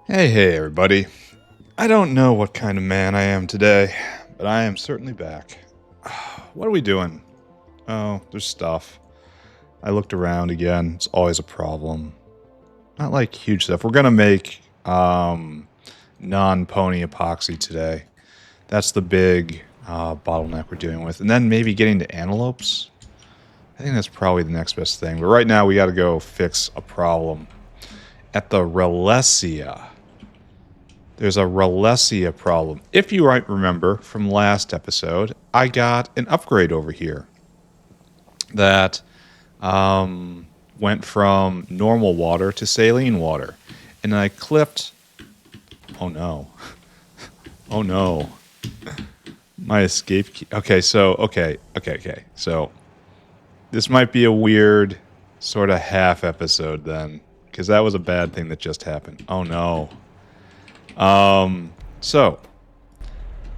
Hey, everybody. I don't know what kind of man I am today, but I am certainly back. What are we doing? Oh, there's stuff. I looked around again. It's always a problem. Not like huge stuff. We're gonna make non-pony epoxy today. That's the big bottleneck we're dealing with. And then maybe getting to antelopes. I think that's probably the next best thing. But right now we gotta go fix a problem at the Relesia. There's a Relesia problem. If you might remember from last episode, I got an upgrade over here that went from normal water to saline water. And I clipped... Oh no. Oh no. My escape key. Okay, so, okay. So, this might be a weird sort of half episode then. Because that was a bad thing that just happened. Oh no. So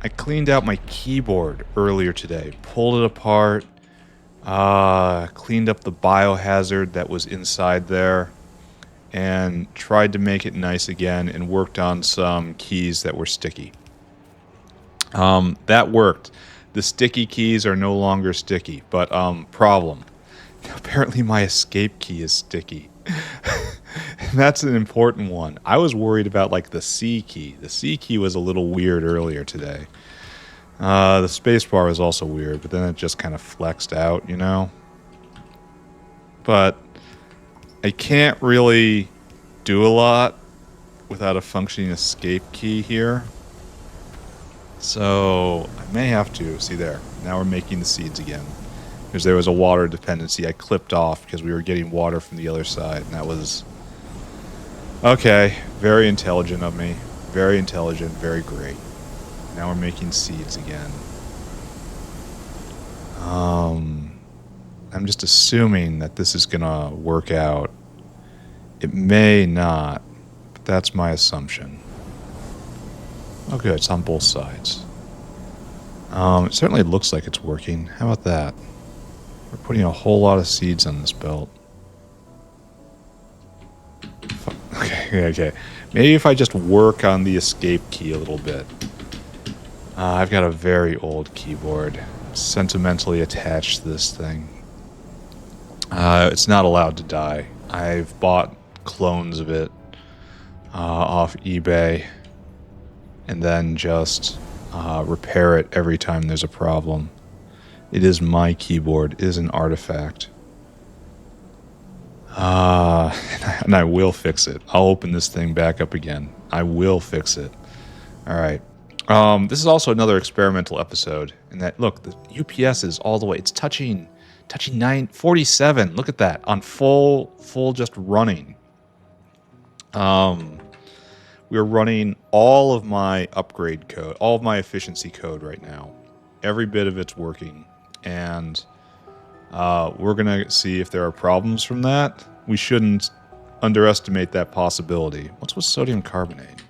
I cleaned out my keyboard earlier today, pulled it apart, cleaned up the biohazard that was inside there, and tried to make it nice again and worked on some keys that were sticky. That worked. The sticky keys are no longer sticky, but problem. Apparently my escape key is sticky. That's an important one. I was worried about like the C key. The C key was a little weird earlier today. The spacebar was also weird, but then it just kind of flexed out, you know? But I can't really do a lot without a functioning escape key here. So I may have to. See there. Now we're making the seeds again. Because there was a water dependency I clipped off because we were getting water from the other side. And that was... Okay, very intelligent of me. Very intelligent, very great. Now we're making seeds again. I'm just assuming that this is gonna work out. It may not, but that's my assumption. Oh good, it's on both sides. It certainly looks like it's working. How about that? We're putting a whole lot of seeds on this belt. Okay. Maybe if I just work on the escape key a little bit. I've got a very old keyboard. Sentimentally attached to this thing. It's not allowed to die. I've bought clones of it off eBay and then just repair it every time there's a problem. It is my keyboard. It is an artifact. And I will fix it. I'll open this thing back up again. I will fix it. Alright. This is also another experimental episode. And that, look, the UPS is all the way. It's touching 947. Look at that. On full just running. We're running all of my upgrade code, all of my efficiency code right now. Every bit of it's working. And we're going to see if there are problems from that. We shouldn't underestimate that possibility. What's with sodium carbonate?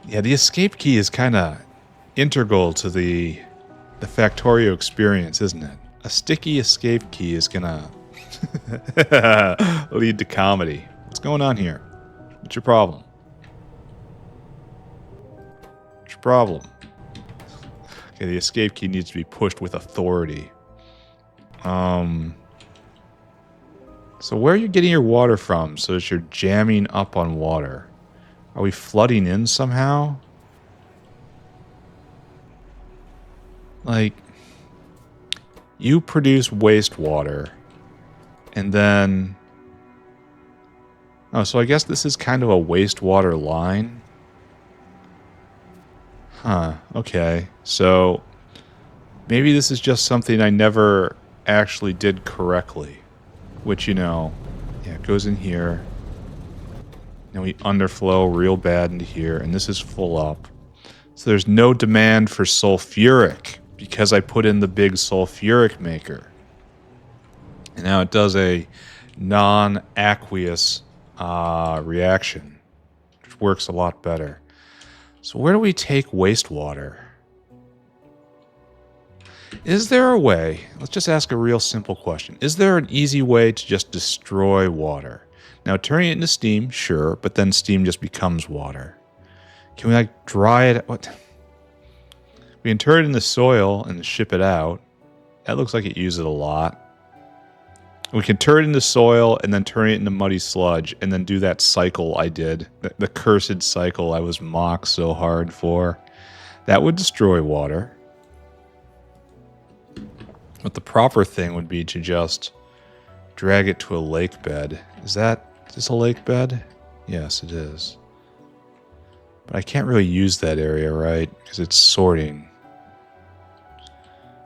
Yeah, the escape key is kind of integral to the Factorio experience, isn't it? A sticky escape key is going to lead to comedy. What's going on here? What's your problem? What's your problem? Okay, the escape key needs to be pushed with authority. So where are you getting your water from so that you're jamming up on water? Are we flooding in somehow? Like, you produce wastewater, and then... Oh, so I guess this is kind of a wastewater line? Huh, okay. So, maybe this is just something I never actually did correctly. Which, you know, yeah, it goes in here. Then we underflow real bad into here, and this is full up. So there's no demand for sulfuric, because I put in the big sulfuric maker. And now it does a non-aqueous reaction, which works a lot better. So where do we take wastewater? Is there a way, let's just ask a real simple question. Is there an easy way to just destroy water? Now, turning it into steam, sure, but then steam just becomes water. Can we, like, dry it? What? We can turn it in the soil and ship it out. That looks like it uses it a lot. We can turn it into soil and then turn it into muddy sludge and then do that cycle I did. The cursed cycle I was mocked so hard for. That would destroy water. But the proper thing would be to just drag it to a lake bed. Is this a lake bed? Yes, it is. But I can't really use that area, right? Because it's sorting.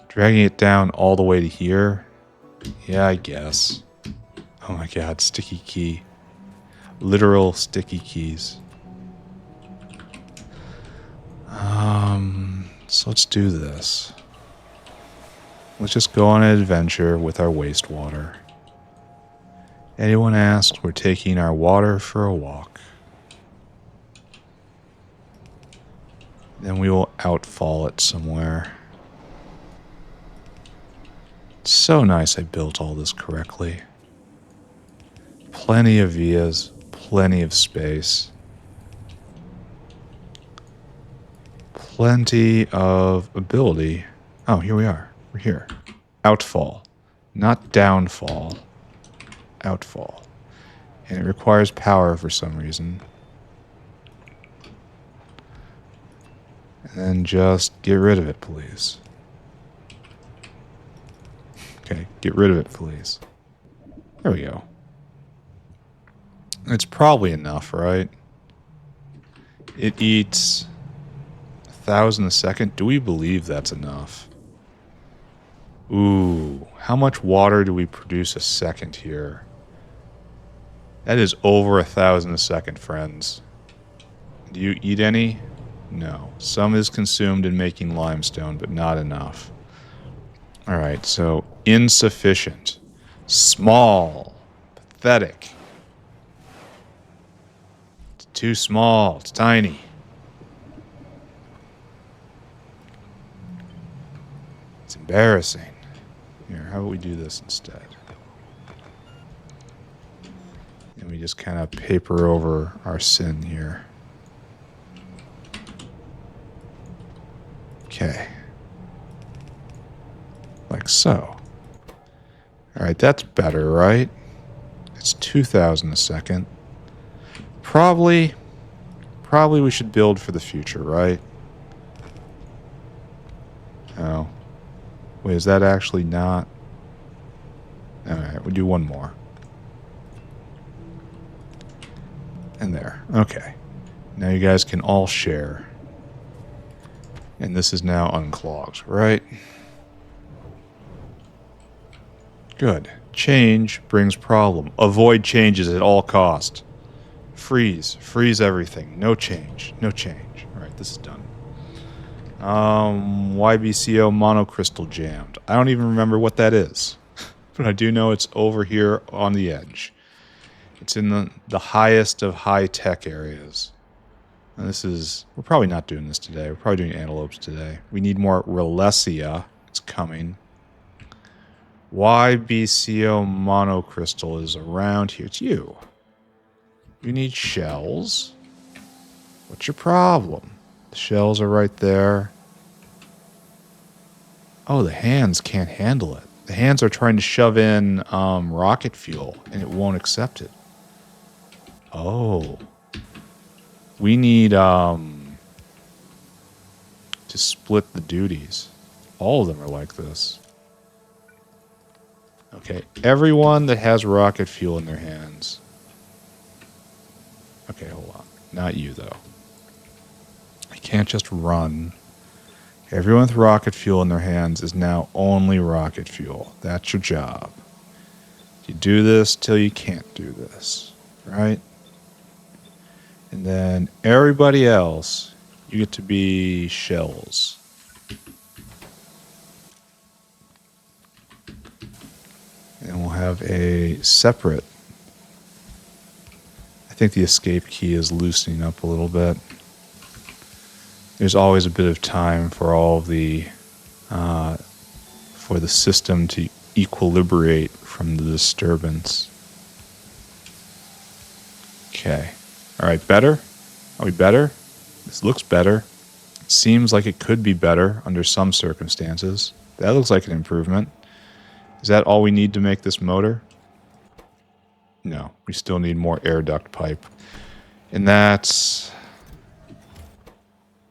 Dragging it down all the way to here? Yeah, I guess. Oh my god, sticky key. Literal sticky keys. So let's do this. Let's just go on an adventure with our wastewater. Anyone asked, we're taking our water for a walk. Then we will outfall it somewhere. It's so nice I built all this correctly. Plenty of vias, plenty of space. Plenty of ability. Oh, here we are. We're here. Outfall. Not downfall. Outfall. And it requires power for some reason. And then just get rid of it, please. Okay, get rid of it, please. There we go. It's probably enough, right? It eats 1,000 a second. Do we believe that's enough? Ooh, how much water do we produce a second here? That is over 1,000 a second, friends. Do you eat any? No. Some is consumed in making limestone, but not enough. Alright, so insufficient. Small. Pathetic. It's too small. It's tiny. It's embarrassing. Here, how about we do this instead? And we just kind of paper over our sin here. Okay. Like so. Alright, that's better, right? It's 2,000 a second. Probably we should build for the future, right? Oh. Wait, is that actually not? Alright, we'll do one more. And there. Okay. Now you guys can all share. And this is now unclogged, right? Good. Change brings problem. Avoid changes at all cost. Freeze. Freeze everything. No change. No change. Alright, this is done. YBCO monocrystal jammed. I don't even remember what that is. But I do know it's over here on the edge. It's in the highest of high-tech areas. And this is... We're probably not doing this today. We're probably doing antelopes today. We need more Relesia. It's coming. YBCO monocrystal is around here. It's you. You need shells. What's your problem? The shells are right there. Oh, the hands can't handle it. The hands are trying to shove in rocket fuel, and it won't accept it. Oh. We need to split the duties. All of them are like this. Okay, everyone that has rocket fuel in their hands. Okay, hold on. Not you, though. I can't just run. Everyone with rocket fuel in their hands is now only rocket fuel. That's your job. You do this till you can't do this, right? And then everybody else, you get to be shells. And we'll have a separate... I think the escape key is loosening up a little bit. There's always a bit of time for all of the... for the system to equilibrate from the disturbance. Okay. All right, better? Are we better? This looks better. It seems like it could be better under some circumstances. That looks like an improvement. Is that all we need to make this motor? No, we still need more air duct pipe. And that's...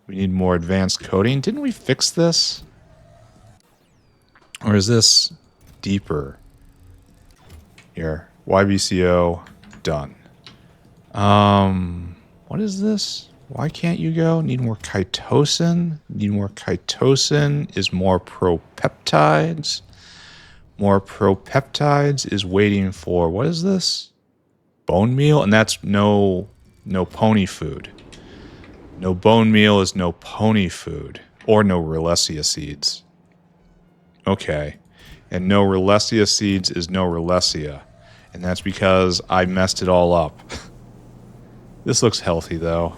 We need more advanced coating. Didn't we fix this? Or is this deeper? Here, YBCO, done. What is this? Why can't you go? Need more chitosan. Need more chitosan is more propeptides. More propeptides is waiting for, what is this? Bone meal? And that's no pony food. No bone meal is no pony food. Or no Relesia seeds. Okay. And no Relesia seeds is no Relesia. And that's because I messed it all up. This looks healthy, though.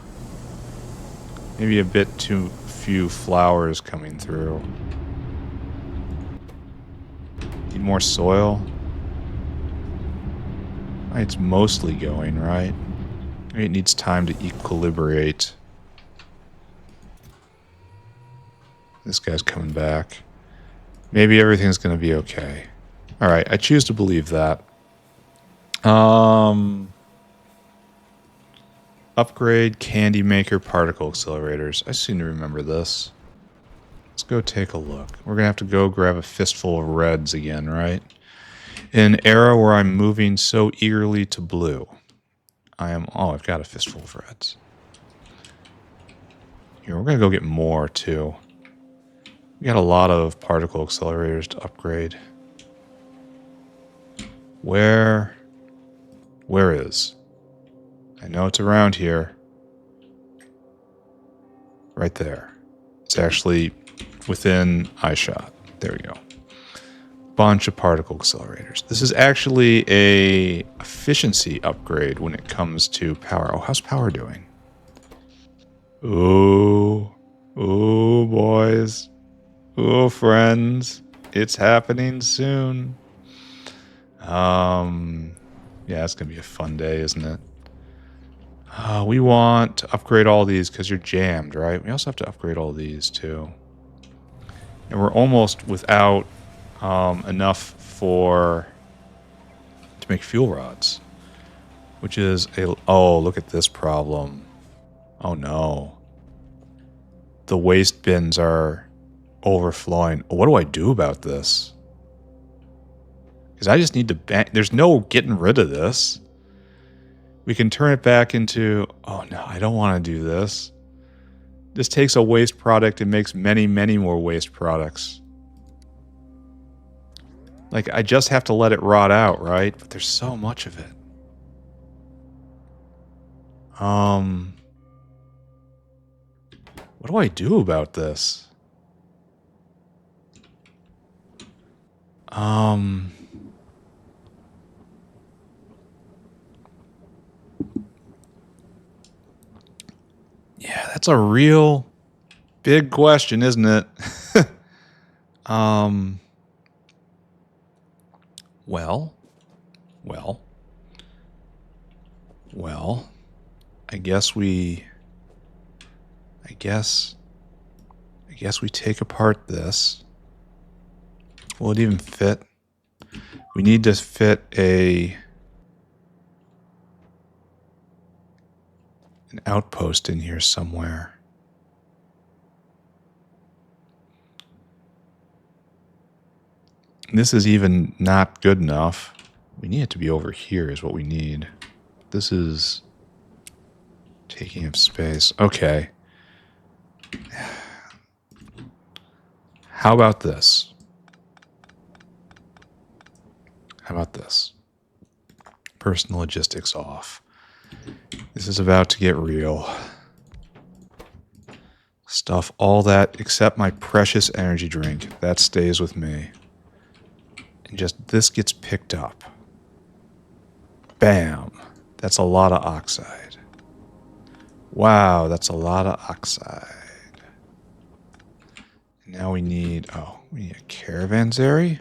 Maybe a bit too few flowers coming through. Need more soil? It's mostly going, right? Maybe it needs time to equilibrate. This guy's coming back. Maybe everything's going to be okay. Alright, I choose to believe that. Upgrade Candy Maker Particle Accelerators. I seem to remember this. Let's go take a look. We're going to have to go grab a fistful of reds again, right? In an era where I'm moving so eagerly to blue. Oh, I've got a fistful of reds. Here, we're going to go get more, too. We got a lot of particle accelerators to upgrade. Where is? I know it's around here. Right there. It's actually within eyeshot. There we go. Bunch of particle accelerators. This is actually a efficiency upgrade when it comes to power. Oh, how's power doing? Ooh, boys. Ooh, friends. It's happening soon. Yeah, it's gonna be a fun day, isn't it? We want to upgrade all these because you're jammed, right? We also have to upgrade all these too. And we're almost without enough to make fuel rods. Which is oh, look at this problem. Oh no. The waste bins are overflowing. What do I do about this? Because I just need to there's no getting rid of this. We can turn it back into, oh no, I don't want to do this. This takes a waste product and makes many, many more waste products. Like, I just have to let it rot out, right? But there's so much of it. What do I do about this? Yeah, that's a real big question, isn't it? Well, I guess we take apart this. Will it even fit? We need to fit an outpost in here somewhere. This is even not good enough. We need it to be over here is what we need. This is taking up space. Okay. How about this? Personal logistics off. This is about to get real. Stuff all that except my precious energy drink. That stays with me. And just this gets picked up. Bam. That's a lot of oxide. Wow, that's a lot of oxide. Now we need a caravanserai.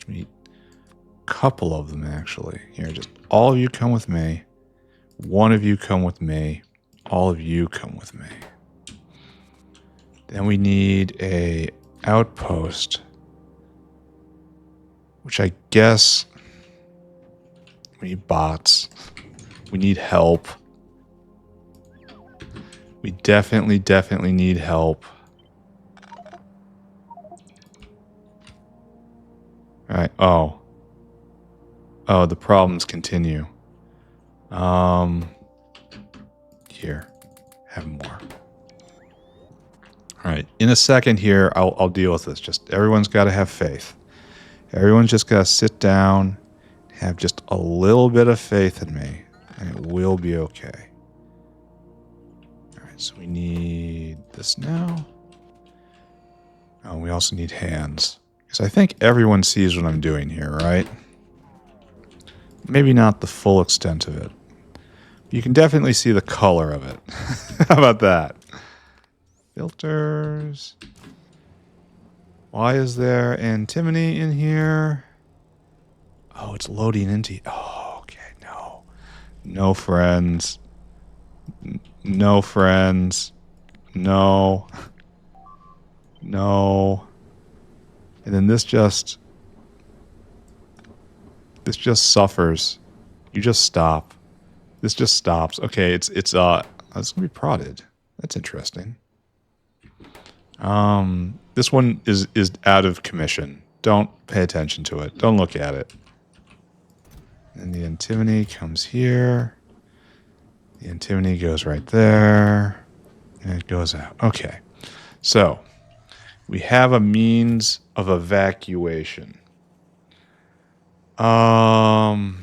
We need a couple of them actually. Here, just all of you come with me. One of you come with me. All of you come with me. Then we need a outpost, which I guess we need bots. We need help. We definitely need help. All right. Oh, the problems continue. Here, have more. All right. In a second here, I'll deal with this. Just everyone's got to have faith. Everyone's just got to sit down, have just a little bit of faith in me, and it will be okay. All right. So we need this now. Oh, we also need hands. Because I think everyone sees what I'm doing here, right? Maybe not the full extent of it. You can definitely see the color of it. How about that? Filters. Why is there antimony in here? Oh, it's loading into... Oh, okay, no. No friends. No friends. No. No. And then this just suffers. You just stop. This just stops. Okay, it's gonna be prodded. That's interesting. This one is out of commission. Don't pay attention to it. Don't look at it. And the antimony comes here. The antimony goes right there. And it goes out. Okay. So we have a means of evacuation. And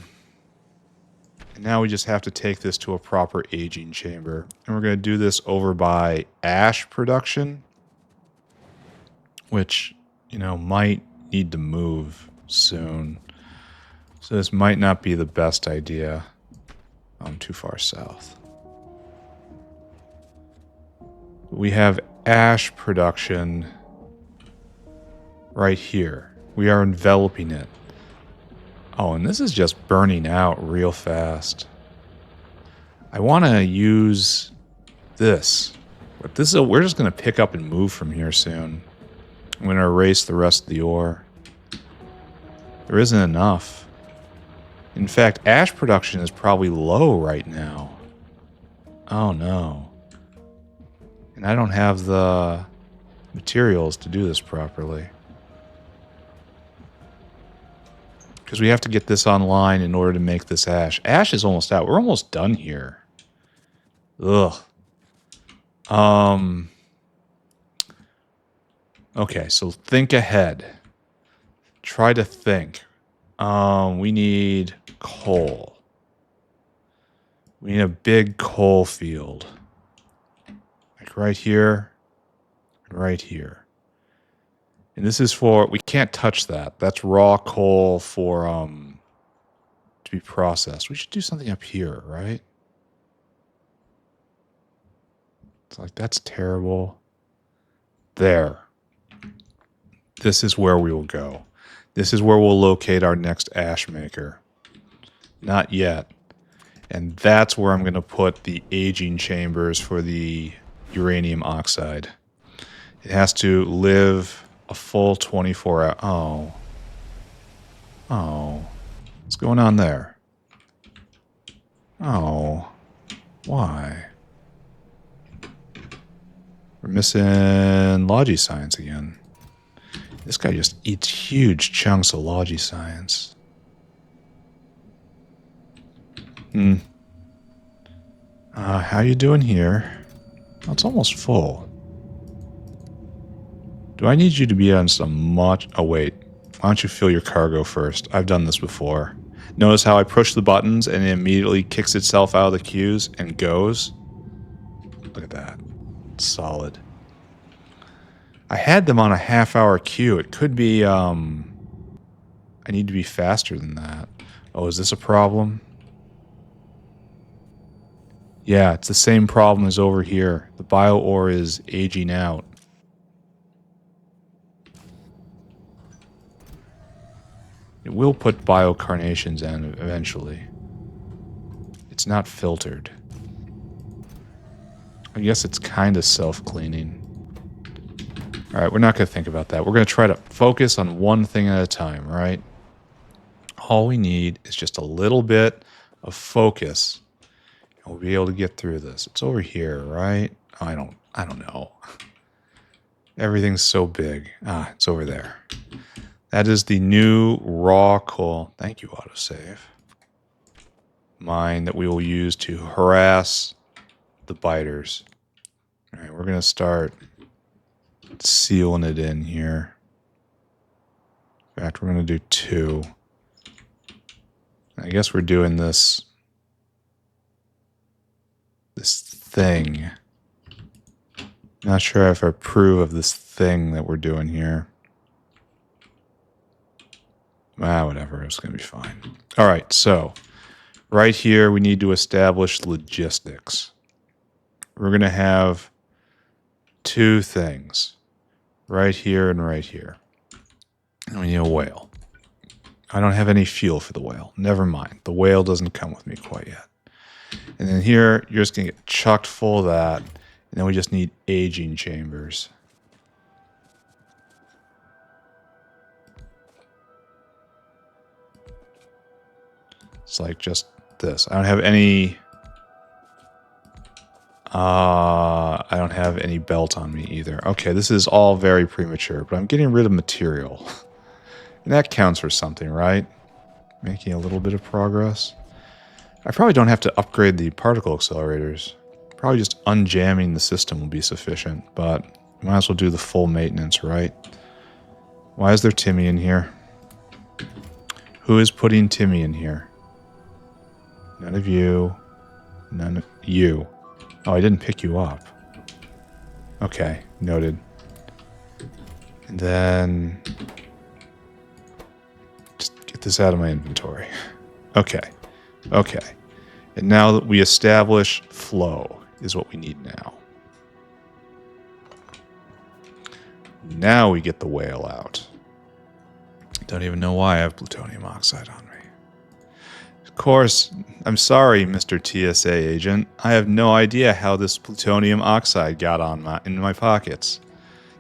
now we just have to take this to a proper aging chamber. And we're going to do this over by ash production, which, might need to move soon. So this might not be the best idea. I'm too far south. We have ash production right here. We are enveloping it. Oh, and this is just burning out real fast. I want to use this. But we're just going to pick up and move from here soon. I'm going to erase the rest of the ore. There isn't enough. In fact, ash production is probably low right now. Oh no. And I don't have the materials to do this properly. Because we have to get this online in order to make this ash. Ash is almost out. We're almost done here. Ugh. Okay, so think ahead. Try to think. We need coal. We need a big coal field. Like right here. Right here. And this is for... We can't touch that. That's raw coal for... to be processed. We should do something up here, right? It's like, that's terrible. There. This is where we will go. This is where we'll locate our next ash maker. Not yet. And that's where I'm going to put the aging chambers for the uranium oxide. It has to live a full 24 hours. Oh. Oh. What's going on there? Oh. Why? We're missing Logi Science again. This guy just eats huge chunks of Logi Science. How you doing here? Oh, it's almost full. Do I need you to be on some much... Oh, wait. Why don't you fill your cargo first? I've done this before. Notice how I push the buttons and it immediately kicks itself out of the queues and goes? Look at that. It's solid. I had them on a half-hour queue. It could be, I need to be faster than that. Oh, is this a problem? Yeah, it's the same problem as over here. The bio ore is aging out. It will put biocarnations in eventually. It's not filtered. I guess it's kind of self-cleaning. All right, we're not going to think about that. We're going to try to focus on one thing at a time, right? All we need is just a little bit of focus, and we'll be able to get through this. It's over here, right? I don't know. Everything's so big. Ah, it's over there. That is the new raw coal. Thank you, autosave. Mine that we will use to harass the biters. All right, we're going to start sealing it in here. In fact, we're going to do 2. I guess we're doing this thing. Not sure if I approve of this thing that we're doing here. Whatever, it's going to be fine. All right, so right here we need to establish logistics. We're going to have 2 things. Right here and right here. And we need a whale. I don't have any fuel for the whale. Never mind. The whale doesn't come with me quite yet. And then here, you're just going to get chucked full of that. And then we just need aging chambers. It's like just this. I don't have any... I don't have any belt on me either. Okay, this is all very premature, but I'm getting rid of material. And that counts for something, right? Making a little bit of progress. I probably don't have to upgrade the particle accelerators. Probably just unjamming the system will be sufficient, but might as well do the full maintenance, right? Why is there Timmy in here? Who is putting Timmy in here? None of you. None of you. Oh, I didn't pick you up. Okay, noted. And then... just get this out of my inventory. Okay. Okay. And now that we establish flow is what we need now. Now we get the whale out. Don't even know why I have plutonium oxide on me. Of course, I'm sorry, Mr. TSA agent. I have no idea how this plutonium oxide got in my pockets.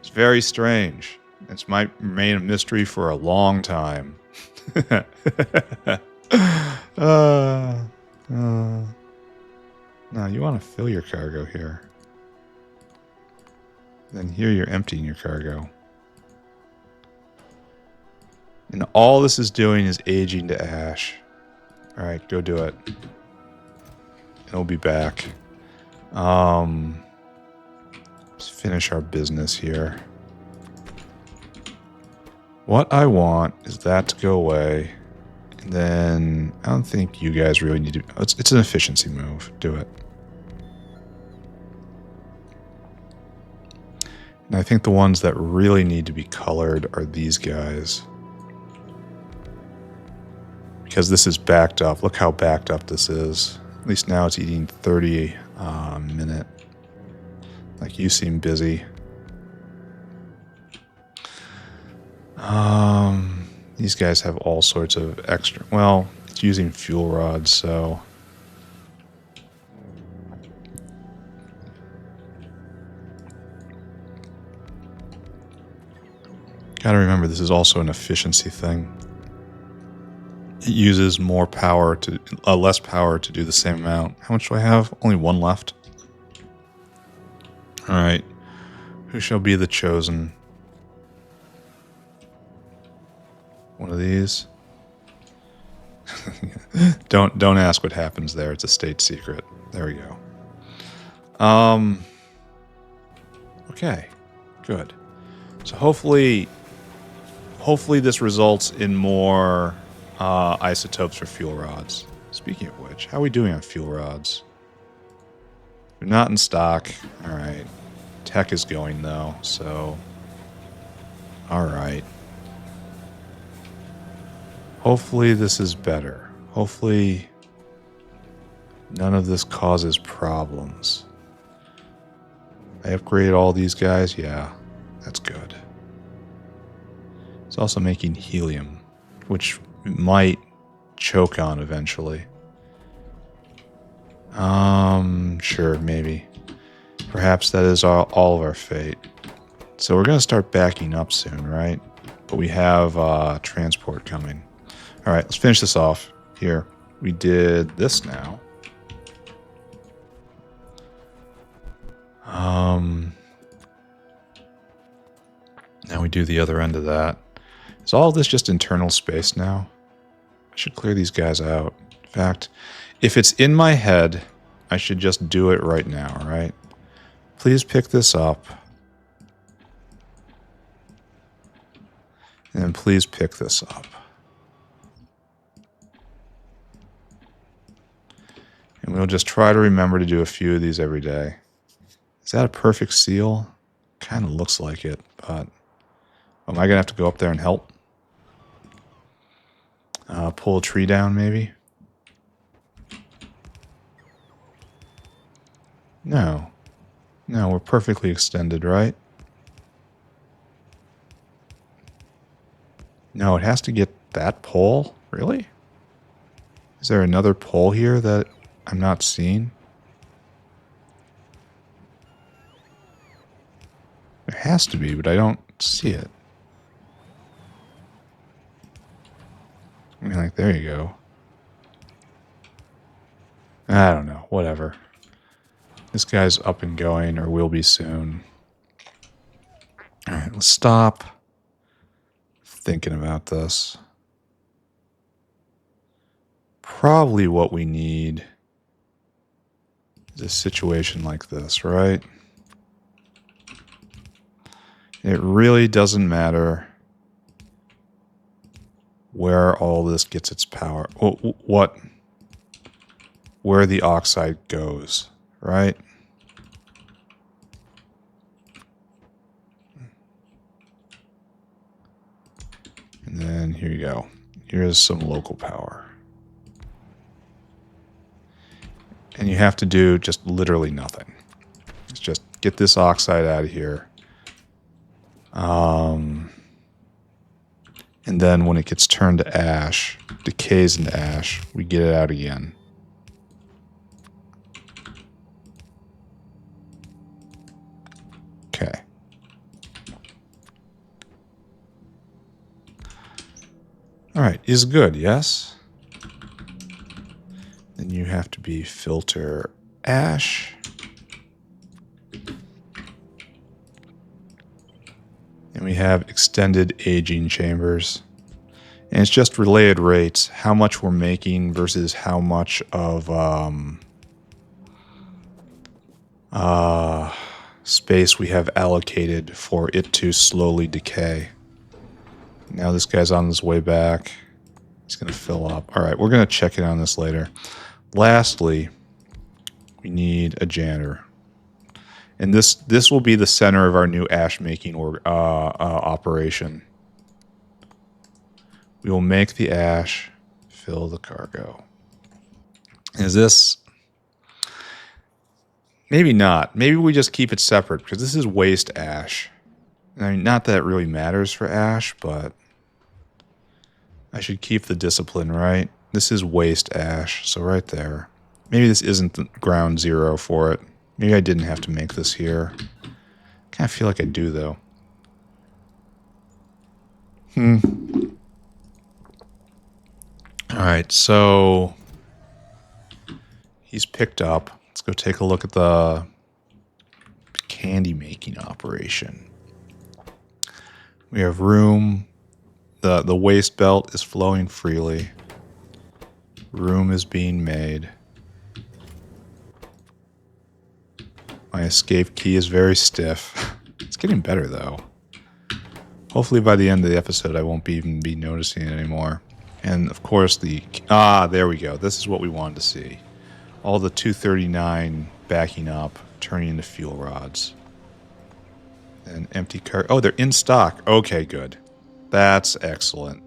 It's very strange. It's might remain a mystery for a long time. No, you want to fill your cargo here. Then here you're emptying your cargo. And all this is doing is aging to ash. Alright, go do it. And we'll be back. Let's finish our business here. What I want is that to go away. And then I don't think you guys really need to... It's an efficiency move. Do it. And I think the ones that really need to be colored are these guys. Because this is backed up. Look how backed up this is. At least now it's eating 30 a minute. Like, you seem busy. These guys have all sorts of extra... Well, it's using fuel rods, so... Gotta remember, this is also an efficiency thing. It uses more power to... less power to do the same amount. How much do I have? Only 1 left. Alright. Who shall be the chosen? One of these? Don't ask what happens there. It's a state secret. There we go. Okay. Good. So hopefully this results in more isotopes for fuel rods. Speaking of which, how are we doing on fuel rods? They're not in stock. Alright. Tech is going though, so... Alright. Hopefully this is better. Hopefully none of this causes problems. I upgraded all these guys? Yeah, that's good. It's also making helium, which might choke on eventually. Sure, maybe. Perhaps that is all of our fate. So we're going to start backing up soon, right? But we have transport coming. All right, let's finish this off. Here, we did this now. Now we do the other end of that. Is all of this just internal space now? I should clear these guys out. In fact, if it's in my head, I should just do it right now, right? Please pick this up. And then please pick this up. And we'll just try to remember to do a few of these every day. Is that a perfect seal? Kind of looks like it, but am I going to have to go up there and help? Pull a tree down, maybe? No. No, we're perfectly extended, right? No, it has to get that pole? Really? Is there another pole here that I'm not seeing? There has to be, but I don't see it. I mean, like, there you go. I don't know. Whatever. This guy's up and going, or will be soon. Alright, let's stop thinking about this. Probably what we need is a situation like this, right? It really doesn't matter where all this gets its power. Where the oxide goes, right? And then here you go. Here's some local power. And you have to do just literally nothing. It's just get this oxide out of here. And then when it gets turned to ash, decays into ash, we get it out again. Okay. Alright, is good, yes? Then you have to be filter ash. And we have extended aging chambers. And it's just related rates, how much we're making versus how much of space we have allocated for it to slowly decay. Now this guy's on his way back. He's going to fill up. All right, we're going to check in on this later. Lastly, we need a janitor. And this will be the center of our new ash making operation. We will make the ash, fill the cargo. Is this... Maybe not. Maybe we just keep it separate, because this is waste ash. I mean, not that it really matters for ash, but I should keep the discipline, right? This is waste ash, so right there. Maybe this isn't the ground zero for it. Maybe I didn't have to make this here. Kind of feel like I do, though. Alright, so he's picked up. Let's go take a look at the candy making operation. We have room. The waste belt is flowing freely. Room is being made. My escape key is very stiff. It's getting better, though. Hopefully by the end of the episode, I won't even be noticing it anymore. And, of course, there we go. This is what we wanted to see. All the 239 backing up, turning into fuel rods. And empty car. Oh, they're in stock. Okay, good. That's excellent.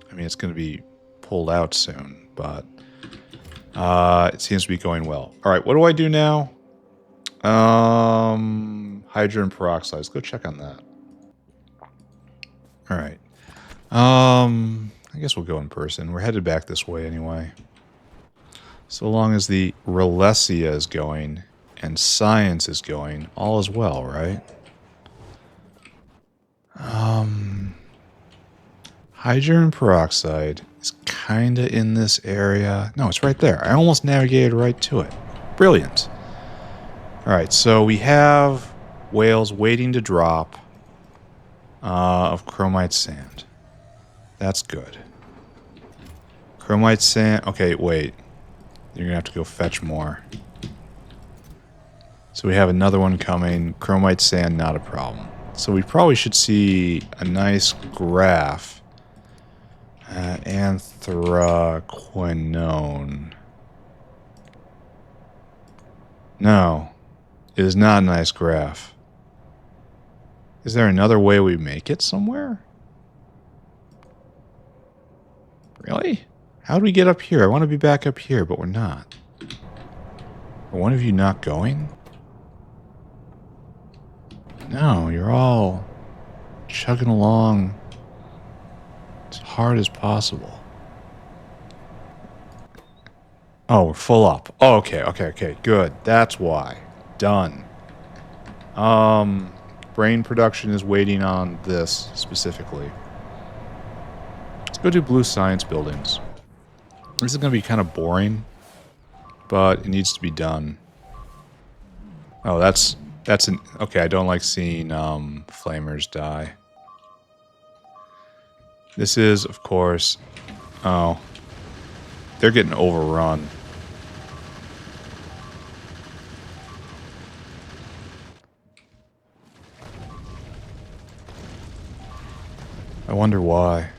I mean, it's going to be pulled out soon, but it seems to be going well. All right, what do I do now? Hydrogen peroxide. Let's go check on that. All right. I guess we'll go in person. We're headed back this way anyway. So long as the Relesia is going and science is going, all is well, right? Hydrogen peroxide is kind of in this area. No, it's right there. I almost navigated right to it. Brilliant. All right, so we have whales waiting to drop of chromite sand. That's good. Chromite sand. Okay, wait. You're going to have to go fetch more. So we have another one coming. Chromite sand, not a problem. So we probably should see a nice graph. Anthraquinone. No, it is not a nice graph. Is there another way we make it somewhere? Really? How do we get up here? I want to be back up here, but we're not. Are one of you not going? No, you're all chugging along as hard as possible. Oh, we're full up. Oh, okay, good. That's why. Done. Brain production is waiting on this specifically. Let's go do blue science buildings. This is going to be kind of boring, but it needs to be done. Oh, that's an... Okay, I don't like seeing flamers die. This is, of course... Oh. They're getting overrun. I wonder why.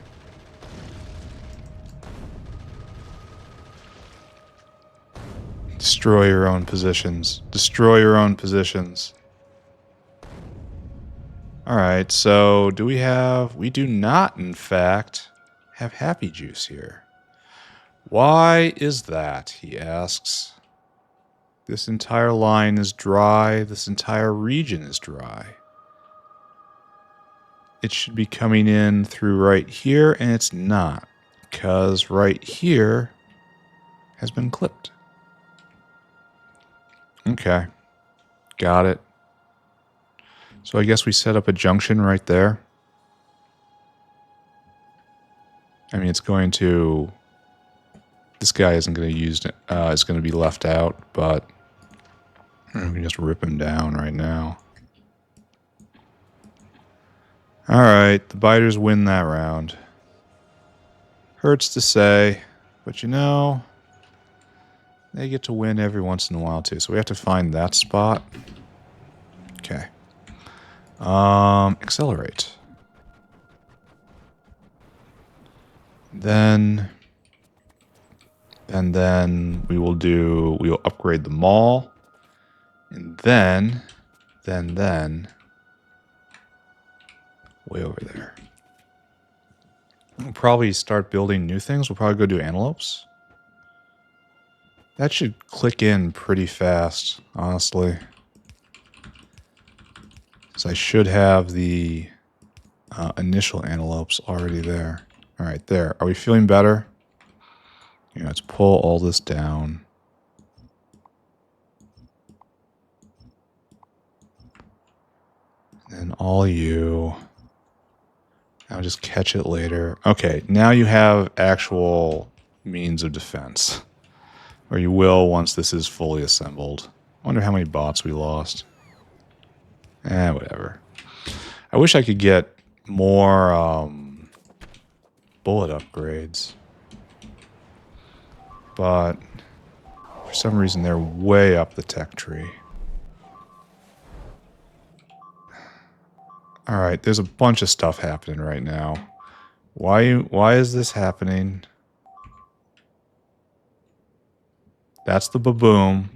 Destroy your own positions. Destroy your own positions. Alright, so do we have... We do not, in fact, have happy juice here. Why is that, he asks. This entire line is dry. This entire region is dry. It should be coming in through right here, and it's not. Because right here has been clipped. Okay. Got it. So I guess we set up a junction right there. I mean, it's going to... This guy isn't going to use it. It's going to be left out, but we can just rip him down right now. Alright, the biters win that round. Hurts to say, but you know, they get to win every once in a while too. So we have to find that spot. Okay. Accelerate. Then we will upgrade the mall. And then way over there. We'll probably start building new things. We'll probably go do Antelopes. That should click in pretty fast, honestly. So I should have the initial Antelopes already there. All right, there. Are we feeling better? You know, let's pull all this down. And then all you... I'll just catch it later. Okay, now you have actual means of defense. Or you will once this is fully assembled. I wonder how many bots we lost. Whatever. I wish I could get more bullet upgrades. But for some reason they're way up the tech tree. Alright, there's a bunch of stuff happening right now. Why is this happening? That's the baboom.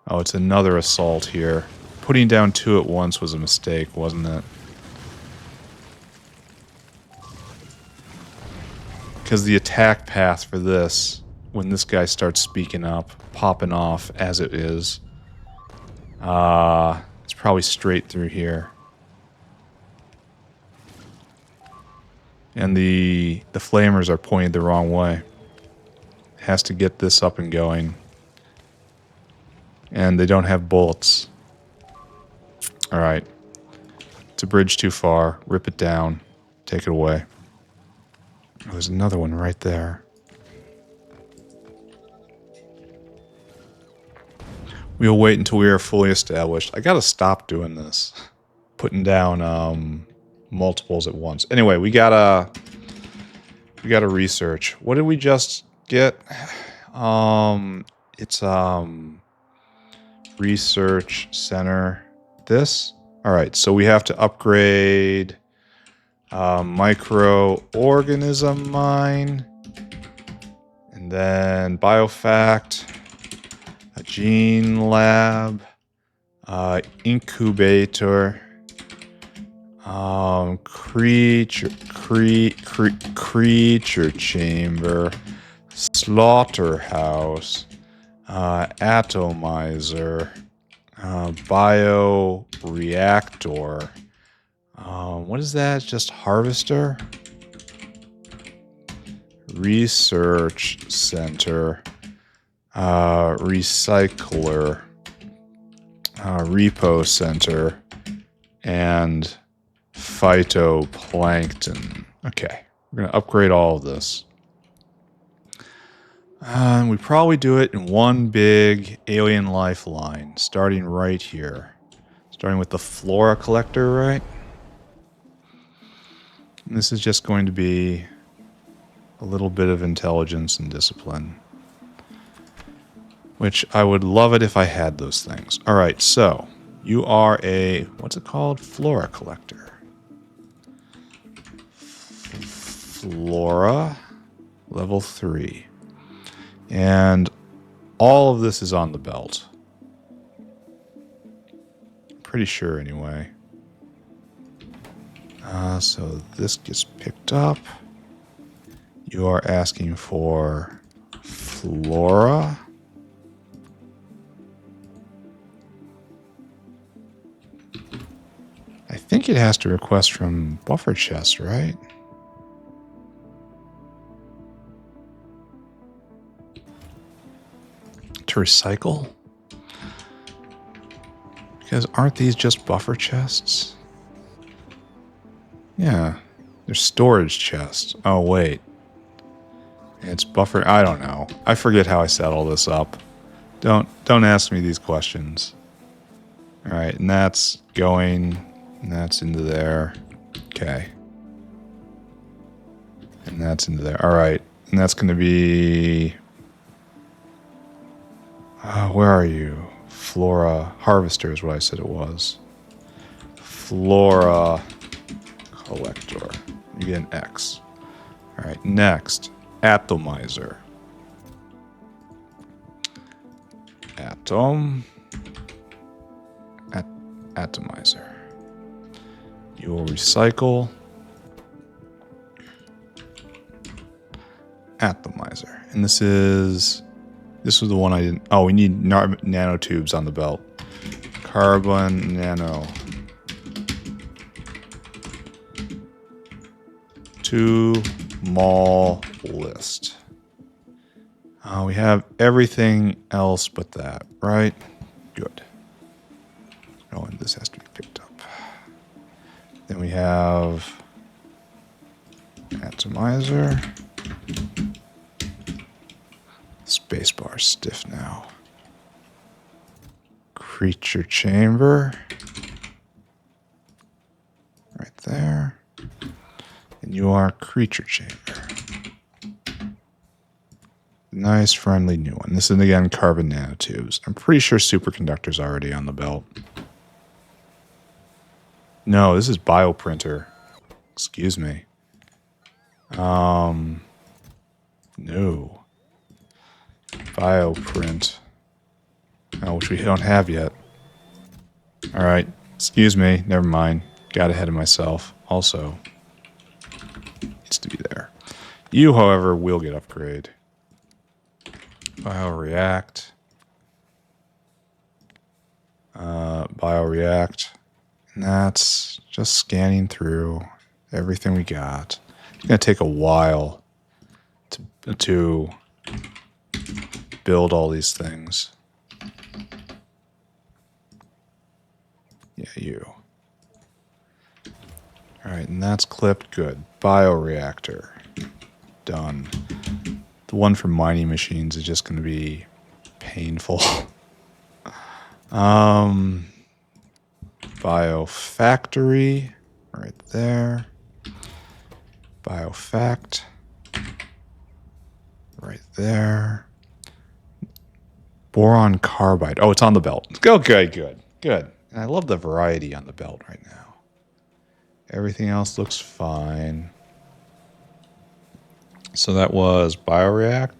Oh, it's another assault here. Putting down two at once was a mistake, wasn't it? Because the attack path for this, when this guy starts speaking up, popping off as it is, it's probably straight through here. And the flamers are pointed the wrong way. Has to get this up and going. And they don't have bullets. Alright. It's a bridge too far. Rip it down. Take it away. Oh, there's another one right there. We'll wait until we are fully established. I gotta stop doing this. Putting down multiples at once. Anyway, we gotta research. What did we just get? It's research center. This? Alright, so we have to upgrade microorganism mine. And then biofact. A gene lab. Incubator. Creature chamber. Slaughterhouse. Atomizer. Bioreactor. What is that? Just harvester? Research center. Recycler. Repo center. And phytoplankton. Okay, we're going to upgrade all of this. We probably do it in one big alien life line, starting right here. Starting with the flora collector, right? And this is just going to be a little bit of intelligence and discipline. Which I would love it if I had those things. Alright, so you are a, what's it called? Flora collector. Flora, level 3. And all of this is on the belt. Pretty sure anyway. So this gets picked up. You are asking for flora. I think it has to request from buffer chest, right? To recycle? Because aren't these just buffer chests? Yeah, they're storage chests. Oh, wait. It's buffer. I don't know. I forget how I set all this up. Don't ask me these questions. All right, and that's going, and that's into there. Okay. And that's into there. All right, and that's going to be. Where are you? Flora harvester is what I said it was. Flora collector. You get an X. All right, next. Atomizer. Atomizer. You will recycle. Atomizer. And this was the one I didn't. Oh, we need nanotubes on the belt. Carbon nano. 2 mol list. We have everything else but that, right? Good. Oh, and this has to be picked up. Then we have atomizer. Spacebar stiff now. Creature chamber. Right there. And you are creature chamber. Nice, friendly new one. This is, again, carbon nanotubes. I'm pretty sure superconductor's already on the belt. No, this is bioprinter. Excuse me. No. Bioprint. Oh, which we don't have yet. Alright. Excuse me. Never mind. Got ahead of myself. Also, needs to be there. You, however, will get upgrade. Bioreact. Bioreact. And that's just scanning through everything we got. It's going to take a while to build all these things. Yeah, you. All right, and that's clipped. Good. Bioreactor. Done. The one for mining machines is just going to be painful. Biofactory. Right there. Biofact. Right there. Boron carbide. Oh, it's on the belt. Go, good. And I love the variety on the belt right now. Everything else looks fine. So that was biofact.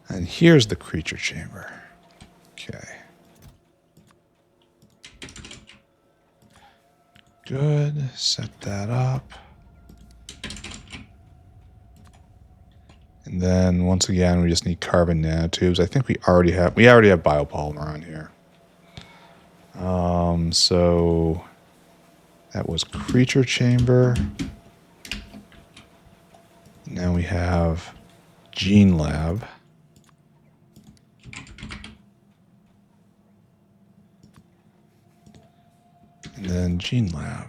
And here's the creature chamber. Okay. Good. Set that up. And then once again, we just need carbon nanotubes. I think we already have biopolymer on here. So that was creature chamber. Now we have gene lab. And then gene lab.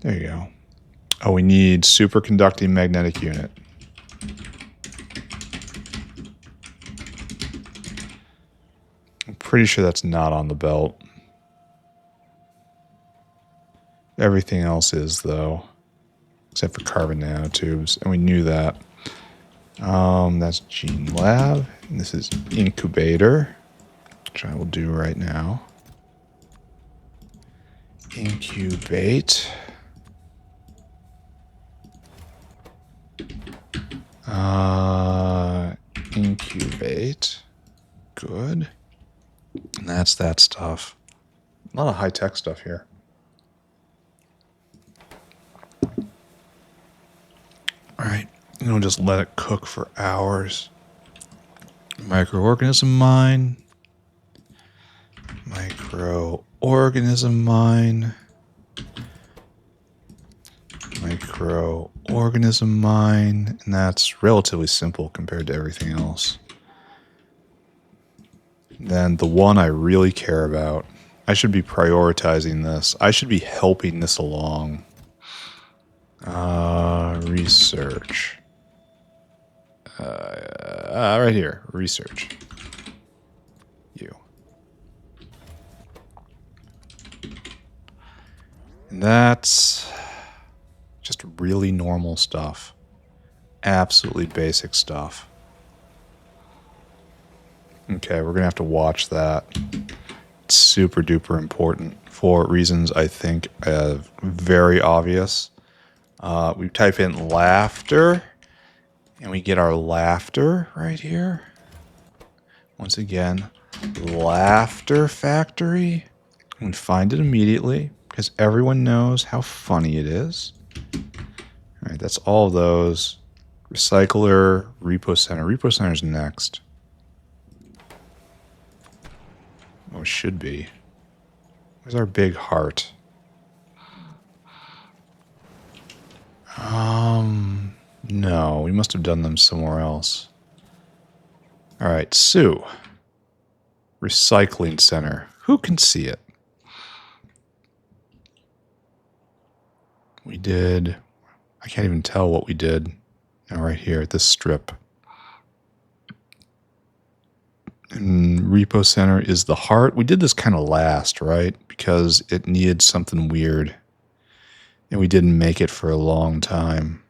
There you go. Oh, we need superconducting magnetic unit. I'm pretty sure that's not on the belt. Everything else is, though, except for carbon nanotubes, and we knew that. That's gene lab, and this is incubator, which I will do right now. Incubate. Incubate. Good. And that's that stuff. A lot of high-tech stuff here. All right. And we'll just let it cook for hours. Microorganism mine. Microorganism mine. Microorganism mine. And that's relatively simple compared to everything else. Then the one I really care about, I should be prioritizing this. I should be helping this along. Research. Right here. Research. You. And that's just really normal stuff. Absolutely basic stuff. Okay, we're going to have to watch that. It's super duper important for reasons I think very obvious. We type in laughter, and we get our laughter right here. Once again, laughter factory. And find it immediately because everyone knows how funny it is. All right, that's all of those. Recycler, repo center. Repo center's next. Oh, it should be. Where's our big heart? No, we must have done them somewhere else. All right, Sue. Recycling center. Who can see it? We did. I can't even tell what we did. Now, right here at this strip. And repo center is the heart. We did this kind of last, right? Because it needed something weird. And we didn't make it for a long time.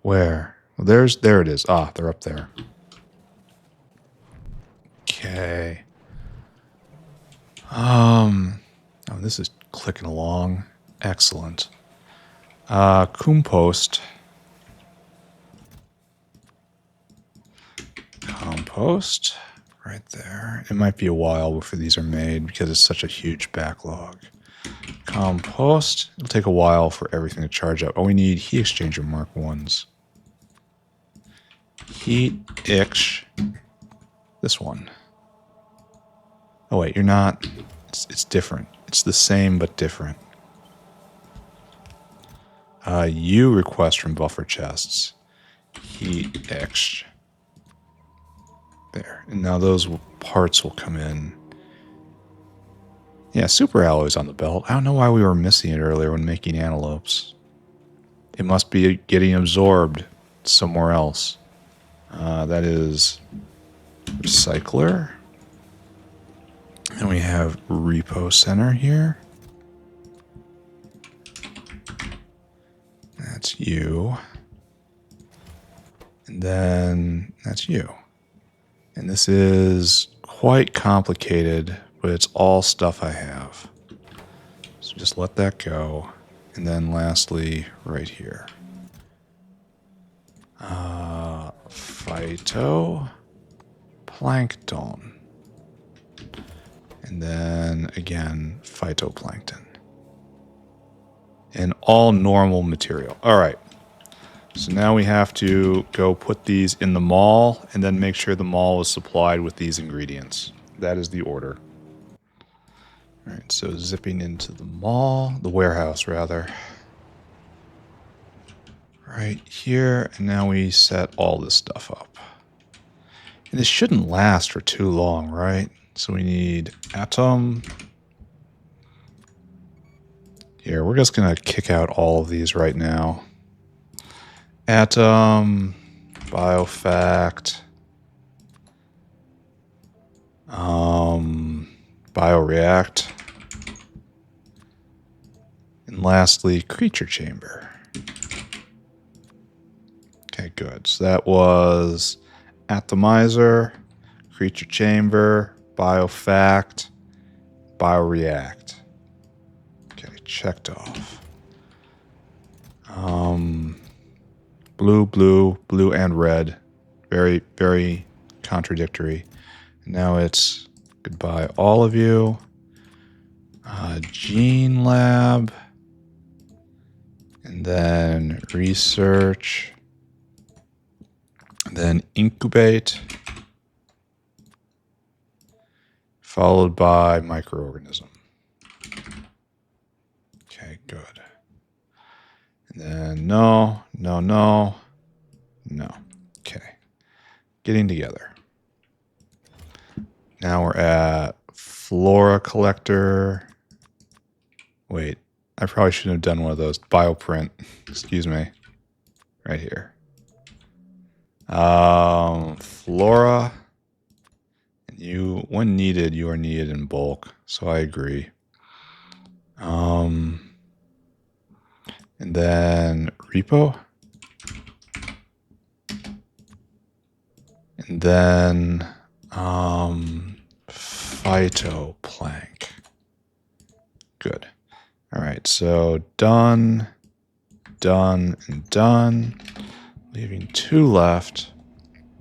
Where? Well, there it is. Ah, they're up there. Okay. Oh, this is clicking along. Excellent. Compost. Compost. Right there. It might be a while before these are made because it's such a huge backlog. Compost. It'll take a while for everything to charge up. Oh, we need heat exchanger Mark 1s. Heat ex. This one. Oh, wait, you're not. It's different. It's the same but different. You request from buffer chests. Heat ex. There. And now those parts will come in. Yeah, super alloys on the belt. I don't know why we were missing it earlier when making antelopes. It must be getting absorbed somewhere else. That is recycler. And we have repo center here. That's you. And then that's you. And this is quite complicated, but it's all stuff I have. So just let that go. And then lastly, right here. Phytoplankton. And then again, phytoplankton. And all normal material. All right. So now we have to go put these in the mall and then make sure the mall is supplied with these ingredients. That is the order. All right, so zipping into the mall, the warehouse rather. Right here, and now we set all this stuff up. And this shouldn't last for too long, right? So we need atom. Here, we're just gonna kick out all of these right now. Atom, biofact, bioreact, and lastly, creature chamber. Okay, good. So that was atomizer, creature chamber, biofact, bioreact. Okay, checked off. Blue, blue, blue, and red. Very, very contradictory. Now it's goodbye, all of you. Gene lab. And then research. And then incubate. Followed by microorganism. Okay, good. And then no. Okay. Getting together. Now we're at flora collector. Wait, I probably shouldn't have done one of those. Bioprint. Excuse me. Right here. Flora. And you, when needed, you are needed in bulk. So I agree. And then repo. And then phytoplank. Good. All right, so done, and done. Leaving 2 left,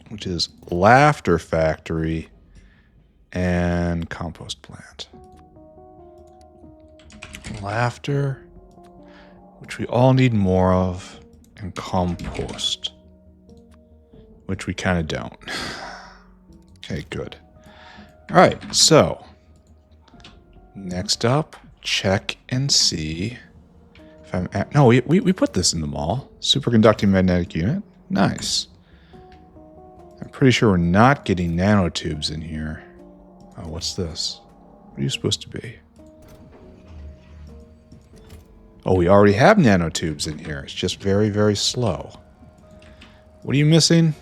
which is laughter factory and compost plant. Laughter, which we all need more of, and compost, which we kind of don't. Okay, good. All right, so next up, check and see if I'm at... No, we put this in the mall. Superconducting magnetic unit. Nice. I'm pretty sure we're not getting nanotubes in here. Oh, what's this? What are you supposed to be? Oh, we already have nanotubes in here. It's just very, very slow. What are you missing?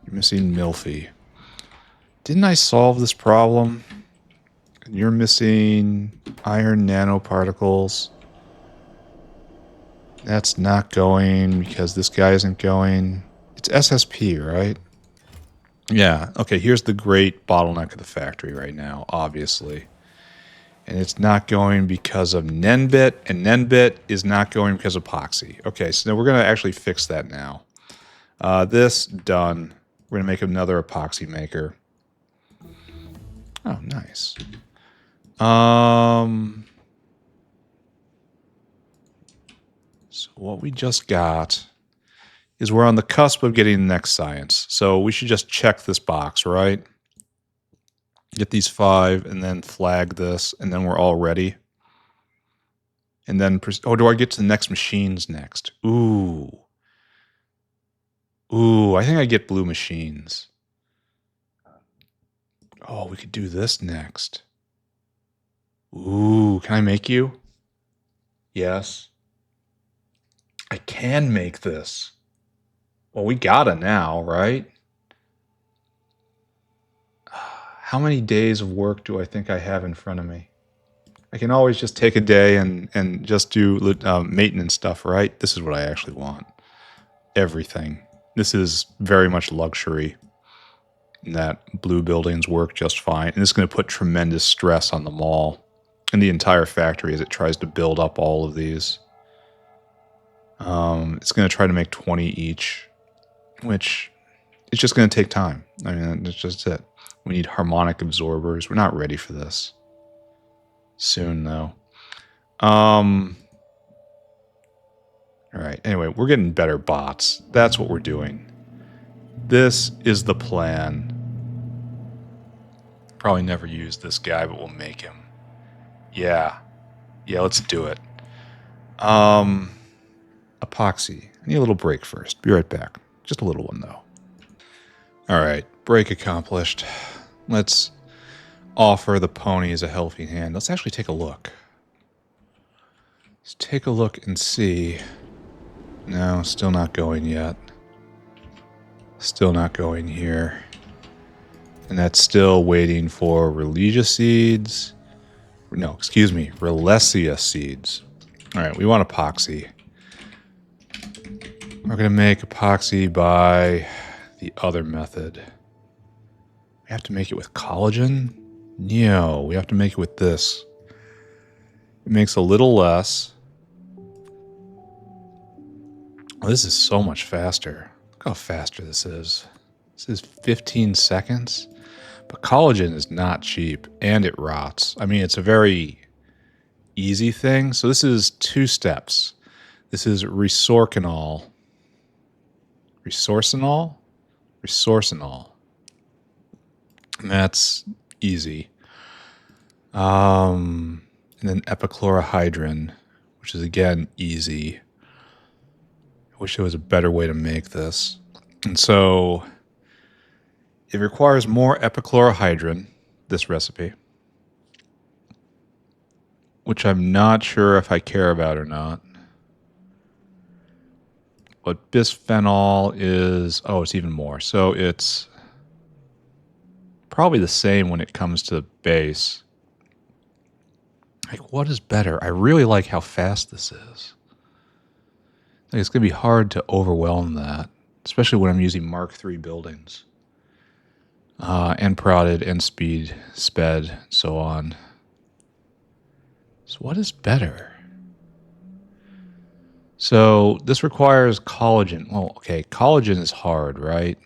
You're missing Milfy. Didn't I solve this problem? You're missing iron nanoparticles. That's not going because this guy isn't going. It's SSP, right? Yeah. Okay, here's the great bottleneck of the factory right now, obviously. And it's not going because of Nenbit, and Nenbit is not going because of epoxy. Okay, so now we're going to actually fix that now. This, done. We're going to make another epoxy maker. Oh, nice. So what we just got is we're on the cusp of getting the next science. So we should just check this box, right? Get these 5 and then flag this, and then we're all ready. And then, oh, do I get to the next machines next? Ooh, I think I get blue machines. Oh, we could do this next. Ooh, can I make you? Yes. I can make this. Well, we gotta now, right? How many days of work do I think I have in front of me? I can always just take a day and just do maintenance stuff, right? This is what I actually want. Everything. This is very much luxury. And that blue buildings work just fine. And it's going to put tremendous stress on the mall and the entire factory as it tries to build up all of these. It's going to try to make 20 each, which it's just going to take time. I mean, that's just it. We need harmonic absorbers. We're not ready for this. Soon, though. All right. Anyway, we're getting better bots. That's what we're doing. This is the plan. Probably never use this guy, but we'll make him. Yeah. Yeah, let's do it. Epoxy. I need a little break first. Be right back. Just a little one, though. All right. Break accomplished. Let's offer the ponies a helping hand. Let's actually take a look. Let's take a look and see. No, still not going yet. Still not going here. And that's still waiting for Relegia seeds. No, excuse me, Relesia seeds. All right, we want epoxy. We're going to make epoxy by the other method. We have to make it with collagen? No, we have to make it with this. It makes a little less. Oh, this is so much faster. Look how faster this is. This is 15 seconds. But collagen is not cheap, and it rots. I mean, it's a very easy thing. So this is 2 steps. This is resorcinol. Resorcinol? Resorcinol. And that's easy. And then epichlorohydrin, which is, again, easy. I wish there was a better way to make this. And so it requires more epichlorohydrin, this recipe, which I'm not sure if I care about or not. But bisphenol is, oh, it's even more. So it's probably the same when it comes to base. Like, what is better? I really like how fast this is. Like, it's going to be hard to overwhelm that, especially when I'm using Mark III buildings. And prodded and sped, and so on. So what is better? So this requires collagen. Well, okay, collagen is hard, right?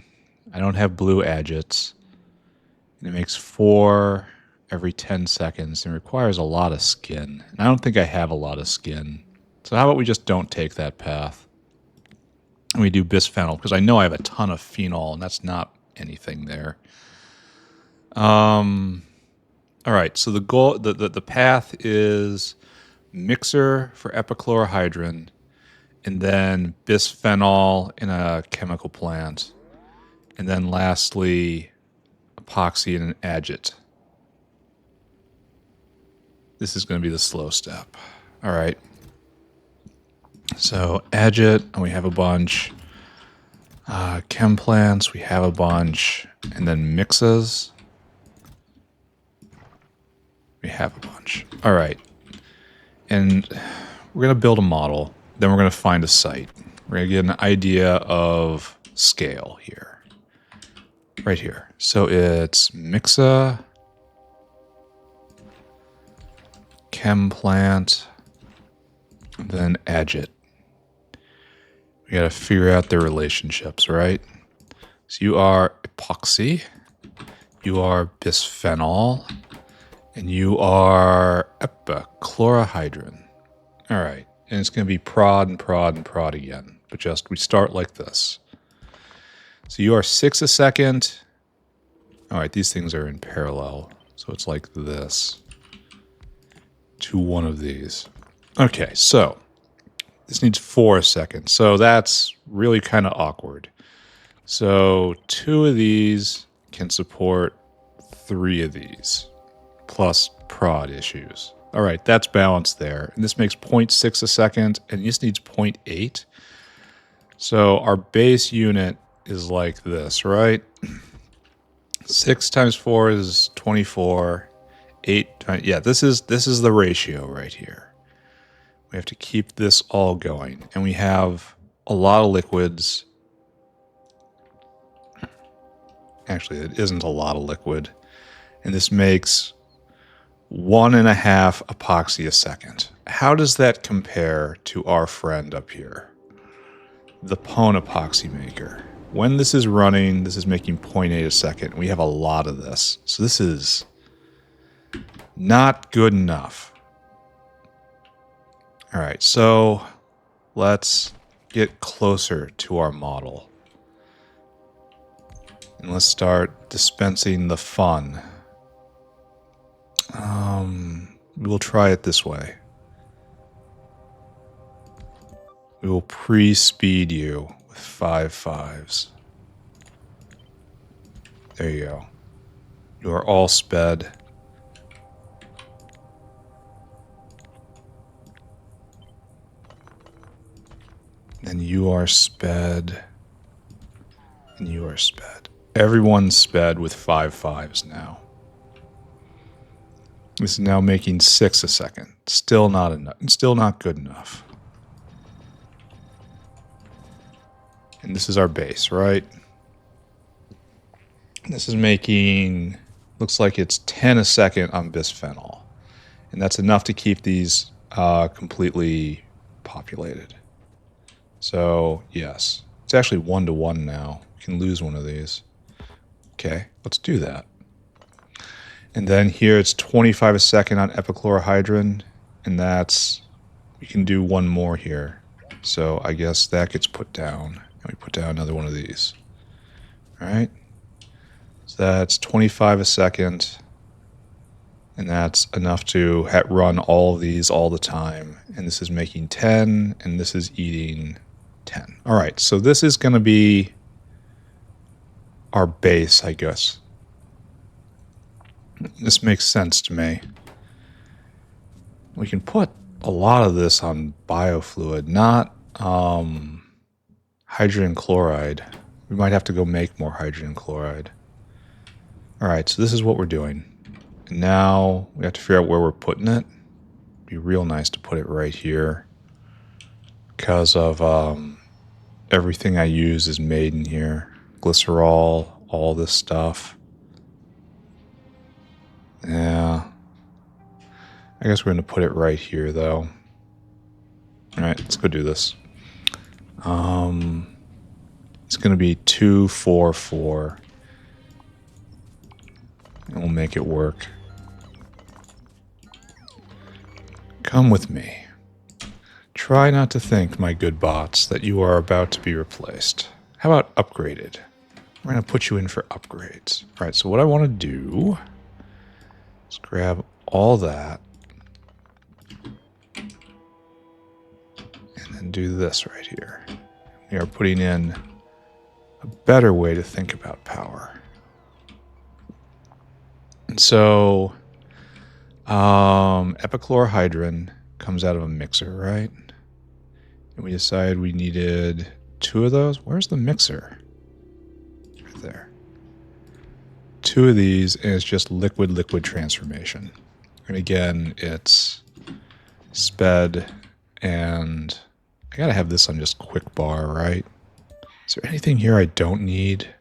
I don't have blue agits. And it makes 4 every 10 seconds and requires a lot of skin. And I don't think I have a lot of skin. So how about we just don't take that path? And we do bisphenol, because I know I have a ton of phenol, and that's not anything there. All right, so the goal, the path is mixer for epichlorohydrin, and then bisphenol in a chemical plant, and then lastly, epoxy in an agit. This is going to be the slow step. All right. So agit, and we have a bunch. Chem plants, we have a bunch, and then mixes. We have a bunch. All right. And we're going to build a model. Then we're going to find a site. We're going to get an idea of scale here. Right here. So it's mixa, chem plant, then agit. We got to figure out their relationships, right? So you are epoxy, you are bisphenol, and you are epichlorohydrin. All right. And it's going to be prod and prod and prod again. But just, we start like this. So you are 6 a second. All right, these things are in parallel. So it's like this to one of these. Okay, so this needs 4 a second. So that's really kind of awkward. So 2 of these can support 3 of these, plus prod issues. All right, that's balanced there. And this makes 0.6 a second, and this needs 0.8. So our base unit is like this, right? 6 times 4 is 24. 8 times, yeah, this is the ratio right here. We have to keep this all going. And we have a lot of liquids. Actually, it isn't a lot of liquid. And this makes 1.5 epoxy a second. How does that compare to our friend up here? The epoxy maker. When this is running, this is making 0.8 a second. We have a lot of this. So this is not good enough. All right, so let's get closer to our model. And let's start dispensing the fun. We'll try it this way. We will pre-speed you with 5 5s. There you go. You are all sped. And you are sped. And you are sped. Everyone's sped with 5 5s now. This is now making 6 a second. Still not enough. Still not good enough. And this is our base, right? This is making, looks like it's 10 a second on bisphenol. And that's enough to keep these completely populated. So, yes. It's actually 1-to-1 now. We can lose one of these. Okay, let's do that. And then here it's 25 a second on epichlorohydrin. And that's, we can do one more here. So I guess that gets put down. And we put down another one of these. All right. So that's 25 a second. And that's enough to run all of these all the time. And this is making 10, and this is eating 10. All right, so this is going to be our base, I guess. This makes sense to me. We can put a lot of this on biofluid, not hydrogen chloride. We might have to go make more hydrogen chloride. All right, so this is what we're doing. And now we have to figure out where we're putting it. It'd be real nice to put it right here because of everything I use is made in here. Glycerol, all this stuff. Yeah. I guess we're going to put it right here, though. All right, let's go do this. It's going to be 2, 4, 4. And we'll make it work. Come with me. Try not to think, my good bots, that you are about to be replaced. How about upgraded? We're going to put you in for upgrades. All right, so what I want to do is grab all that and then do this right here. We are putting in a better way to think about power. And so epichlorohydrin comes out of a mixer, right? And we decided we needed 2 of those. Where's the mixer? Right there. 2 of these, and it's just liquid-liquid transformation. And again, it's sped, and I gotta have this on just quick bar, right? Is there anything here I don't need?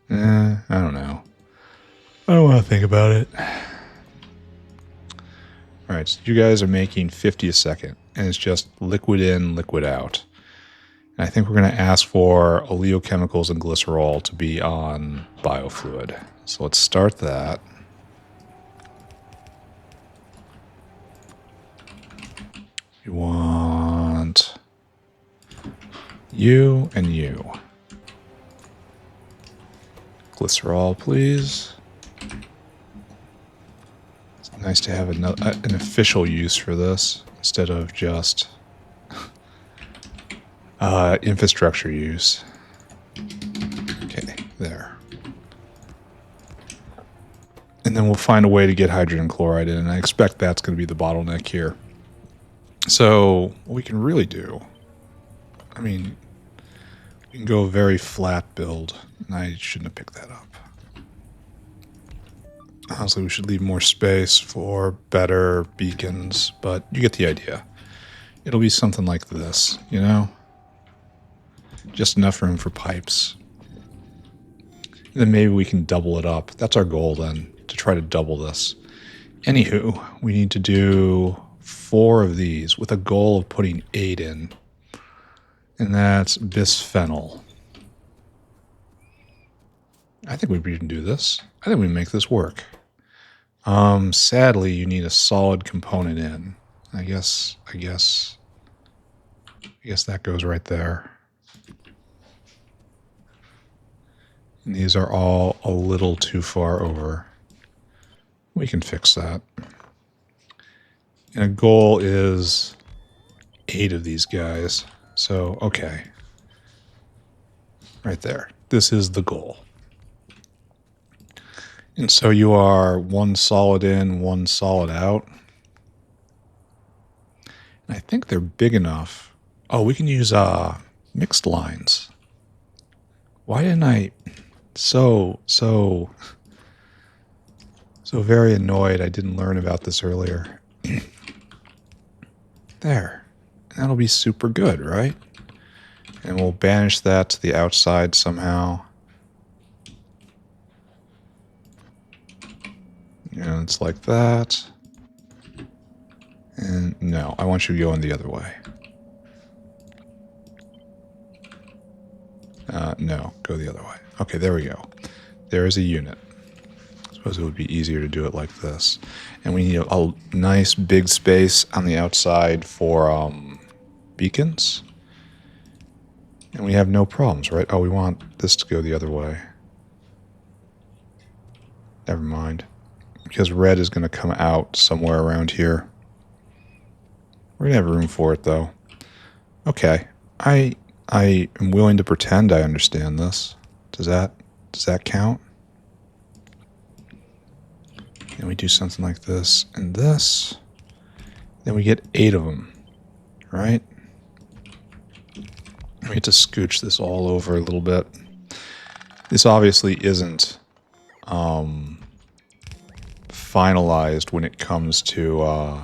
I don't know. I don't want to think about it. All right, so you guys are making 50 a second, and it's just liquid in, liquid out. And I think we're going to ask for oleochemicals and glycerol to be on biofluid. So let's start that. We want you and you. Glycerol, please. It's nice to have an official use for this instead of just infrastructure use. Okay, there. And then we'll find a way to get hydrogen chloride in, and I expect that's going to be the bottleneck here. So what we can really do, I mean, we can go a very flat build, and I shouldn't have picked that up. Honestly, we should leave more space for better beacons, but you get the idea. It'll be something like this, you know? Just enough room for pipes. And then maybe we can double it up. That's our goal then, to try to double this. Anywho, we need to do 4 of these with a goal of putting 8 in. And that's bisphenol. I think we can do this. I think we can make this work. Sadly, you need a solid component in. I guess that goes right there. And these are all a little too far over. We can fix that. And a goal is 8 of these guys. So, okay. Right there. This is the goal. And so you are 1 solid in, 1 solid out. And I think they're big enough. Oh, we can use mixed lines. Why didn't I... So very annoyed I didn't learn about this earlier. There. That'll be super good, right? And we'll banish that to the outside somehow. And it's like that. And no, I want you going the other way. No, go the other way. Okay, there we go. There is a unit. I suppose it would be easier to do it like this. And we need a nice big space on the outside for beacons. And we have no problems, right? Oh, we want this to go the other way. Never mind. Because red is going to come out somewhere around here. We're going to have room for it, though. Okay. I am willing to pretend I understand this. Does that count? And we do something like this and this. Then we get 8 of them, right? We get to scooch this all over a little bit. This obviously isn't finalized when it comes to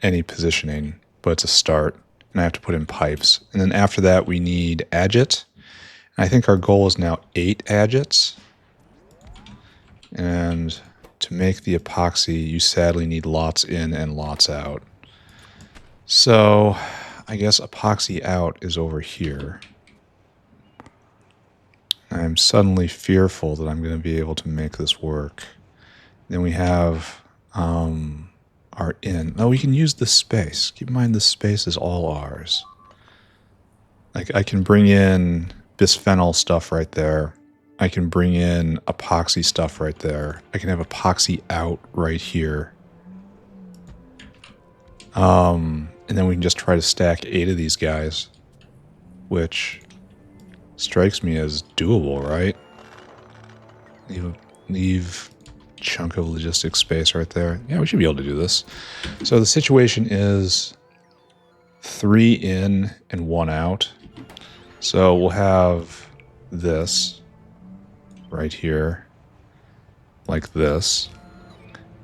any positioning, but it's a start. And I have to put in pipes. And then after that, we need agit. And I think our goal is now 8 agits. And to make the epoxy, you sadly need lots in and lots out. So I guess epoxy out is over here. I'm suddenly fearful that I'm going to be able to make this work. Then we have our in. Oh, we can use the space. Keep in mind this space is all ours. Like I can bring in bisphenol stuff right there. I can bring in epoxy stuff right there. I can have epoxy out right here. And then we can just try to stack 8 of these guys, which strikes me as doable, right? Leave chunk of logistics space right there. Yeah, we should be able to do this. So the situation is 3 in and 1 out. So we'll have this right here, like this.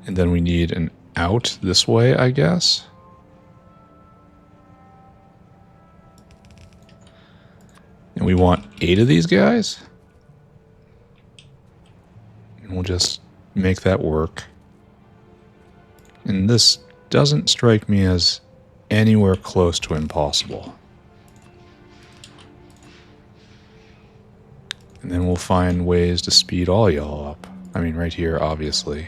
And then we need an out this way, I guess. And we want 8 of these guys. And we'll just make that work. And this doesn't strike me as anywhere close to impossible. And then we'll find ways to speed all y'all up. I mean, right here, obviously.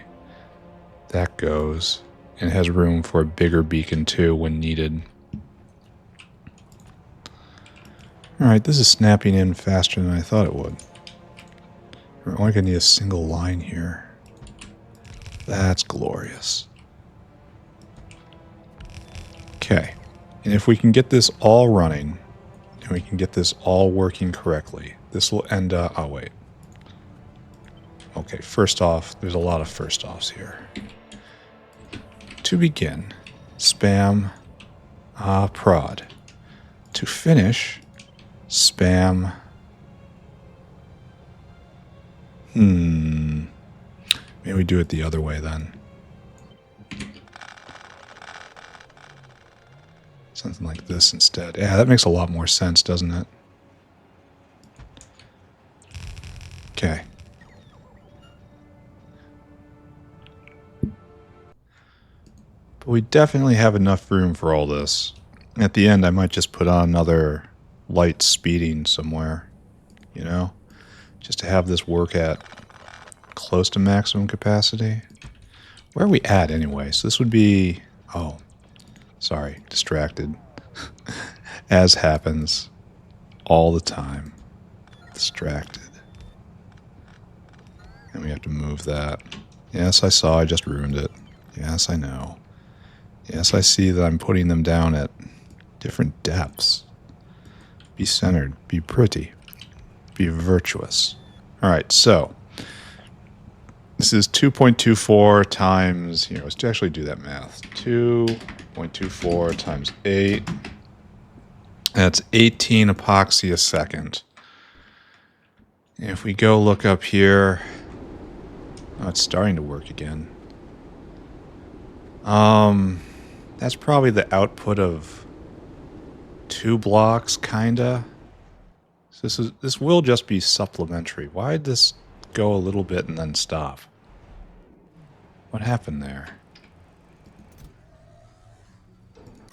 That goes. And it has room for a bigger beacon, too, when needed. Alright, this is snapping in faster than I thought it would. We're only going to need a single line here. That's glorious. Okay. And if we can get this all running, and we can get this all working correctly, this will end up... Oh, wait. okay, first off, there's a lot of first offs here. To begin, spam prod. To finish, spam. Maybe we do it the other way then. Something like this instead. Yeah, that makes a lot more sense, doesn't it? Okay. But we definitely have enough room for all this. At the end, I might just put on another light speeding somewhere, you know? Just to have this work at close to maximum capacity. Where are we at anyway? So this would be... Oh, sorry, distracted. As happens all the time. Distracted. And we have to move that. Yes, I saw, I just ruined it. Yes, I know. Yes, I see that I'm putting them down at different depths. Be centered, be pretty, be virtuous. Alright, so this is 2.24 times, here, let's actually do that math. 2.24 times 8. That's 18 epoxy a second. And if we go look up here, oh, it's starting to work again. That's probably the output of 2 blocks, kinda. So this will just be supplementary. Why did this go a little bit and then stop? What happened there?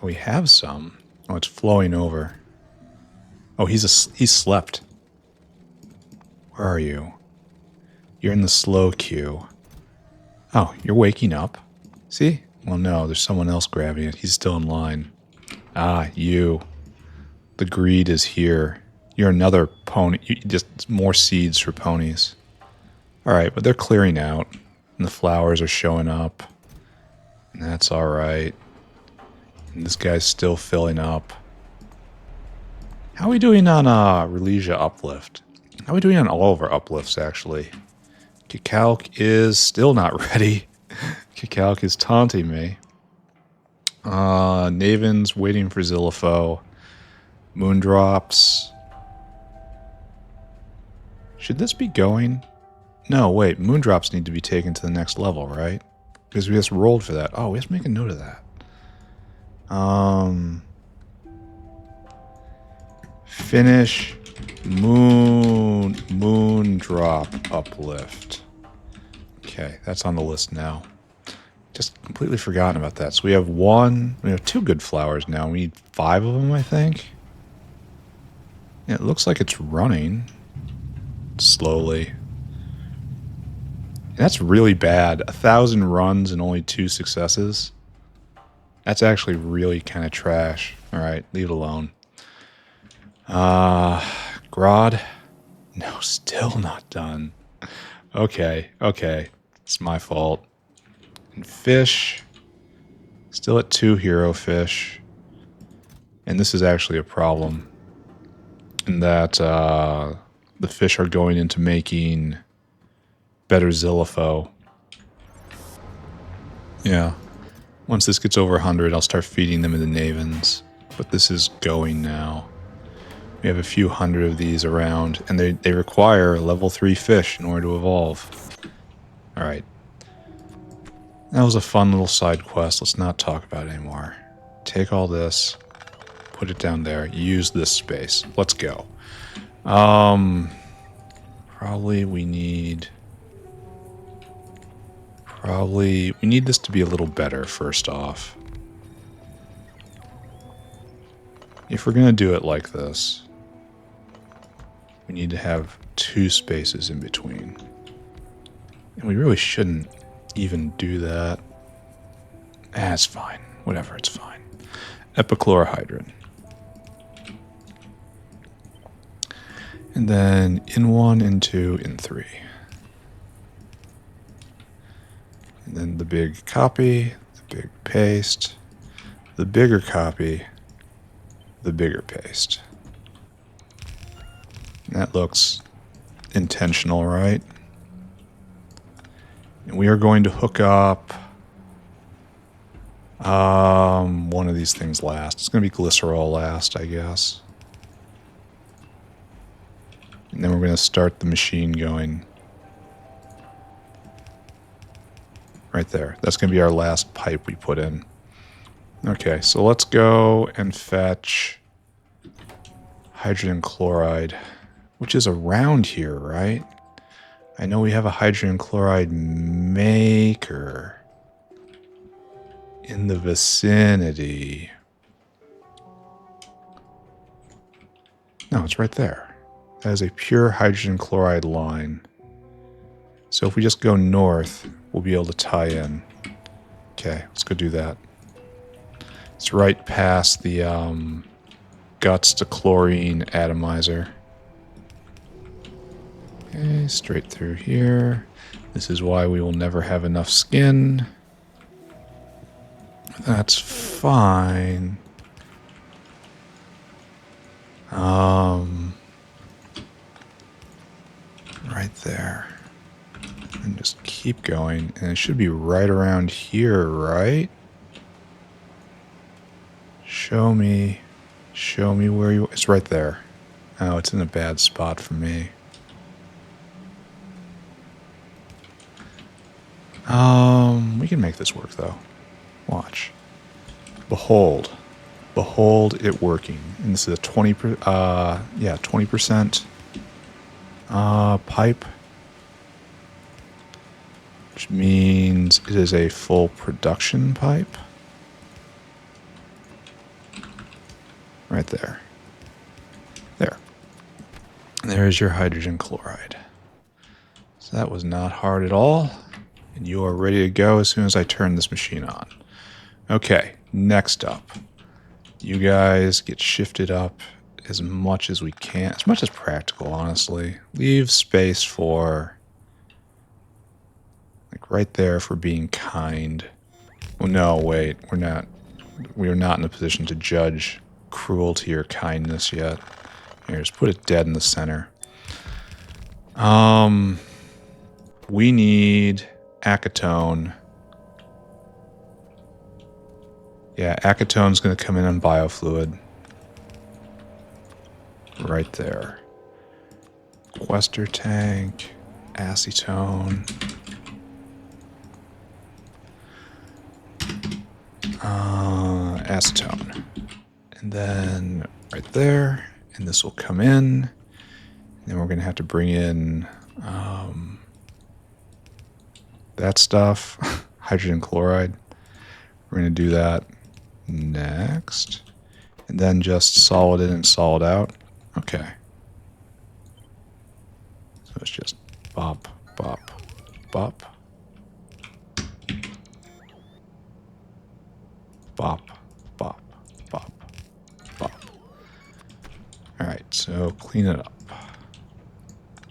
We have some. Oh, it's flowing over. Oh, he's slept. Where are you? You're in the slow queue. Oh, you're waking up. See? Well, no, there's someone else grabbing it. He's still in line. Ah, you. The greed is here. You're another pony. Just more seeds for ponies. Alright, but they're clearing out. And the flowers are showing up. And that's alright. And this guy's still filling up. How are we doing on Relesia Uplift? How are we doing on all of our uplifts, actually? Kicalc is still not ready. Kicalc is taunting me. Naven's waiting for Zillifo. Moondrops. Should this be going? No, wait. Moondrops need to be taken to the next level, right? Because we just rolled for that. Oh, we have to make a note of that. Finish Moondrop uplift. Okay, that's on the list now. Just completely forgotten about that. So we have 2 good flowers now. We need 5 of them, I think. Yeah, it looks like it's running slowly. That's really bad. 1,000 runs and only 2 successes. That's actually really kind of trash. All right, leave it alone. Grodd? No, still not done. Okay. It's my fault. And fish. Still at 2 hero fish. And this is actually a problem. In that the fish are going into making better Zillifo. Yeah. Once this gets over 100, I'll start feeding them into Navens. But this is going now. We have a few hundred of these around, and they require level 3 fish in order to evolve. Alright. That was a fun little side quest. Let's not talk about it anymore. Take all this, put it down there, use this space. Let's go. Probably we need this to be a little better first off. If we're gonna do it like this, we need to have 2 spaces in between. And we really shouldn't even do that. It's fine. Whatever, it's fine. Epichlorohydrin. And then in 1, in 2, in 3. And then the big copy, the big paste, the bigger copy, the bigger paste. And that looks intentional, right? And we are going to hook up one of these things last. It's going to be glycerol last, I guess. And then we're going to start the machine going. Right there. That's going to be our last pipe we put in. Okay, so let's go and fetch hydrogen chloride, which is around here, right? I know we have a hydrogen chloride maker in the vicinity. No, it's right there. That is a pure hydrogen chloride line. So if we just go north, we'll be able to tie in. Okay, let's go do that. It's right past the guts to chlorine atomizer. Okay, straight through here. This is why we will never have enough skin. That's fine. Right there. And just keep going. And it should be right around here, right? Show me where you... It's right there. Oh, it's in a bad spot for me. We can make this work, though. Watch. Behold. Behold it working. And this is a 20% pipe. Which means it is a full production pipe. Right there. There. There's your hydrogen chloride. So that was not hard at all. And you are ready to go as soon as I turn this machine on. Okay, next up. You guys get shifted up as much as we can. As much as practical, honestly. Leave space for... like right there for being kind. Well, no, wait. We're not... we are not in a position to judge cruelty or kindness yet. Here, just put it dead in the center. We need acetone. Yeah, acetone's going to come in on biofluid. Right there. Quester tank, acetone. Acetone. And then right there, and this will come in. And then we're going to have to bring in that stuff, hydrogen chloride. We're going to do that next. And then just solid in and solid out. Okay. So it's just bop, bop, bop. Bop, bop, bop, bop. Alright, so clean it up.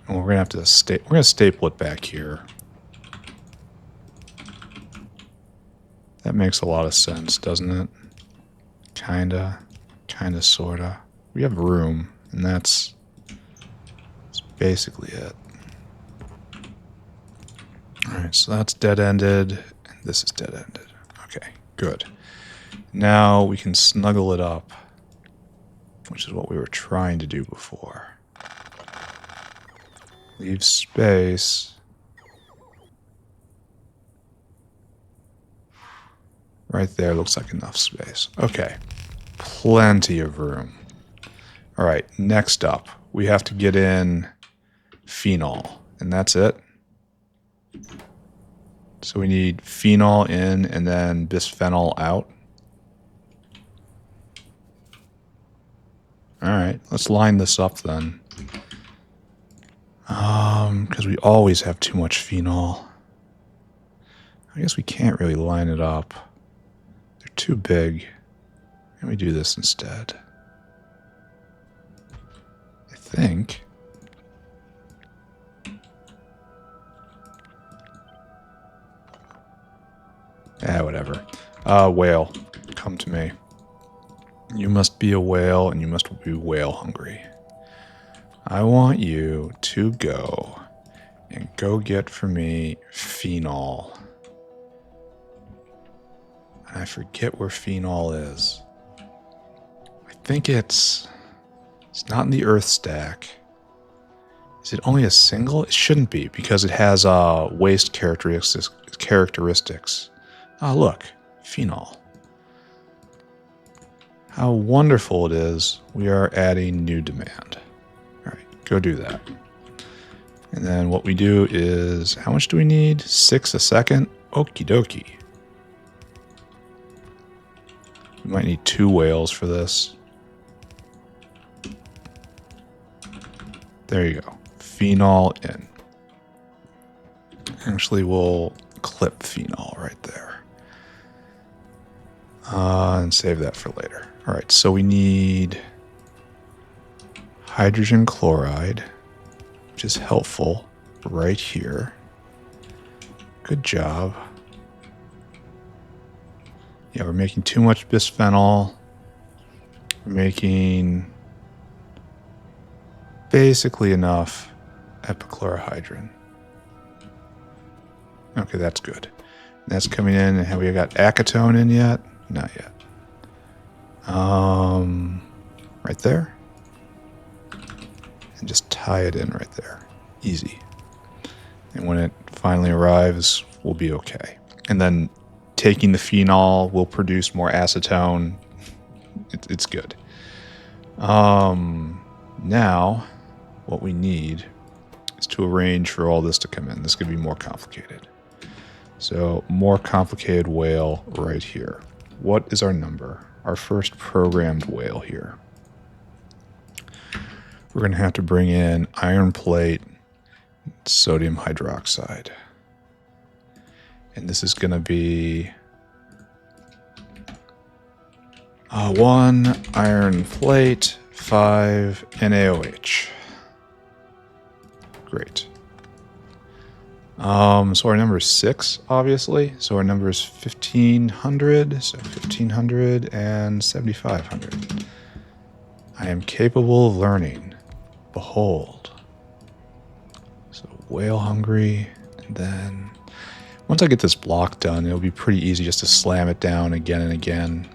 And we're going to have to we're going to staple it back here. That makes a lot of sense, doesn't it? Kinda, sorta. We have room, and that's basically it. Alright, so that's dead-ended, and this is dead-ended. Okay, good. Now we can snuggle it up, which is what we were trying to do before. Leave space. Right there looks like enough space. Okay. Plenty of room. All right, next up, we have to get in phenol, and that's it. So we need phenol in and then bisphenol out. All right, let's line this up then. Because we always have too much phenol. I guess we can't really line it up. They're too big. Can we do this instead? I think. Whatever. Whale, come to me. You must be a whale, and you must be whale hungry. I want you to go And go get for me phenol. And I forget where phenol is. I think it's not in the earth stack. Is it only a single? It shouldn't be because it has waste characteristics. Ah, look, phenol. How wonderful it is. We are adding new demand. All right, go do that. And then what we do is, how much do we need? 6 a second? Okie dokie. We might need 2 whales for this. There you go. Phenol in. Actually, we'll clip phenol right there. And save that for later. All right, so we need hydrogen chloride, which is helpful right here. Good job. Yeah, we're making too much bisphenol. We're making basically enough epichlorohydrin. Okay, that's good. That's coming in. And have we got acetone in yet? Not yet. Right there. And just tie it in right there. Easy. And when it finally arrives, we'll be okay. And then taking the phenol will produce more acetone. It's good. Now, what we need is to arrange for all this to come in. This could be more complicated. So, more complicated whale right here. What is our number? Our first programmed whale here. We're going to have to bring in iron plate, sodium hydroxide. And this is going to be 1 iron plate, 5 NaOH. Great. So our number is 6, obviously. So our number is 1,500. So 1,500 and 7,500. I am capable of learning. Behold. So whale hungry. And then once I get this block done, it'll be pretty easy just to slam it down again and again.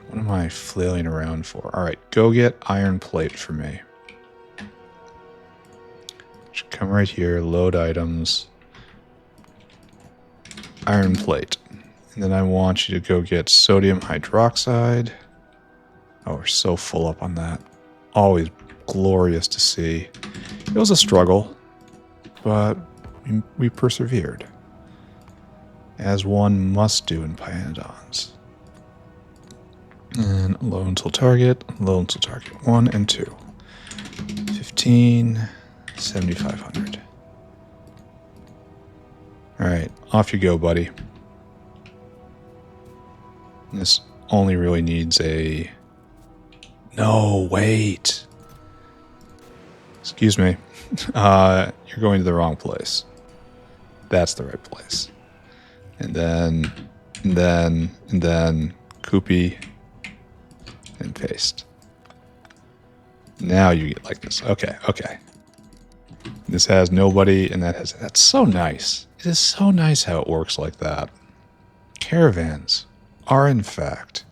What am I flailing around for? All right, go get iron plate for me. Should come right here, load items, iron plate. And then I want you to go get sodium hydroxide. Oh, we're so full up on that. Always glorious to see. It was a struggle, but we persevered. As one must do in Pyanodons. And low until target, 1 and 2. 15, 7,500. All right, off you go, buddy. This only really needs a... No, wait. Excuse me. You're going to the wrong place. That's the right place. And then, Koopy, and paste. Now you get like this. Okay. This has nobody, and that has... That's so nice. It is so nice how it works like that. Caravans are, in fact,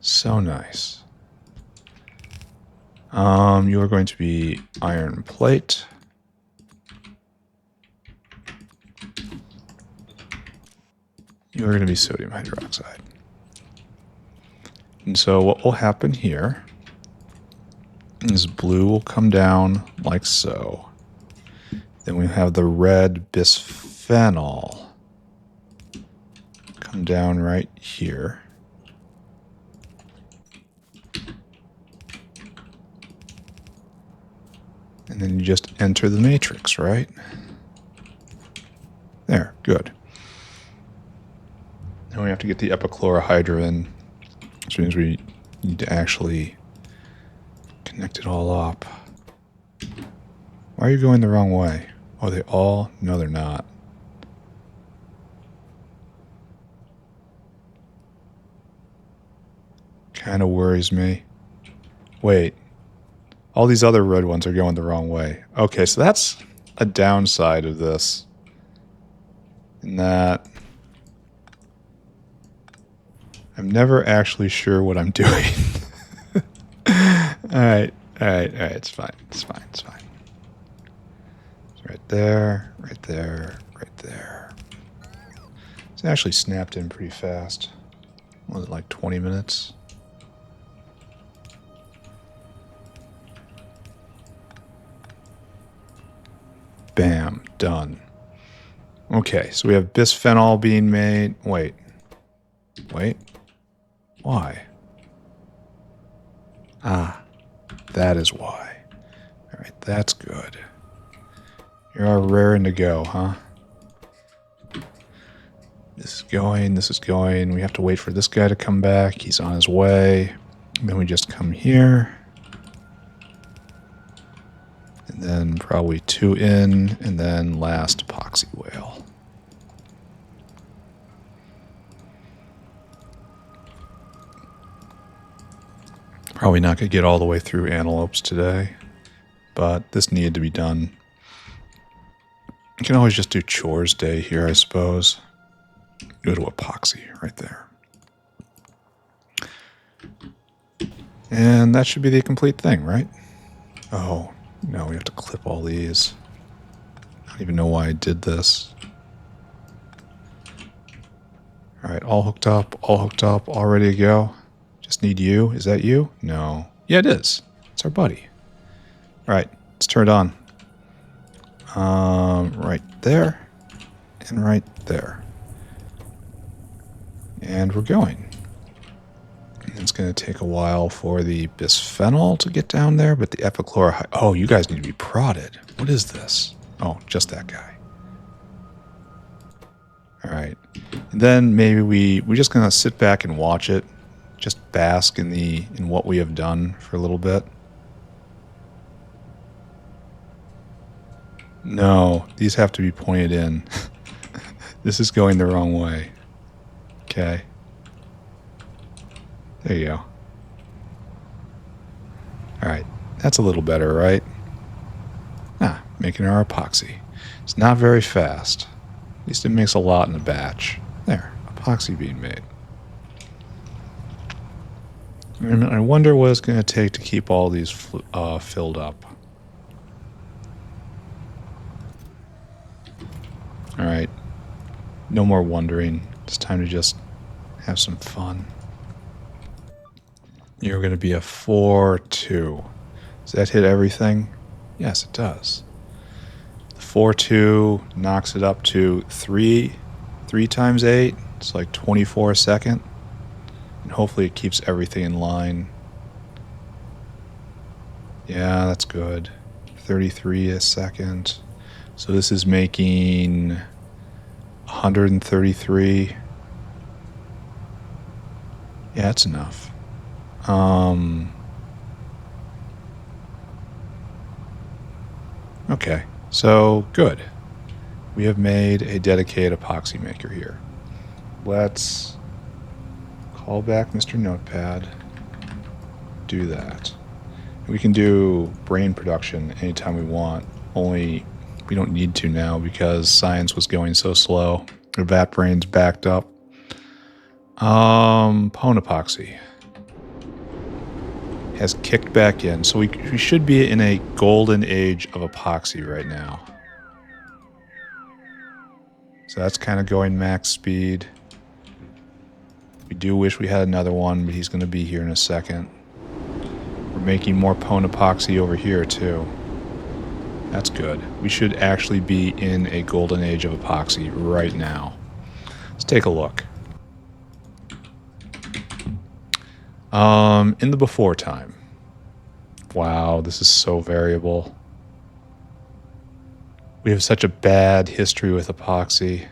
so nice. You are going to be iron plate. You are going to be sodium hydroxide. And so what will happen here is blue will come down like so. Then we have the red bisphenol come down right here. And then you just enter the matrix, right? There, good. Now we have to get the epichlorohydrin, which means we need to actually connect it all up. Why are you going the wrong way? Oh, they all? No, they're not. Kind of worries me. Wait. All these other red ones are going the wrong way. Okay, so that's a downside of this. In that I'm never actually sure what I'm doing. Alright, it's fine, it's fine, it's fine. It's right there, right there, right there. It's actually snapped in pretty fast. Was it like 20 minutes? Bam, done. Okay, so we have bisphenol being made. Wait. Why? Ah, that is why. Alright, that's good. You're raring to go, huh? This is going. We have to wait for this guy to come back. He's on his way. And then we just come here. And then probably 2 in, and then last epoxy whale. Probably not going to get all the way through Antelopes today, but this needed to be done. You can always just do Chores day here, I suppose. Go to epoxy right there. And that should be the complete thing, right? Oh, no, we have to clip all these. I don't even know why I did this. Alright, all hooked up, all ready to go. Just need you. Is that you? No. Yeah, it is. It's our buddy. Alright, let's turn it on. Right there. And right there. And we're going. It's going to take a while for the bisphenol to get down there, but the epichlorhydride... Oh, you guys need to be prodded. What is this? Oh, just that guy. All right. And then maybe we're just going to sit back and watch it. Just bask in what we have done for a little bit. No, these have to be pointed in. This is going the wrong way. Okay. There you go. Alright, that's a little better, right? Ah, making our epoxy. It's not very fast. At least it makes a lot in a batch. There, epoxy being made. And I wonder what it's going to take to keep all these filled up. Alright, no more wondering. It's time to just have some fun. You're going to be a 4-2. Does that hit everything? Yes, it does. The 4-2 knocks it up to 3 times 8. It's like 24 a second. And hopefully it keeps everything in line. Yeah, that's good. 33 a second. So this is making 133. Yeah, that's enough. Okay, so good. We have made a dedicated epoxy maker here. Let's call back Mr. Notepad. Do that. We can do brain production anytime we want, only we don't need to now because science was going so slow. The vat brain's backed up. Pone epoxy has kicked back in. So we should be in a golden age of epoxy right now. So that's kind of going max speed. We do wish we had another one, but he's going to be here in a second. We're making more Pone epoxy over here too. That's good. We should actually be in a golden age of epoxy right now. Let's take a look. In the before time. Wow, this is so variable. We have such a bad history with epoxy.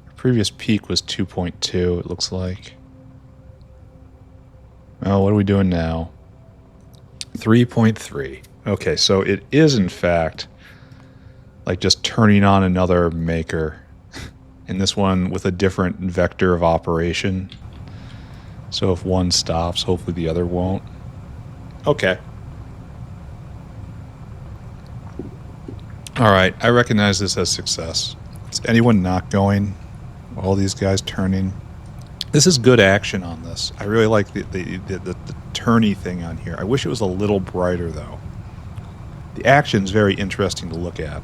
Our previous peak was 2.2, it looks like. Well, what are we doing now? 3.3. Okay, so it is in fact like just turning on another maker. And this one with a different vector of operation. So if one stops, hopefully the other won't. Okay. All right, I recognize this as success. Is anyone not going? All these guys turning. This is good action on this. I really like the turny thing on here. I wish it was a little brighter, though. The action's very interesting to look at.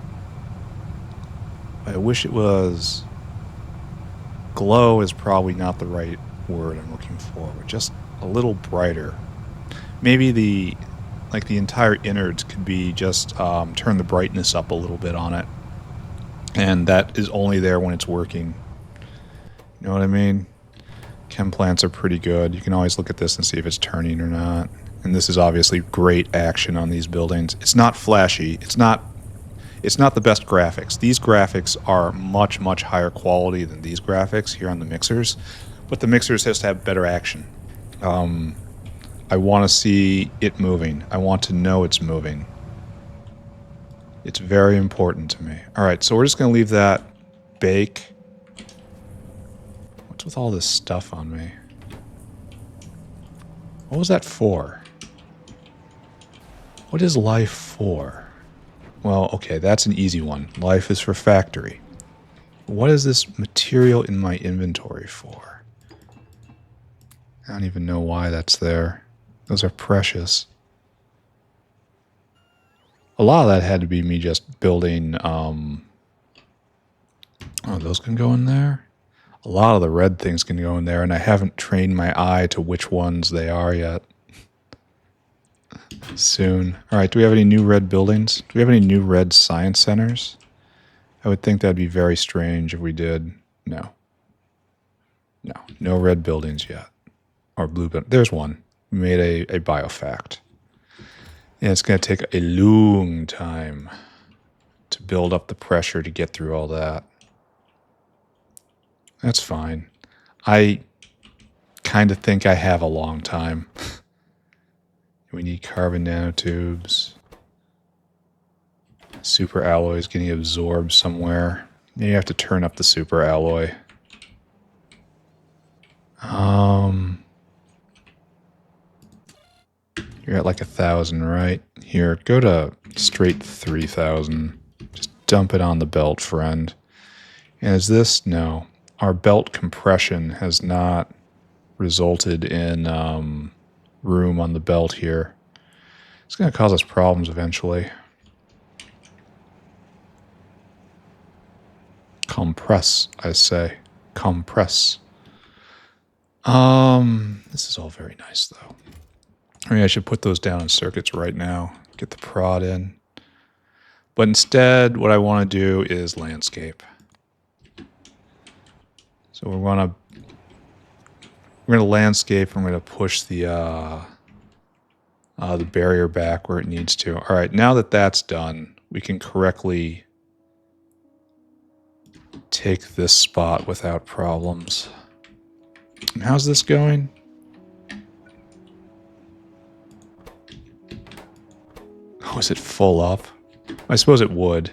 I wish it was... Glow is probably not the right word I'm looking for, but just a little brighter. Maybe the entire innards could be just turn the brightness up a little bit on it. And that is only there when it's working. You know what I mean? Chem plants are pretty good. You can always look at this and see if it's turning or not. And this is obviously great action on these buildings. It's not flashy. It's not the best graphics. These graphics are much, much higher quality than these graphics here on the mixers. But the mixers just have better action. I want to see it moving. I want to know it's moving. It's very important to me. All right, so we're just going to leave that bake. What's with all this stuff on me? What was that for? What is life for? Well, okay, that's an easy one. Life is for factory. What is this material in my inventory for? I don't even know why that's there. Those are precious. A lot of that had to be me just building... Oh, those can go in there? A lot of the red things can go in there, and I haven't trained my eye to which ones they are yet. Soon. Alright, do we have any new red buildings? Do we have any new red science centers? I would think that'd be very strange if we did. No. No. No red buildings yet. Or blue buildings. There's one. We made a biofact. And it's going to take a long time to build up the pressure to get through all that. That's fine. I kind of think I have a long time. We need carbon nanotubes. Super alloys getting absorbed somewhere. You have to turn up the super alloy. You're at like 1,000, right? Here, go to straight 3,000. Just dump it on the belt, friend. And is this? No. Our belt compression has not resulted in room on the belt here. It's going to cause us problems eventually. Compress, I say. Compress. This is all very nice, though. I mean, I should put those down in circuits right now. Get the prod in. But instead, what I want to do is landscape. So we're going to landscape. I'm going to push the barrier back where it needs to. All right, now that that's done, we can correctly take this spot without problems. And how's this going? Oh, is it full up? I suppose it would.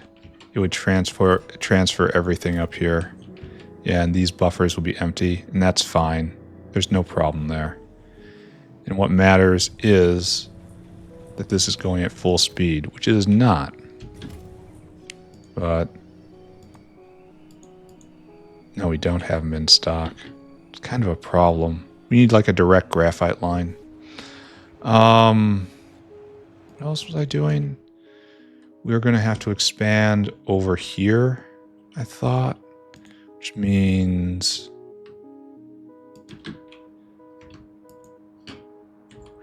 It would transfer everything up here. Yeah, and these buffers will be empty, and that's fine. There's no problem there. And what matters is that this is going at full speed, which it is not. But no, we don't have them in stock. It's kind of a problem. We need like a direct graphite line. What else was I doing? We were going to have to expand over here, I thought, which means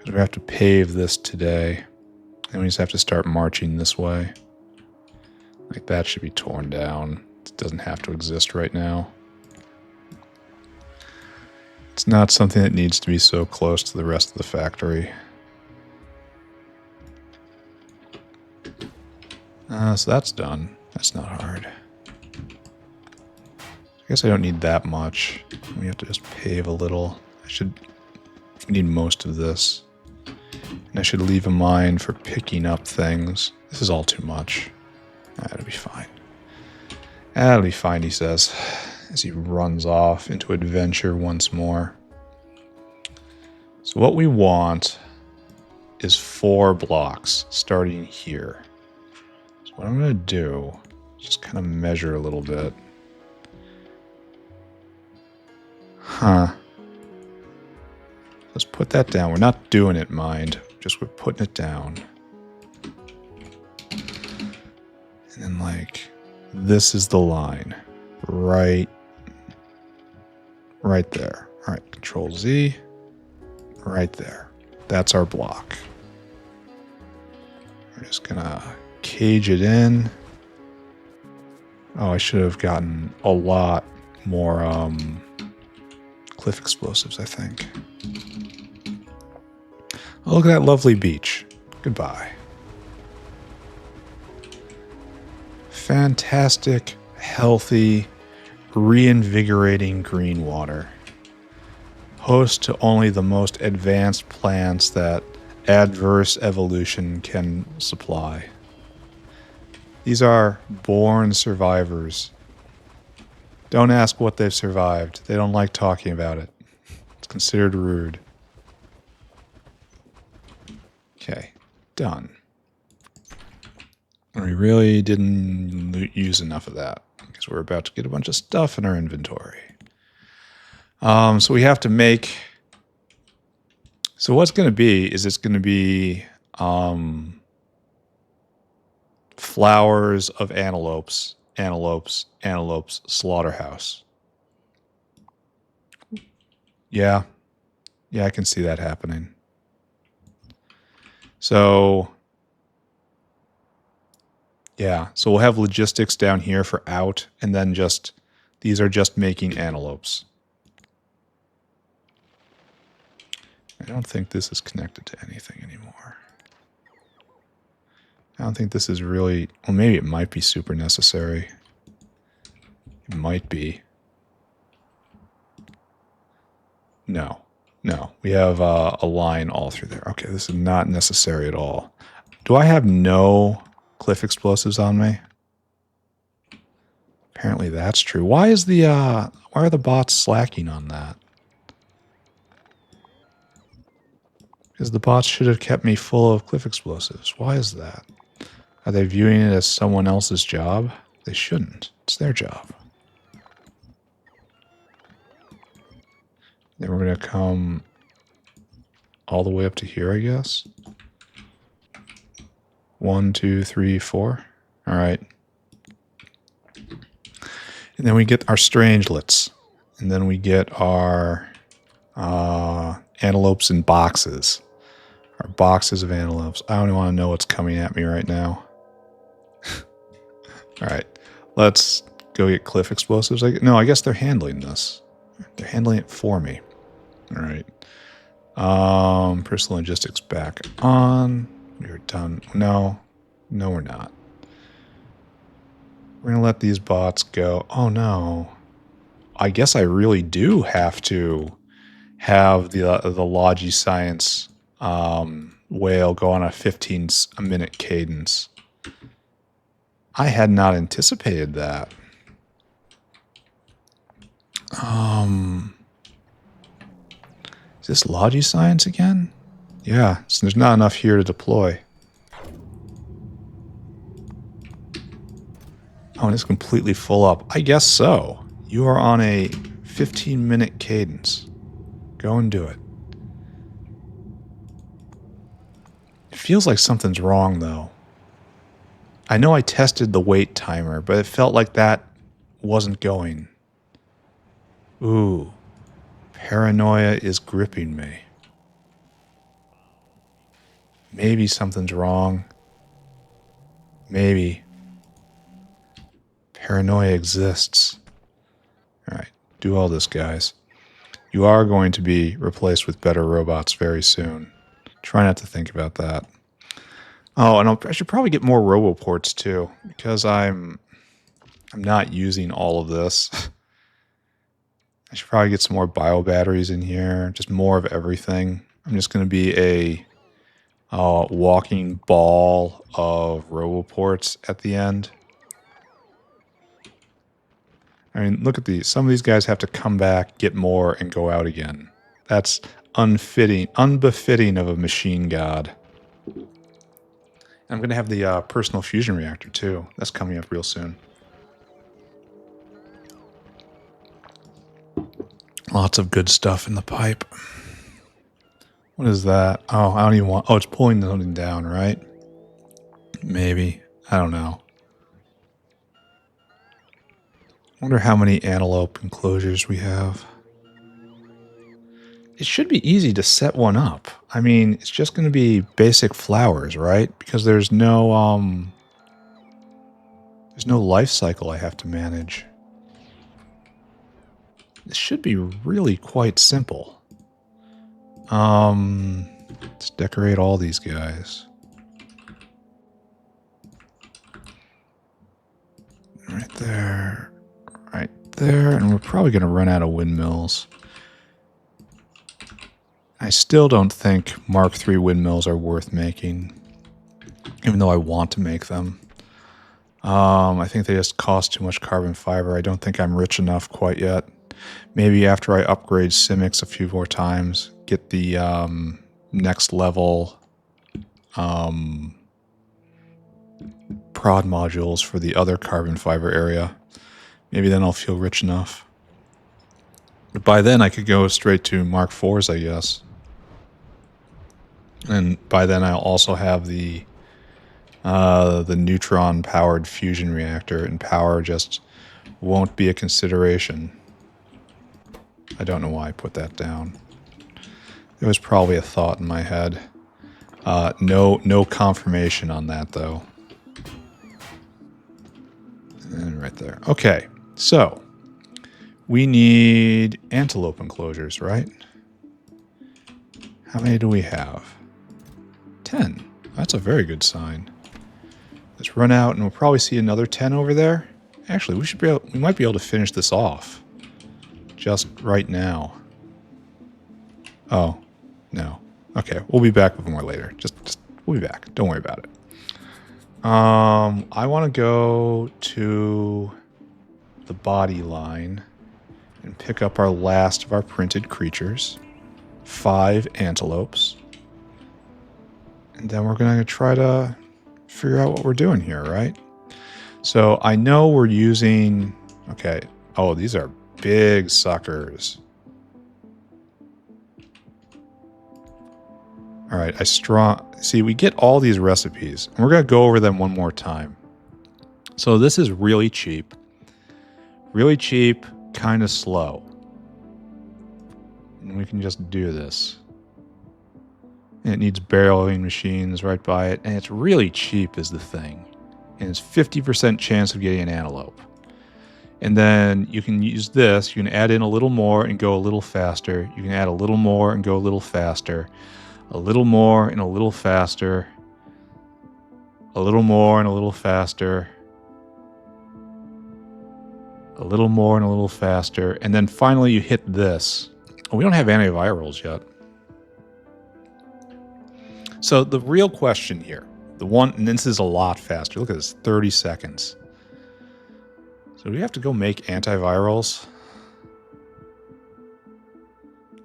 we have to pave this today, and we just have to start marching this way. Like that should be torn down. It doesn't have to exist right now. It's not something that needs to be so close to the rest of the factory. So that's done. That's not hard. I guess I don't need that much. We have to just pave a little. We need most of this. And I should leave a mine for picking up things. This is all too much. That'll be fine. That'll be fine, he says, as he runs off into adventure once more. So what we want is 4 blocks starting here. So what I'm going to do, just kind of measure a little bit. Huh. Let's put that down. We're not doing it, mind. Just we're putting it down. And then, like, this is the line. Right there. All right, Control Z. Right there. That's our block. We're just going to cage it in. Oh, I should have gotten a lot more cliff explosives, I think. Oh, look at that lovely beach. Goodbye. Fantastic, healthy, reinvigorating green water. Host to only the most advanced plants that adverse evolution can supply. These are born survivors. Don't ask what they've survived. They don't like talking about it. It's considered rude. Okay, done. We really didn't use enough of that because we're about to get a bunch of stuff in our inventory. So we have to make... So what's going to be is it's going to be flowers of antelopes, slaughterhouse. Yeah, I can see that happening. So, yeah, so we'll have logistics down here for out, and then just, these are just making antelopes. I don't think this is connected to anything anymore. I don't think this is really, well, maybe it might be super necessary. It might be. No, we have a line all through there. Okay, this is not necessary at all. Do I have no cliff explosives on me? Apparently that's true. Why is the why are the bots slacking on that? Because the bots should have kept me full of cliff explosives. Why is that? Are they viewing it as someone else's job? They shouldn't. It's their job. Then we're going to come all the way up to here, I guess. 1, 2, 3, 4. All right. And then we get our strangelets. And then we get our antelopes in boxes. Our boxes of antelopes. I don't even want to know what's coming at me right now. All right. Let's go get cliff explosives. No, I guess they're handling this. They're handling it for me. All right. Personal logistics back on. We're done. No, we're not. We're going to let these bots go. Oh, no. I guess I really do have to have the Logi Science whale go on a 15-minute cadence. I had not anticipated that. Is this Logi Science again? Yeah, so there's not enough here to deploy. Oh, and it's completely full up. I guess so. You are on a 15-minute cadence. Go and do it. It feels like something's wrong, though. I know I tested the wait timer, but it felt like that wasn't going. Ooh. Paranoia is gripping me. Maybe something's wrong. Maybe. Paranoia exists. Alright, do all this, guys. You are going to be replaced with better robots very soon. Try not to think about that. Oh, and I should probably get more roboports too, because I'm not using all of this. I should probably get some more bio batteries in here, just more of everything. I'm just going to be a walking ball of roboports at the end. I mean, look at these. Some of these guys have to come back, get more, and go out again. That's unbefitting of a machine god. I'm going to have the personal fusion reactor, too. That's coming up real soon. Lots of good stuff in the pipe. What is that? Oh, I don't even want... Oh, it's pulling something down, right? Maybe. I don't know. Wonder how many antelope enclosures we have. It should be easy to set one up. I mean, it's just going to be basic flowers, right? Because there's no life cycle I have to manage. This should be really quite simple. Let's decorate all these guys. Right there. Right there. And we're probably going to run out of windmills. I still don't think Mark III windmills are worth making, even though I want to make them. I think they just cost too much carbon fiber. I don't think I'm rich enough quite yet. Maybe after I upgrade Simics a few more times, get the next level prod modules for the other carbon fiber area. Maybe then I'll feel rich enough. But by then I could go straight to Mark IVs, I guess. And by then I'll also have the neutron-powered fusion reactor, and power just won't be a consideration. I don't know why I put that down. There was probably a thought in my head. No confirmation on that, though. And right there. Okay, so we need antelope enclosures, right? How many do we have? 10. That's a very good sign. Let's run out, and we'll probably see another 10 over there. Actually, we might be able to finish this off just right now. Oh, no. Okay, we'll be back with more later. Just we'll be back. Don't worry about it. I want to go to the body line and pick up our last of our printed creatures. 5 antelopes. And then we're going to try to figure out what we're doing here, right? So I know we're using... Okay. Oh, these are big suckers. All right. See, we get all these recipes. And we're going to go over them one more time. So this is really cheap. Really cheap, kind of slow. And we can just do this. And it needs barreling machines right by it. And it's really cheap is the thing. And it's 50% chance of getting an antelope. And then you can use this. You can add in a little more and go a little faster. You can add a little more and go a little faster. A little more and a little faster. A little more and a little faster. A little more and a little faster. And then finally you hit this. Oh, we don't have antivirals yet. So the real question here, and this is a lot faster. Look at this, 30 seconds. So do we have to go make antivirals?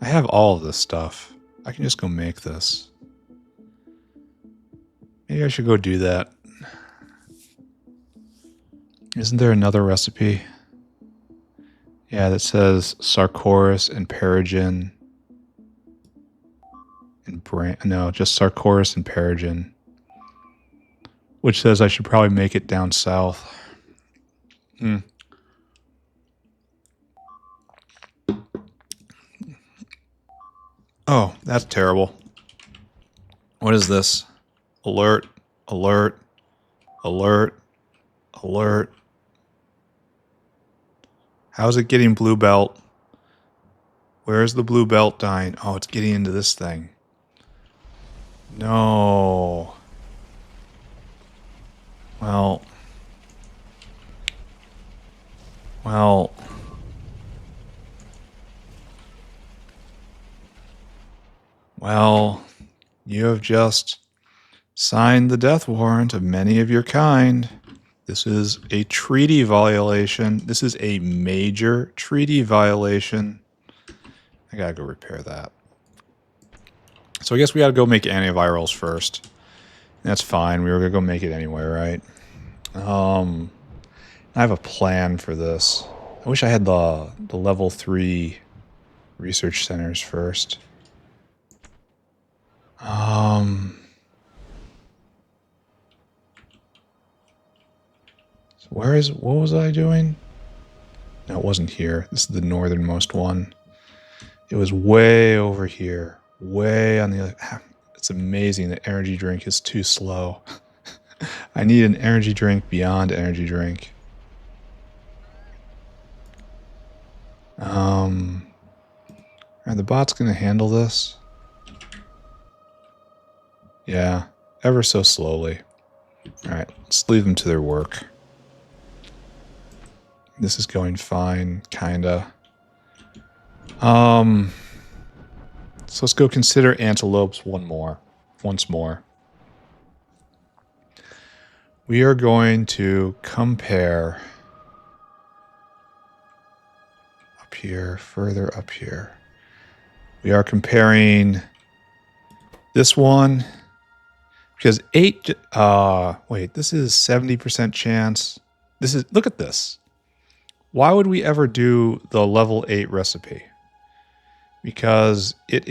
I have all of this stuff. I can just go make this. Maybe I should go do that. Isn't there another recipe? Yeah, that says Sarcoris and Perogen. No, just Sarcoris and Perogen. Which says I should probably make it down south. Oh, that's terrible. What is this? Alert, alert, alert, alert. How's it getting blue belt? Where's the blue belt dying? Oh, it's getting into this thing. No. Well. You have just signed the death warrant of many of your kind. This is a treaty violation. This is a major treaty violation. I gotta go repair that. So I guess we gotta go make antivirals first. That's fine. We were going to go make it anyway, right? I have a plan for this. I wish I had the level 3 research centers first. So what was I doing? No, it wasn't here. This is the northernmost one. It was way over here. Way on the other. It's amazing that energy drink is too slow. I need an energy drink beyond energy drink. Are the bots going to handle this? Yeah, ever so slowly. Alright, let's leave them to their work. This is going fine, kinda. So let's go consider Antelopes once more. We are going to compare up here, further up here. We are comparing this one because wait, this is 70% chance. Look at this. Why would we ever do the level 8 recipe? Because it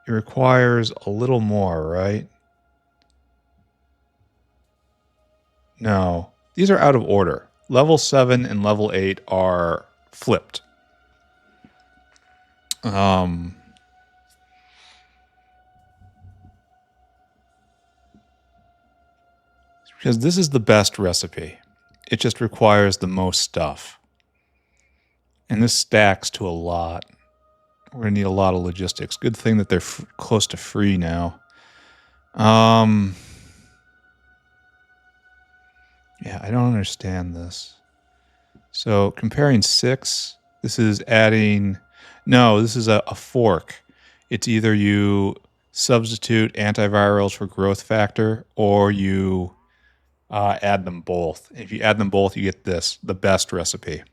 requires a little more, right? No, these are out of order. Level 7 and level 8 are flipped. Because this is the best recipe. It just requires the most stuff. And this stacks to a lot. We're going to need a lot of logistics. Good thing that they're close to free now. Yeah, I don't understand this. So comparing 6, this is adding... No, this is a fork. It's either you substitute antivirals for growth factor or you add them both. If you add them both, you get this, the best recipe.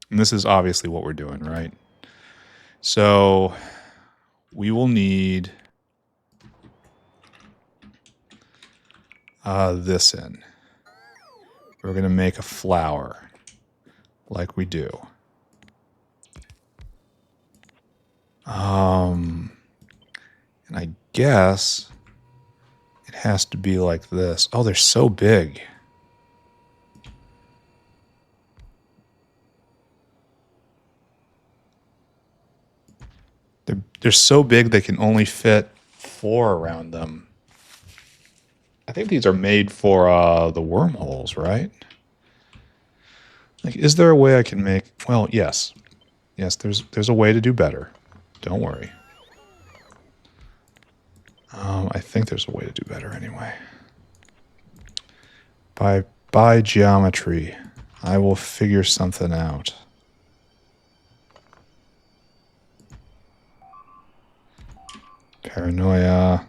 And this is obviously what we're doing, right? So we will need this in. We're going to make a flour like we do. And I guess it has to be like this. Oh, they're so big. They're so big they can only fit 4 around them. I think these are made for the wormholes, right? Like, is there a way I can make... Well, yes. Yes, there's a way to do better. Don't worry. I think there's a way to do better anyway. By geometry, I will figure something out. Paranoia.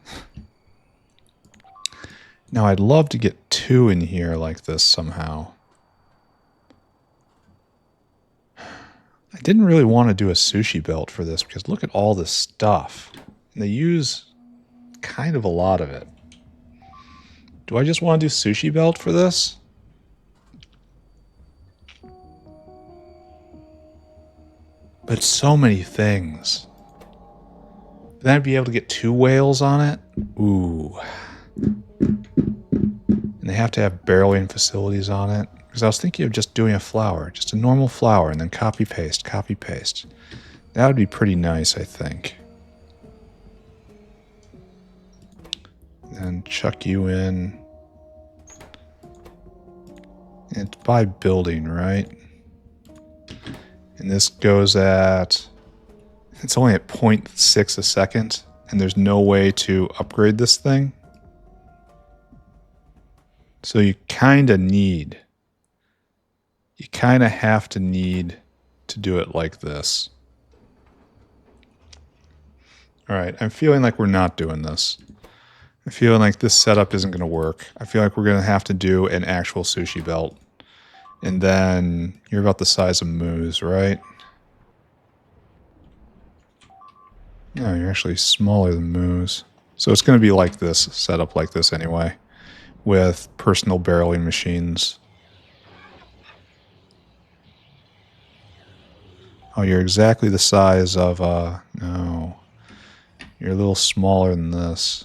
Now, I'd love to get 2 in here like this somehow. I didn't really want to do a sushi belt for this because look at all this stuff. And they use kind of a lot of it. Do I just want to do sushi belt for this? But so many things. Then I'd be able to get 2 whales on it? Ooh. And they have to have barreling facilities on it. Because I was thinking of just doing a flour. Just a normal flour and then copy paste, copy paste. That would be pretty nice, I think. And chuck you in. It's by building, right? And this goes at... It's only at 0.6 a second. And there's no way to upgrade this thing. So you kind of need... You kind of have to need to do it like this. Alright, I'm feeling like we're not doing this. I'm feeling like this setup isn't going to work. I feel like we're going to have to do an actual sushi belt. And then you're about the size of moose, right? No, you're actually smaller than Moose. So it's going to be like this, set up like this anyway, with personal barreling machines. Oh, you're exactly the size of, no. You're a little smaller than this.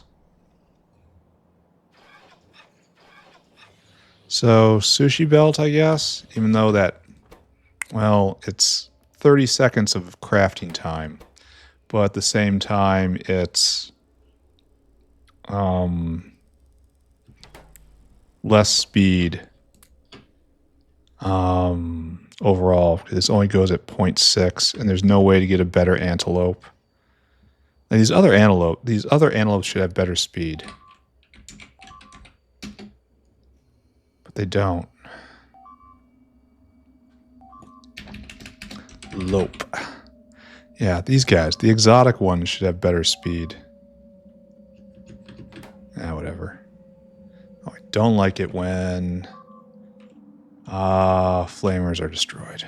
So, sushi belt, I guess, even though that, well, it's 30 seconds of crafting time. But at the same time, it's less speed overall, because it only goes at 0.6, and there's no way to get a better antelope. Now, these other antelopes should have better speed, but they don't. Lope. Yeah, these guys, the exotic ones, should have better speed. Whatever. Oh, I don't like it when flamers are destroyed.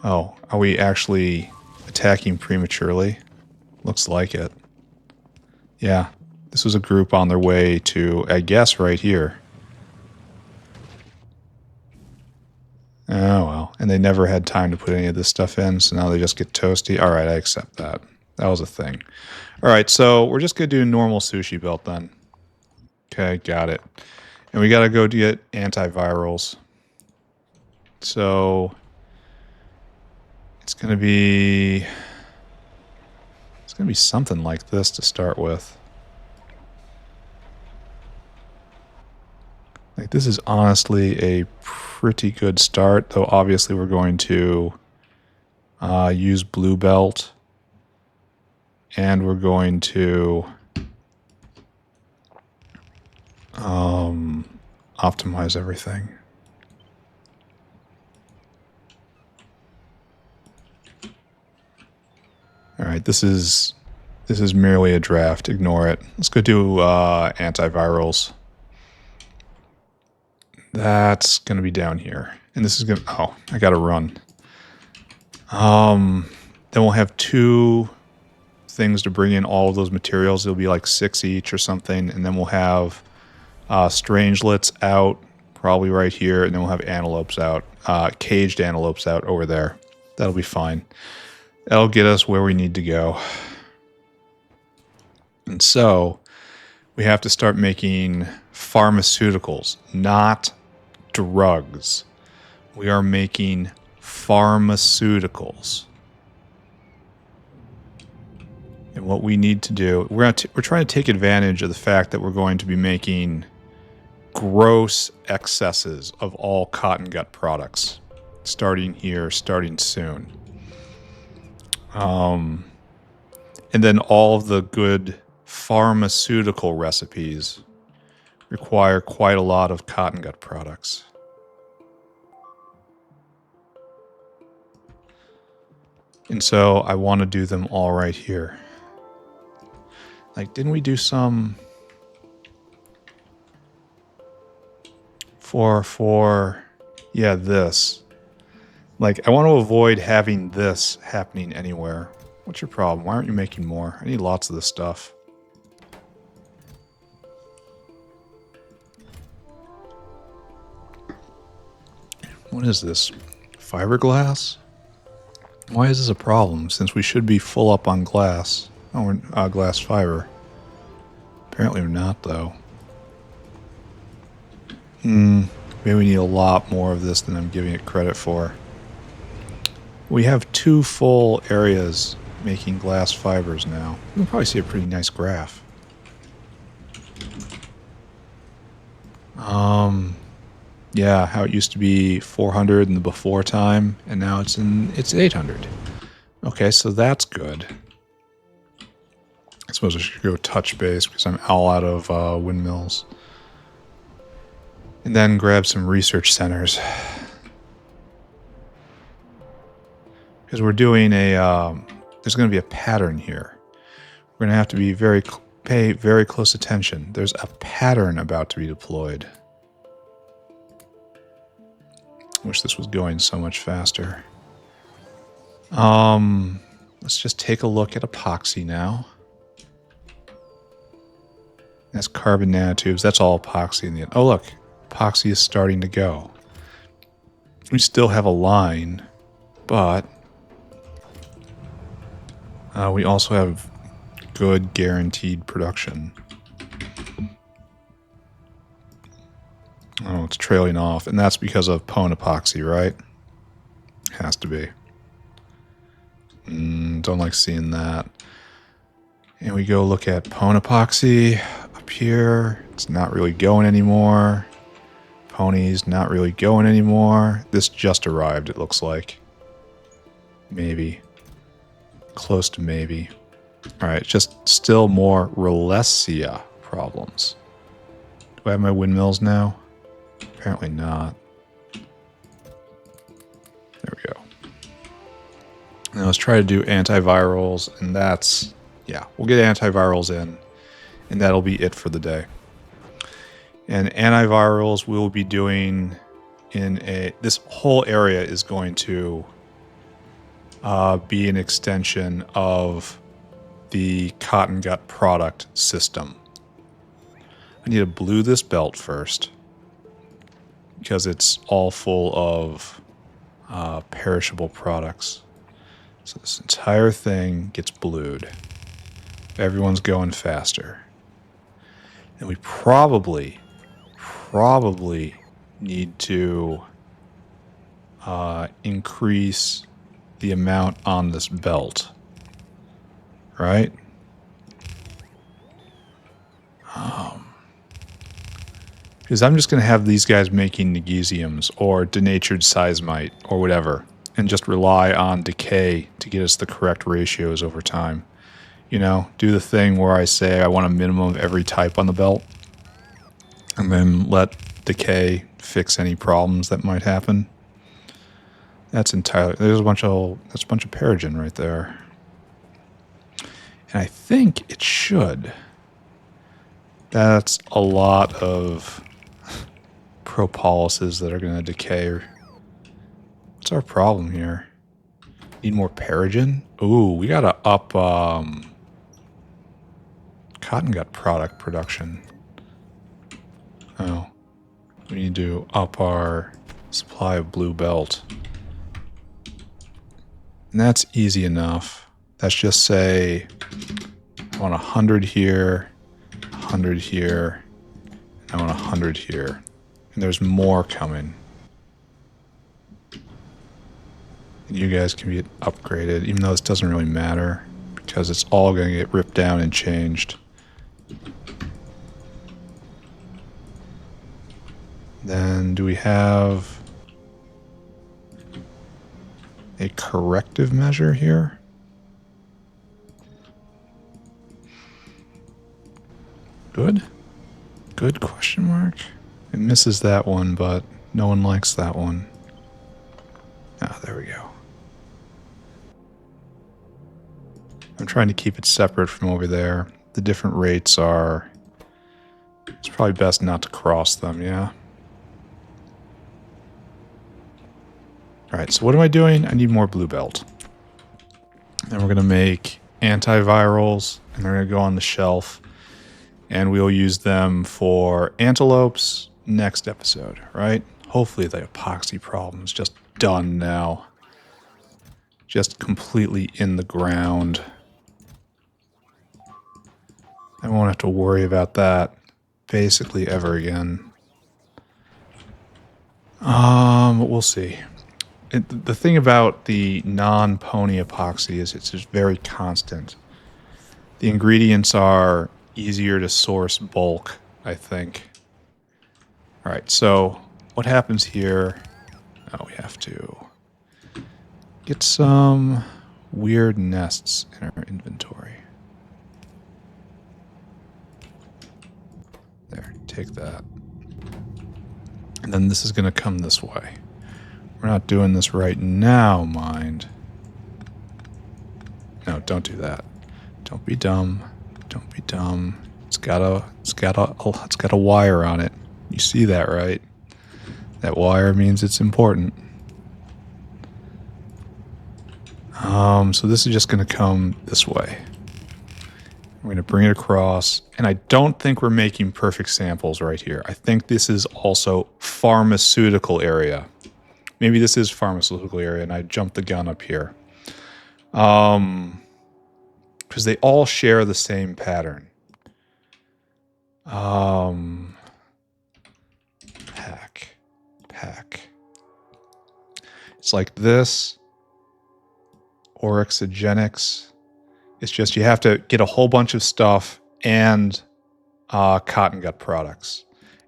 Oh, are we actually attacking prematurely? Looks like it. Yeah, this was a group on their way to, I guess, right here. Oh, well. And they never had time to put any of this stuff in, so now they just get toasty. All right, I accept that. That was a thing. All right, so we're just going to do normal sushi belt then. Okay, got it. And we got to go get antivirals. So it's going to be something like this to start with. Like, this is honestly a pretty good start, though obviously we're going to use blue belt, and we're going to optimize everything. All right, this is merely a draft. Ignore it. Let's go do antivirals. That's going to be down here. And this is going to... Oh, I got to run. Then we'll have 2 things to bring in all of those materials. It'll be like 6 each or something. And then we'll have strangelets out, probably right here. And then we'll have antelopes out, caged antelopes out over there. That'll be fine. That'll get us where we need to go. And so we have to start making pharmaceuticals, not drugs. We are making pharmaceuticals. And what we need to do, we're trying to take advantage of the fact that we're going to be making gross excesses of all cotton gut products, starting here, starting soon. And then all of the good pharmaceutical recipes require quite a lot of cotton gut products. And so I want to do them all right here. Like, didn't we do some for yeah, this. Like, I want to avoid having this happening anywhere. What's your problem? Why aren't you making more? I need lots of this stuff. What is this? Fiberglass? Why is this a problem, since we should be full up on glass? Oh, we're glass fiber. Apparently we're not, though. Maybe we need a lot more of this than I'm giving it credit for. We have 2 full areas making glass fibers now. You'll probably see a pretty nice graph. Yeah, how it used to be 400 in the before time, and now it's 800. Okay, so that's good. I suppose I should go touch base because I'm all out of windmills. And then grab some research centers. Because we're doing there's going to be a pattern here. We're going to have to be pay very close attention. There's a pattern about to be deployed. Wish this was going so much faster. let's just take a look at epoxy now. That's carbon nanotubes. That's all epoxy in the end. Oh, look. Epoxy is starting to go. We still have a line, but we also have good guaranteed production. Oh, it's trailing off, and that's because of Pyanodon, right? Has to be. Don't like seeing that. And we go look at Pyanodon up here. It's not really going anymore. Pony's not really going anymore. This just arrived, it looks like. Maybe. Close to maybe. Alright, just still more Relesia problems. Do I have my windmills now? Apparently not. There we go. Now let's try to do antivirals, and that's... yeah, we'll get antivirals in, and that'll be it for the day. And antivirals we'll be doing in a... this whole area is going to be an extension of the cotton gut product system. I need to blue this belt first, because it's all full of perishable products. So this entire thing gets blued. Everyone's going faster. And we probably need to increase the amount on this belt. Right? Because I'm just going to have these guys making Negesiums or denatured seismite or whatever, and just rely on decay to get us the correct ratios over time. You know, do the thing where I say I want a minimum of every type on the belt, and then let decay fix any problems that might happen. That's entirely... there's a bunch of... that's a bunch of Perogen right there. And I think it should. That's a lot of propolises that are going to decay. What's our problem here? Need more Perogen? Ooh, we got to up cotton gut product production. Oh. We need to up our supply of blue belt. And that's easy enough. Let's just say I want 100 here, 100 here, and I want 100 here. And there's more coming. And you guys can be upgraded, even though this doesn't really matter, because it's all going to get ripped down and changed. Then do we have a corrective measure here? Good? Good question mark? It misses that one, but no one likes that one. Ah, there we go. I'm trying to keep it separate from over there. The different rates are... it's probably best not to cross them, yeah? Alright, so what am I doing? I need more blue belt. And we're going to make antivirals, and they're going to go on the shelf. And we'll use them for antelopes next episode, right? Hopefully the epoxy problem is just done now. Just completely in the ground. I won't have to worry about that basically ever again. We'll see. The thing about the non-pony epoxy is it's just very constant. The ingredients are easier to source bulk, I think. Alright, so what happens here? Oh, we have to get some weird nests in our inventory. There, take that. And then this is going to come this way. We're not doing this right now, mind. No, don't do that. Don't be dumb. Don't be dumb. It's got a wire on it. You see that, right? That wire means it's important. So this is just going to come this way. We're going to bring it across, and I don't think we're making perfect samples right here. I think this is also pharmaceutical area. Maybe this is pharmaceutical area, and I jumped the gun up here. Because they all share the same pattern. Pack. It's like this. Oryxogenics. It's just you have to get a whole bunch of stuff and cotton gut products.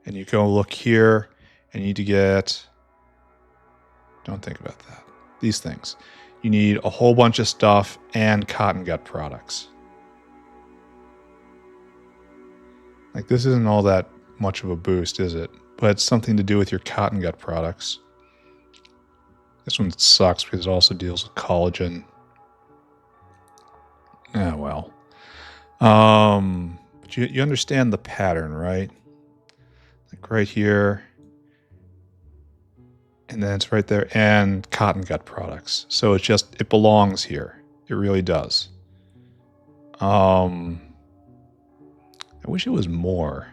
And you go look here, and you need to get... Don't think about that. These things. You need a whole bunch of stuff and cotton gut products. Like, this isn't all that much of a boost, is it? But it's something to do with your cotton gut products. This one sucks because it also deals with collagen. Ah, well. But you understand the pattern, right? Like right here. And then it's right there. And cotton gut products. So it's just, it belongs here. It really does. I wish it was more.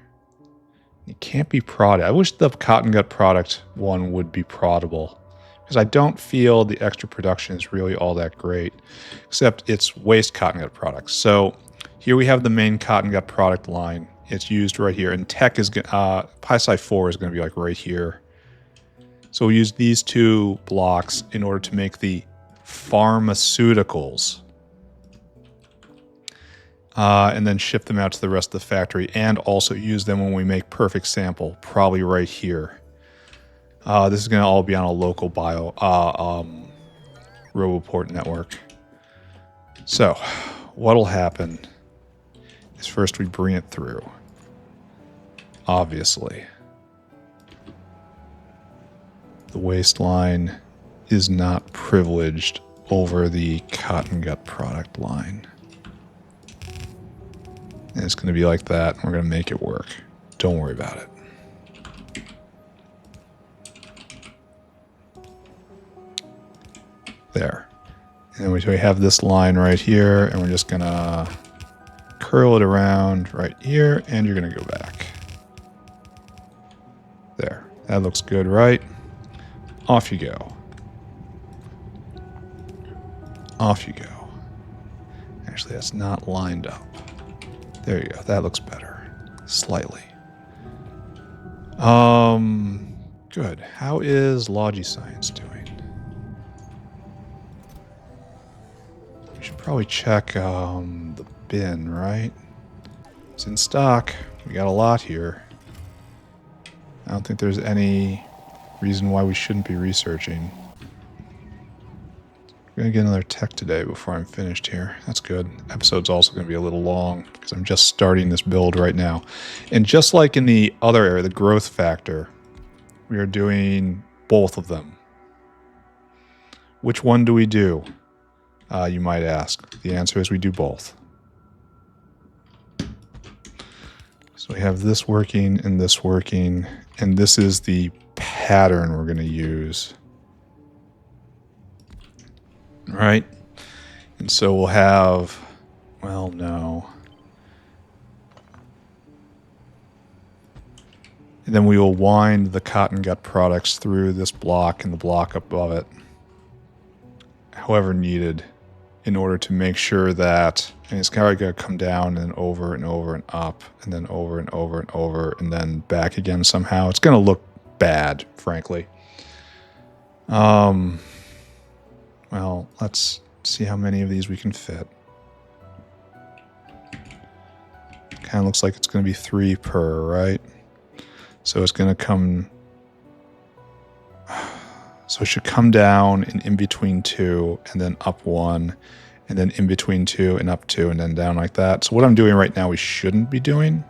It can't be prodded. I wish the cotton gut product one would be proddable. Because I don't feel the extra production is really all that great. Except it's waste cotton gut products. So here we have the main cotton gut product line. It's used right here. And tech is, Psi 4 is going to be like right here. So we use these two blocks in order to make the pharmaceuticals. And then ship them out to the rest of the factory. And also use them when we make perfect sample. Probably right here. This is going to all be on a local Roboport network. So, what'll happen is first we bring it through. Obviously. The waistline is not privileged over the cotton gut product line. And it's going to be like that. We're going to make it work. Don't worry about it. There. And we have this line right here, and we're just going to curl it around right here, and you're going to go back. There. That looks good, right? Off you go. Off you go. Actually, that's not lined up. There you go. That looks better. Slightly. Good. How is Logiscience doing? We should probably check the bin, right? It's in stock. We got a lot here. I don't think there's any reason why we shouldn't be researching. I'm going to get another tech today before I'm finished here. That's good. Episode's also going to be a little long because I'm just starting this build right now. And just like in the other area, the growth factor, we are doing both of them. Which one do we do? You might ask. The answer is we do both. So we have this working and this working, and this is the pattern we're going to use. Right? And so we'll have, well, no. And then we will wind the cotton gut products through this block and the block above it, however needed, in order to make sure that, and it's kind of going to come down and over and over and up, and then over and over and over, and then back again somehow. It's going to look bad, frankly. Well, let's see how many of these we can fit. Kind of looks like it's going to be 3 per, right? So it's going to come... So it should come down and in between 2, and then up 1, and then in between 2 and up 2, and then down like that. So what I'm doing right now we shouldn't be doing.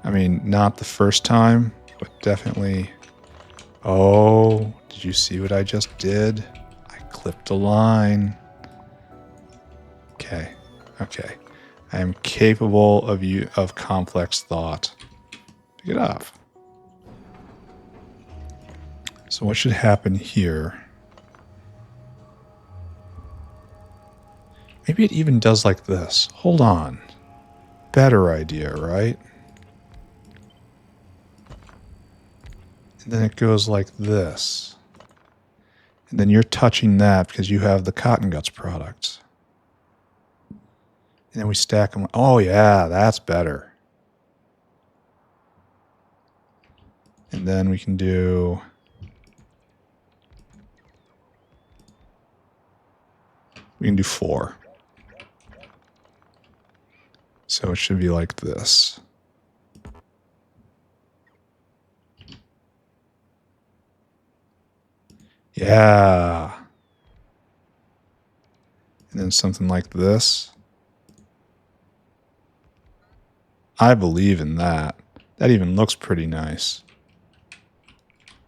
I mean, not the first time, but definitely... Oh, did you see what I just did? I clipped a line. Okay, okay. I am capable of complex thought. Pick it up. So what should happen here Maybe it even does like this. Hold on. Better idea, right? And then it goes like this. And then you're touching that because you have the cotton guts products. And then we stack them. Oh, yeah, that's better. And then we can do... We can do 4. So it should be like this. Yeah. And then something like this. I believe in that. That even looks pretty nice.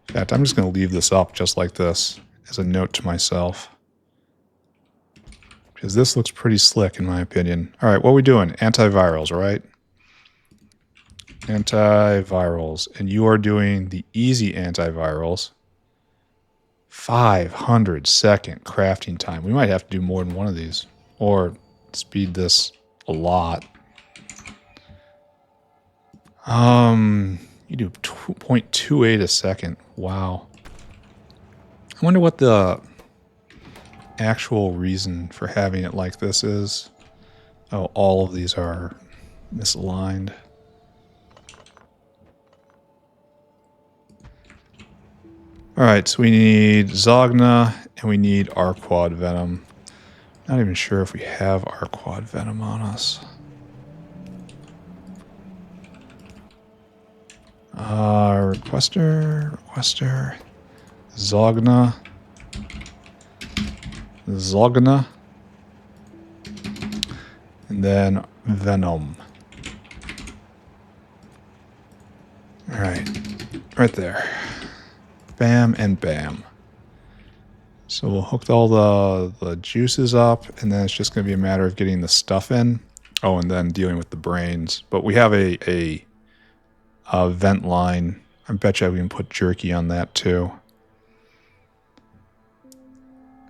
In fact, I'm just going to leave this up just like this as a note to myself. Because this looks pretty slick in my opinion. All right, what are we doing? Antivirals, right? Antivirals. And you are doing the easy antivirals. 500-second crafting time. We might have to do more than one of these. Or speed this a lot. You do 0.28 a second. Wow. I wonder what the actual reason for having it like this is. Oh, all of these are misaligned. Alright, so we need Zogna and we need Arquad Venom. Not even sure if we have Arquad Venom on us. Requester, Zogna, and then Venom. Alright, right there. Bam and bam. So we'll hook all the juices up, and then it's just going to be a matter of getting the stuff in. Oh, and then dealing with the brains. But we have a vent line. I bet you we can put jerky on that too.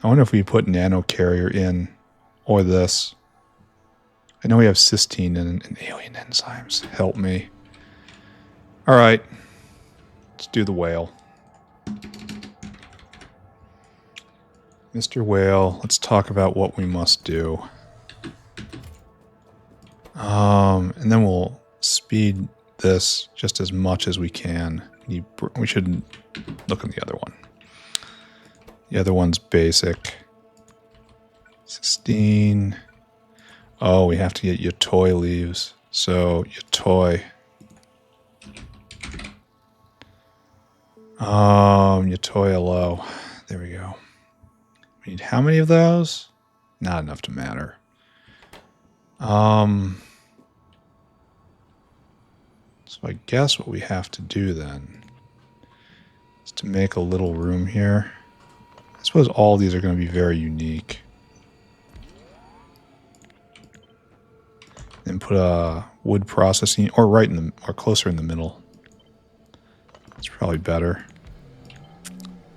I wonder if we put nano carrier in, or this. I know we have cysteine and alien enzymes. Help me. All right, let's do the whale. Mr. Whale, let's talk about what we must do. And then we'll speed this just as much as we can. We should look at the other one. The other one's basic. Cysteine. Oh, we have to get your toy leaves. So, your toy. Your toy low. There we go. We need how many of those? Not enough to matter. So I guess what we have to do then is to make a little room here. I suppose all these are going to be very unique. Then put a wood processing, or right in the, or closer in the middle. It's probably better.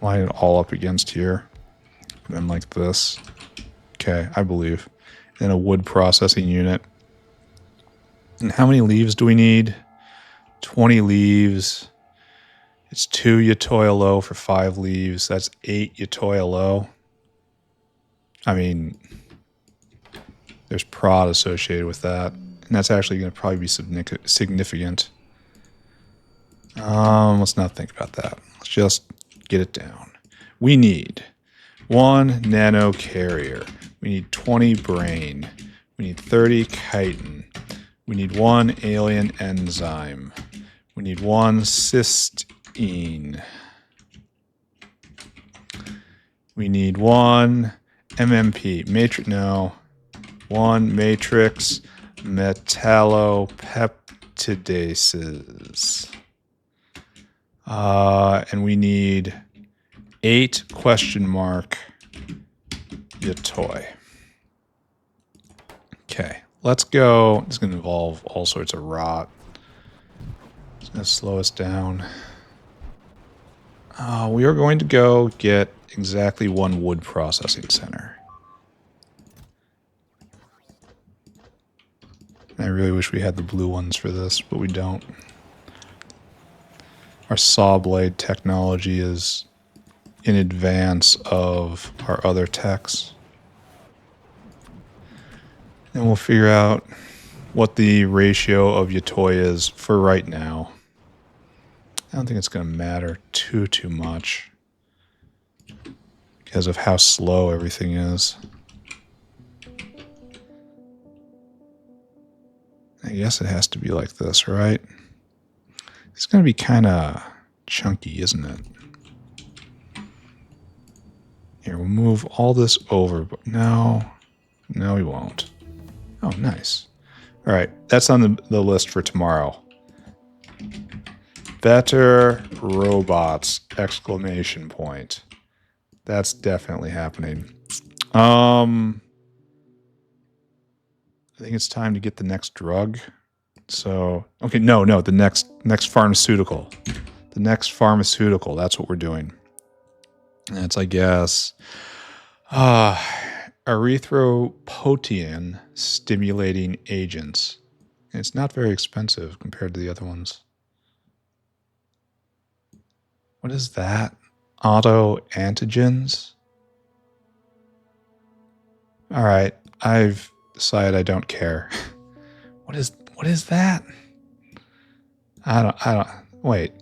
Line it all up against here. And then like this. Okay, I believe. Then a wood processing unit. And how many leaves do we need? 20 leaves. It's 2 Yatoyalo for 5 leaves. That's 8 Yatoyalo. I mean, there's prod associated with that. And that's actually going to probably be significant. Let's not think about that. Let's just get it down. We need 1 nano carrier. We need 20 brain. We need 30 chitin. We need 1 alien enzyme. We need 1 cysteine. We need 1 MMP. Matrix, no. 1 matrix metallopeptidases. And we need 8 question mark Yatoi. Okay, let's go. It's going to involve all sorts of rot. It's going to slow us down. We are going to go get exactly 1 wood processing center. I really wish we had the blue ones for this, but we don't. Our saw blade technology is in advance of our other techs. And we'll figure out what the ratio of Yatoi is for right now. I don't think it's going to matter too much because of how slow everything is. I guess it has to be like this, right? It's going to be kind of chunky, isn't it? Here, we'll move all this over, but no, we won't. Oh, nice. All right, that's on the list for tomorrow. Better robots! Exclamation point. That's definitely happening. I think it's time to get the next drug. So, okay, no, the next pharmaceutical. The next pharmaceutical, that's what we're doing. That's, I guess, erythropoietin stimulating agents. And it's not very expensive compared to the other ones. What is that? Auto antigens? All right, I've decided I don't care. What is that? I don't wait.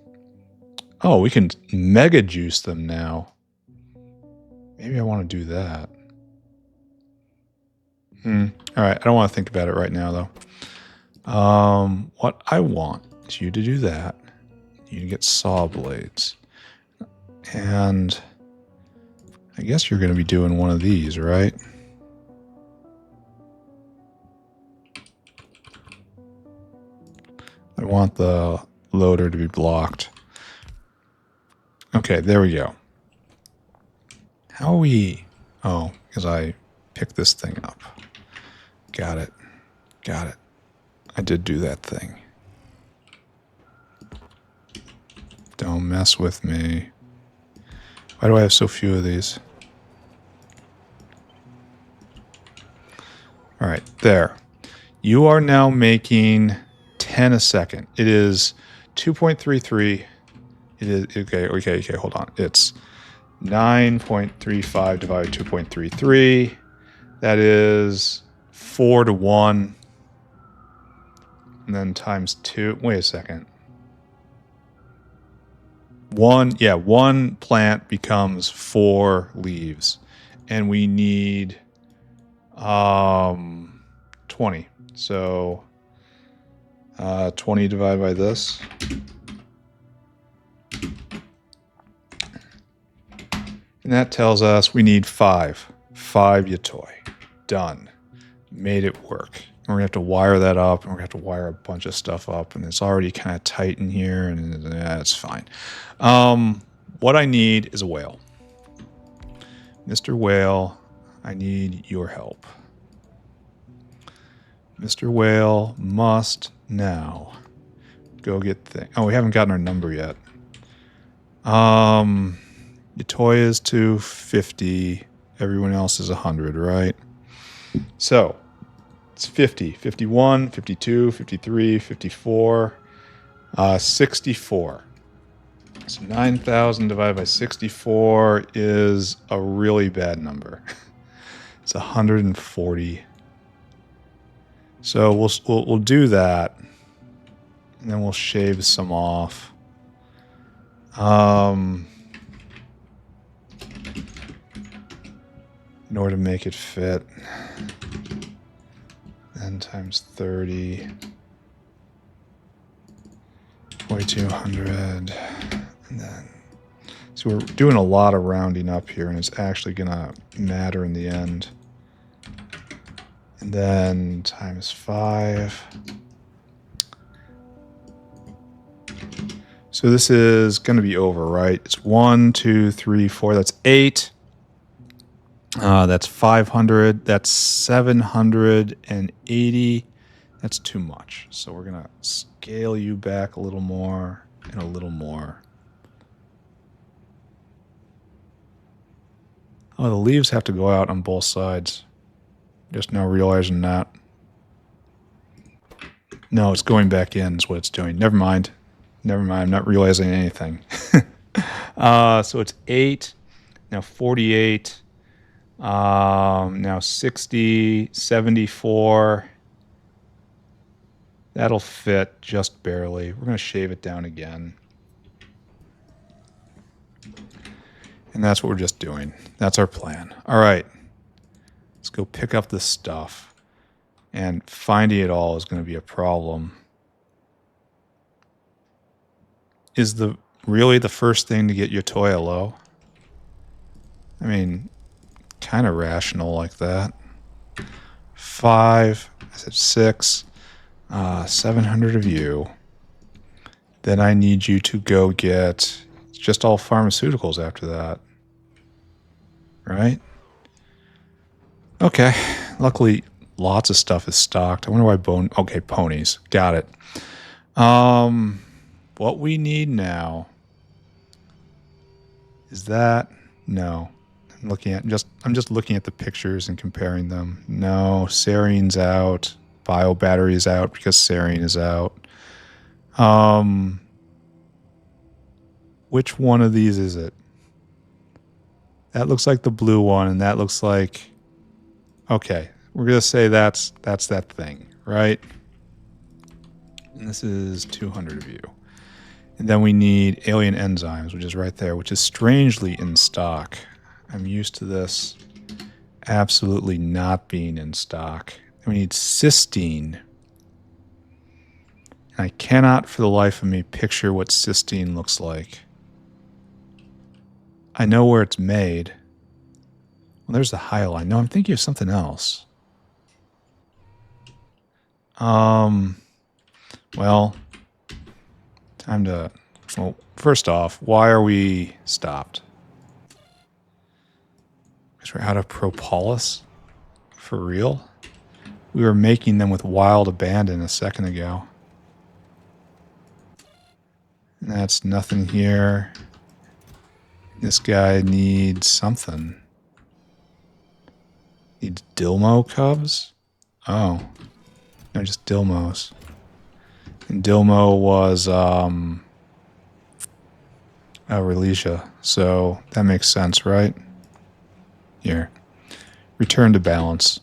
Oh, we can mega juice them now. Maybe I want to do that. All right, I don't want to think about it right now, though. What I want is you to do that. You can get saw blades. And I guess you're going to be doing one of these, right? I want the loader to be blocked. Okay, there we go. How are we... Oh, because I picked this thing up. Got it. I did do that thing. Don't mess with me. Why do I have so few of these? All right, there. You are now making 10 a second. It is 2.33. It is, okay, hold on. It's 9.35 divided by 2.33. That is 4 to 1. And then times 2. Wait a second. One plant becomes 4 leaves. And we need 20. So 20 divided by this. And that tells us we need 5. 5 Yatoi. Done. Made it work. And we're going to have to wire that up, and we're going to have to wire a bunch of stuff up, and it's already kind of tight in here, and it's fine. What I need is a whale. Mr. Whale, I need your help. Mr. Whale must now go get things. Oh, we haven't gotten our number yet. Yatoi is 250. Everyone else is 100, right? So it's 50, 51, 52, 53, 54, 64. So 9,000 divided by 64 is a really bad number. It's 140. So we'll do that, and then we'll shave some off. In order to make it fit. Then times 30. 4,200. And then... So we're doing a lot of rounding up here, and it's actually going to matter in the end. And then times 5. So this is going to be over, right? It's 1, 2, 3, 4. That's 8. That's 500. That's 780. That's too much. So we're going to scale you back a little more and a little more. Oh, the leaves have to go out on both sides. Just now realizing that. No, it's going back in is what it's doing. Never mind. Never mind. I'm not realizing anything. So it's 8, now 48, now 60, 74. That'll fit just barely. We're going to shave it down again. And that's what we're just doing. That's our plan. All right. Let's go pick up this stuff. And finding it all is going to be a problem. Is really the first thing to get your Toya low? I mean, kind of rational like that. 5, I said 6, 700 of you. Then I need you to go get just all pharmaceuticals after that. Right? Okay. Luckily, lots of stuff is stocked. I wonder why okay, ponies. Got it. What we need now is that. No. I'm just looking at the pictures and comparing them. No, Sarine's out. Bio battery is out because Sarine is out. Which one of these is it? That looks like the blue one, and that looks like... Okay, we're going to say that's that thing, right? And this is 200 of you. And then we need alien enzymes, which is right there, which is strangely in stock. I'm used to this absolutely not being in stock. And we need cysteine. And I cannot for the life of me picture what cysteine looks like. I know where it's made. Well, there's the hyaline. No, I'm thinking of something else. Well, time to... Well, first off, why are we stopped? Because we're out of propolis? For real? We were making them with wild abandon a second ago. And that's nothing here. This guy needs something. Needs Dilmo cubs? Oh. No, just Dilmos. And Dilmo was Relesia. So that makes sense, right? Here. Return to balance.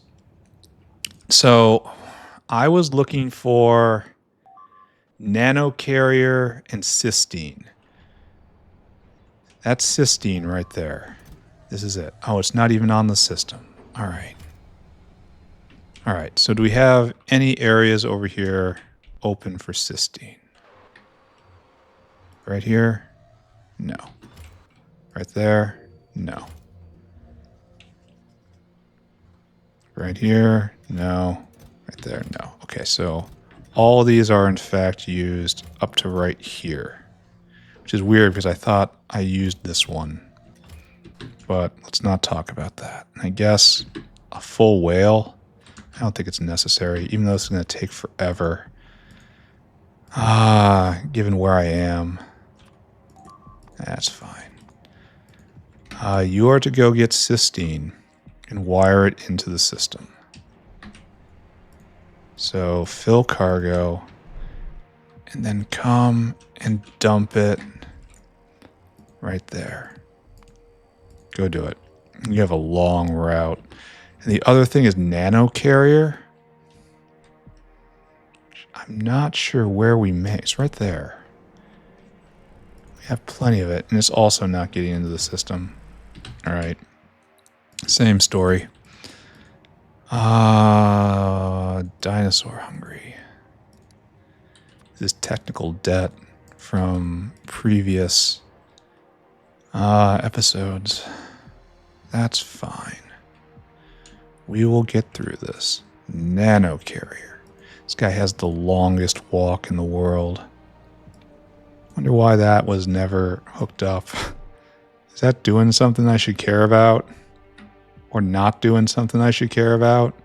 So I was looking for nanocarrier and cysteine. That's cysteine right there. This is it. Oh, it's not even on the system. All right. All right. So do we have any areas over here open for cysteine? Right here? No. Right there? No. Right here? No. Right there? No. Okay, so all of these are in fact used up to right here, which is weird because I thought I used this one. But let's not talk about that. I guess a full whale, I don't think it's necessary, even though it's going to take forever. Given where I am, that's fine. You are to go get cysteine and wire it into the system. So fill cargo and then come and dump it right there. Go do it. You have a long route. And the other thing is nanocarrier. I'm not sure where we make. It's right there. We have plenty of it. And it's also not getting into the system. All right. Same story. Dinosaur hungry. This technical debt from previous episodes. That's fine. We will get through this. Nanocarrier. This guy has the longest walk in the world. Wonder why that was never hooked up. Is that doing something I should care about? Or not doing something I should care about?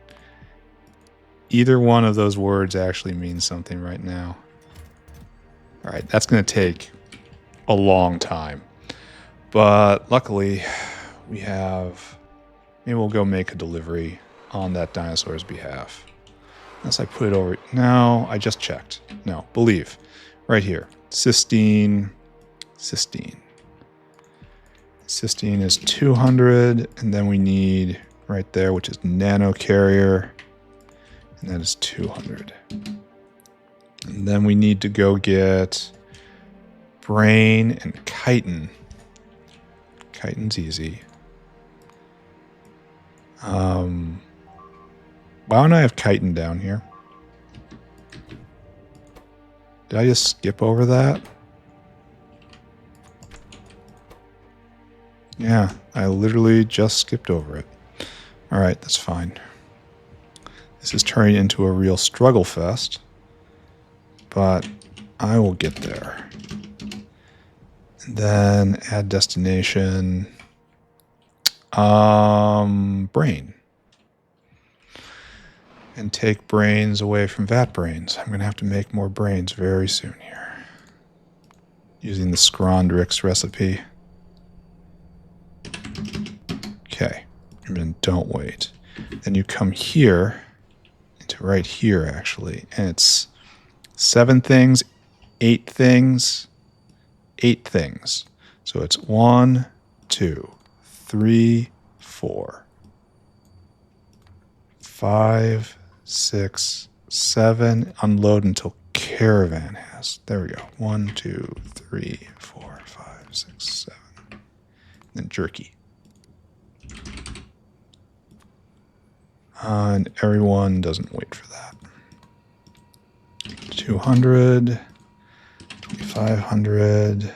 Either one of those words actually means something right now. All right, that's going to take a long time. But luckily, we have... Maybe we'll go make a delivery on that dinosaur's behalf. Unless I put it over. No, I just checked. No, believe. Right here. Cysteine. Cysteine. Cysteine is 200. And then we need right there, which is nanocarrier. And that is 200. And then we need to go get brain and chitin. Chitin's easy. Why don't I have chitin down here? Did I just skip over that? Yeah, I literally just skipped over it. Alright, that's fine. This is turning into a real struggle fest. But I will get there. And then add destination. Brain. And take brains away from vat brains. I'm going to have to make more brains very soon here. Using the Scrondrix recipe. Okay. And then don't wait. Then you come here. Into right here, actually. And it's 7 things, 8 things, 8 things. So it's 1, 2, 3, 4, 5, 6, 7. Unload until caravan has. There we go. 1, 2, 3, 4, 5, 6, 7. Then jerky. And everyone doesn't wait for that. 200, 2,500,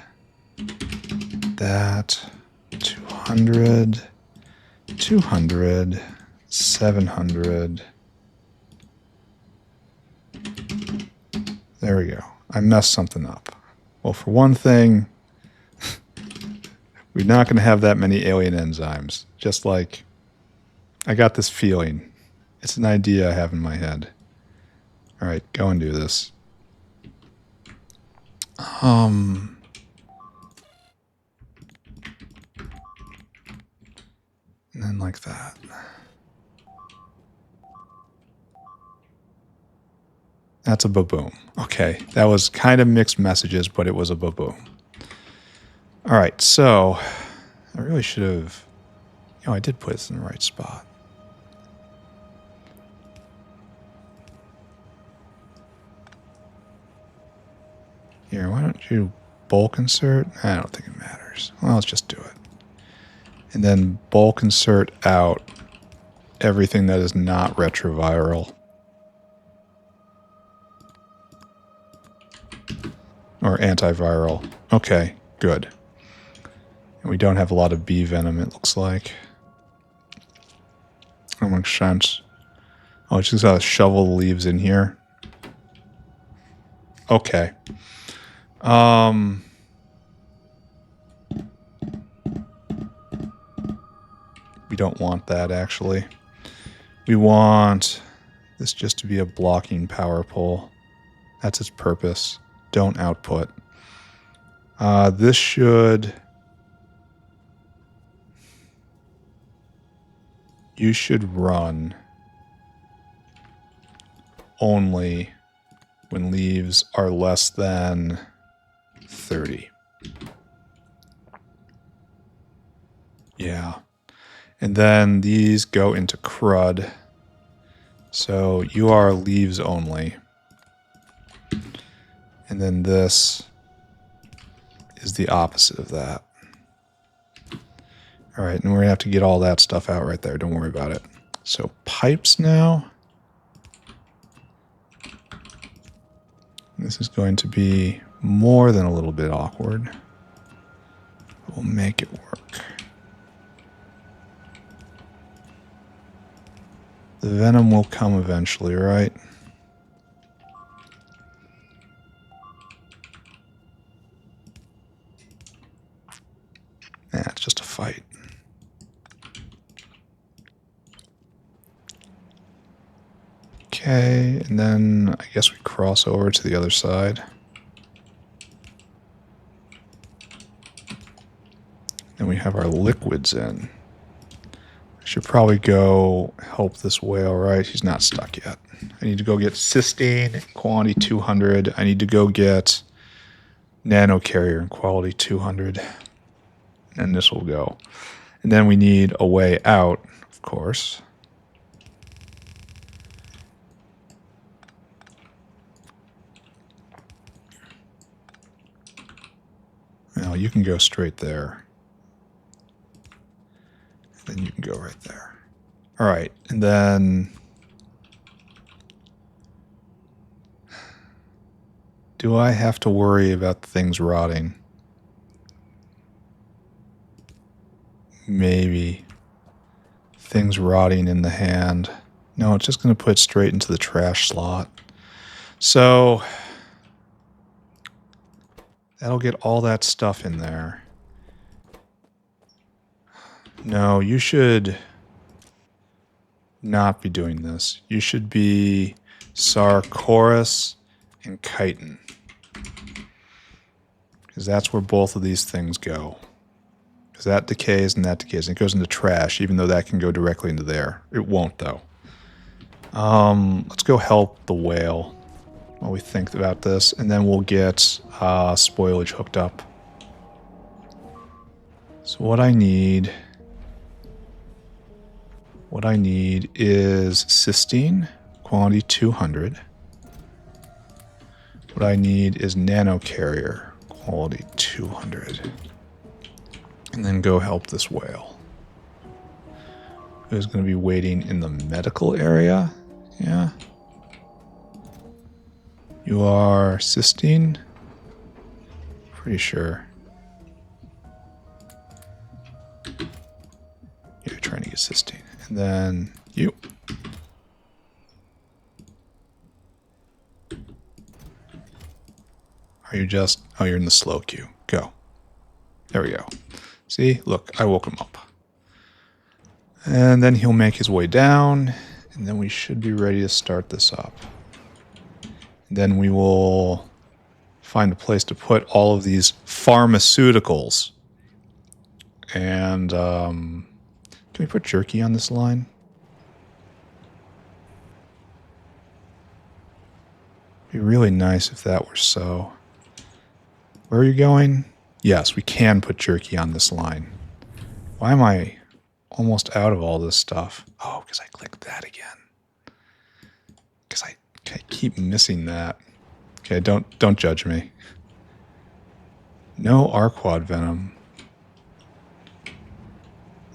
that, 200, 200, 700. There we go. I messed something up. Well, for one thing, we're not going to have that many alien enzymes. Just like, I got this feeling. It's an idea I have in my head. All right, go and do this. And then like that. That's a baboom. Okay, that was kind of mixed messages, but it was a baboom. All right, so I really should have... I did put this in the right spot. Here, why don't you bulk insert? I don't think it matters. Well, let's just do it. And then bulk insert out everything that is not retroviral. Or antiviral. Okay, good. And we don't have a lot of bee venom, it looks like. That makes sense. Oh, it's just gotta shovel the leaves in here. Okay. We don't want that, actually. We want this just to be a blocking power pole. That's its purpose. Don't output. This should... You should run only when leaves are less than 30. Yeah. And then these go into crud. So you are leaves only. And then this is the opposite of that. All right, and we're gonna have to get all that stuff out right there. Don't worry about it. So pipes now. This is going to be more than a little bit awkward. We'll make it work. The venom will come eventually, right? Nah, it's just a fight. Okay, and then I guess we cross over to the other side. Then we have our liquids in. I should probably go help this whale, right? He's not stuck yet. I need to go get cysteine, quality 200. I need to go get nanocarrier in quality 200. And this will go. And then we need a way out, of course. Now you can go straight there. Then you can go right there. All right, and then do I have to worry about things rotting? Maybe. Things rotting in the hand. No, it's just going to put it straight into the trash slot. So that'll get all that stuff in there. No, you should not be doing this. You should be Chores and chitin. Because that's where both of these things go. Because that decays and that decays. And it goes into trash, even though that can go directly into there. It won't, though. Let's go help the whale while we think about this. And then we'll get spoilage hooked up. So what I need is cysteine, quantity 200. What I need is nanocarrier, quality 200. And then go help this whale. Who's going to be waiting in the medical area? Yeah. You are cysteine? Pretty sure. You're trying to get cysteine. And then you. Are you just... Oh, you're in the slow queue. Go. There we go. See? Look, I woke him up. And then he'll make his way down. And then we should be ready to start this up. Then we will find a place to put all of these pharmaceuticals. And can we put jerky on this line? It'd be really nice if that were so. Where are you going? Yes, we can put jerky on this line. Why am I almost out of all this stuff? Oh, because I clicked that again. Because I keep missing that. Okay, don't judge me. No Arquad venom.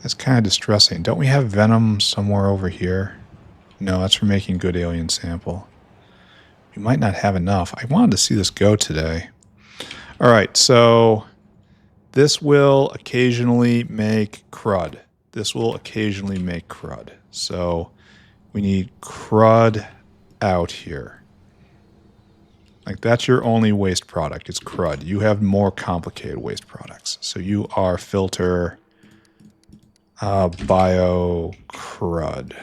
That's kind of distressing. Don't we have venom somewhere over here? No, that's for making good alien sample. We might not have enough. I wanted to see this go today. All right, so this will occasionally make crud. This will occasionally make crud. So we need crud out here. Like, that's your only waste product. It's crud. You have more complicated waste products. So you are filter bio crud.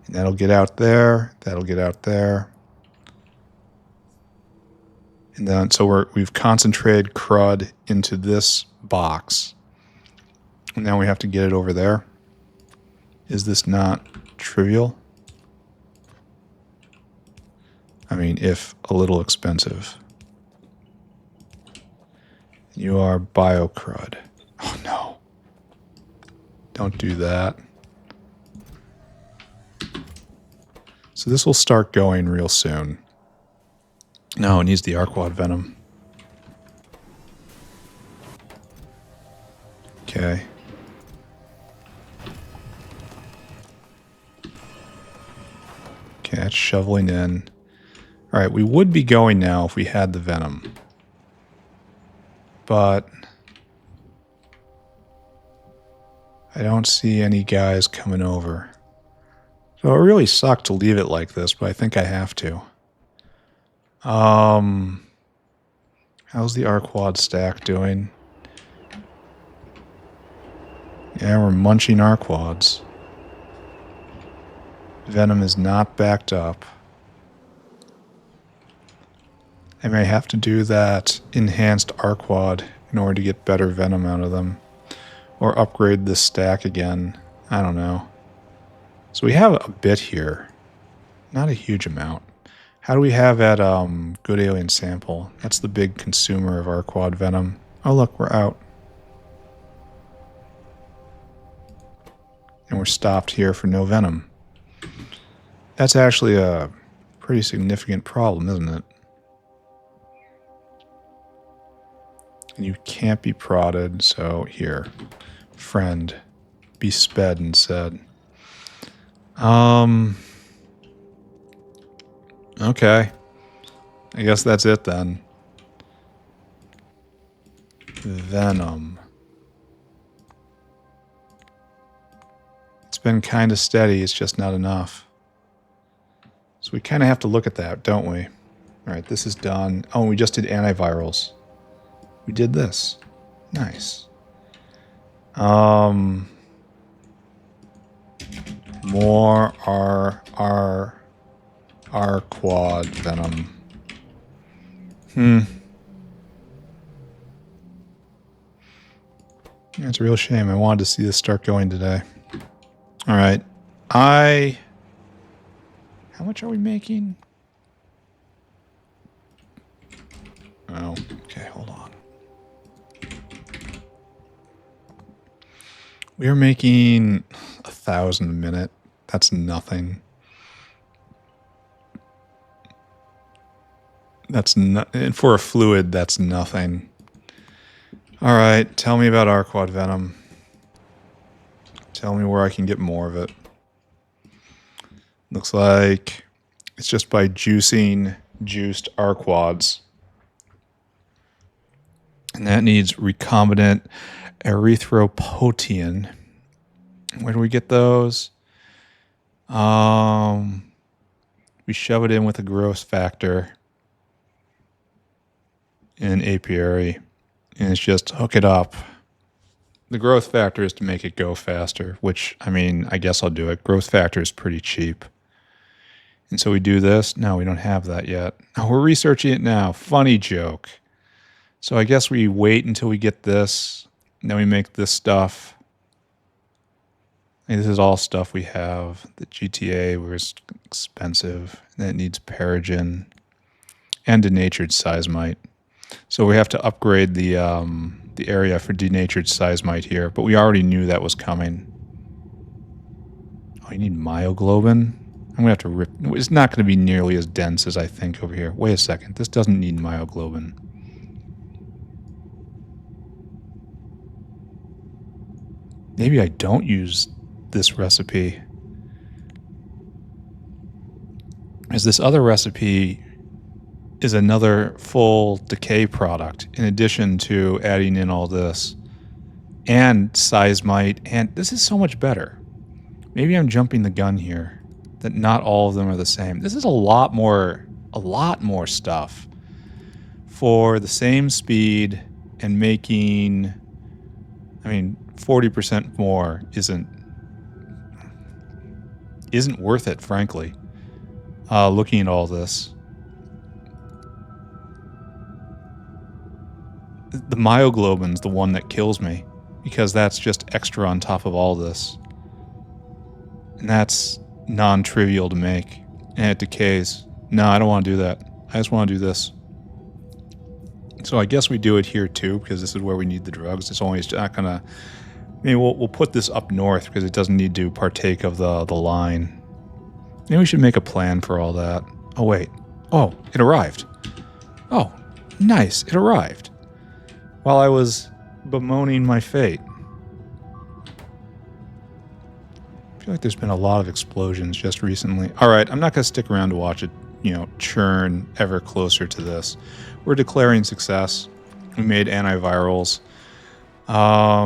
And that'll get out there. That'll get out there. And then, so we've concentrated crud into this box. And now we have to get it over there. Is this not trivial? I mean, if a little expensive. You are biocrud. Oh no. Don't do that. So this will start going real soon. No, it needs the Arquad venom. Okay. Okay, that's shoveling in. All right, we would be going now if we had the venom. But I don't see any guys coming over. So it really sucked to leave it like this, but I think I have to. How's the Arquad stack doing? Yeah, we're munching Arquads. Venom is not backed up. I may have to do that enhanced Arquad in order to get better venom out of them. Or upgrade this stack again. I don't know. So we have a bit here. Not a huge amount. How do we have at Good Alien Sample? That's the big consumer of our quad venom. Oh look, we're out. And we're stopped here for no venom. That's actually a pretty significant problem, isn't it? And you can't be prodded, so here. Friend. Be sped instead. Okay. I guess that's it then. Venom. It's been kind of steady, it's just not enough. So we kind of have to look at that, don't we? Alright, this is done. Oh, we just did antivirals. We did this. Nice. More R quad venom. It's a real shame. I wanted to see this start going today. Alright. How much are we making? Oh, okay, hold on. We are making 1,000 a minute. That's nothing. That's not, and for a fluid, that's nothing. All right, tell me about our quad venom. Tell me where I can get more of it. Looks like it's just by juicing juiced R-quads. And that needs recombinant erythropoietin. Where do we get those? We shove it in with a growth factor in apiary. And it's just hook it up. The growth factor is to make it go faster, which, I mean, I guess I'll do it. Growth factor is pretty cheap. And so we do this. No, we don't have that yet. Oh, we're researching it now. Funny joke. So I guess we wait until we get this. And then we make this stuff. And this is all stuff we have. The GTA was expensive. And it needs Paragen and denatured seismite. So we have to upgrade the area for denatured seismite here, but we already knew that was coming. Oh, you need myoglobin? I'm going to have to rip... It's not going to be nearly as dense as I think over here. Wait a second. This doesn't need myoglobin. Maybe I don't use this recipe. As this other recipe is another full decay product in addition to adding in all this and seismite, and this is so much better. Maybe I'm jumping the gun here, that not all of them are the same. This is a lot more stuff for the same speed and making, I mean, 40% more isn't worth it, frankly. Looking at all this. The myoglobin's the one that kills me because that's just extra on top of all this. And that's non-trivial to make. And it decays. No, I don't want to do that. I just want to do this. So I guess we do it here too because this is where we need the drugs. It's only not going to... I mean, we'll put this up north because it doesn't need to partake of the line. Maybe we should make a plan for all that. Oh, wait. Oh, it arrived. Oh, nice. It arrived. While I was bemoaning my fate. I feel like there's been a lot of explosions just recently. Alright, I'm not going to stick around to watch it, churn ever closer to this. We're declaring success. We made antivirals. I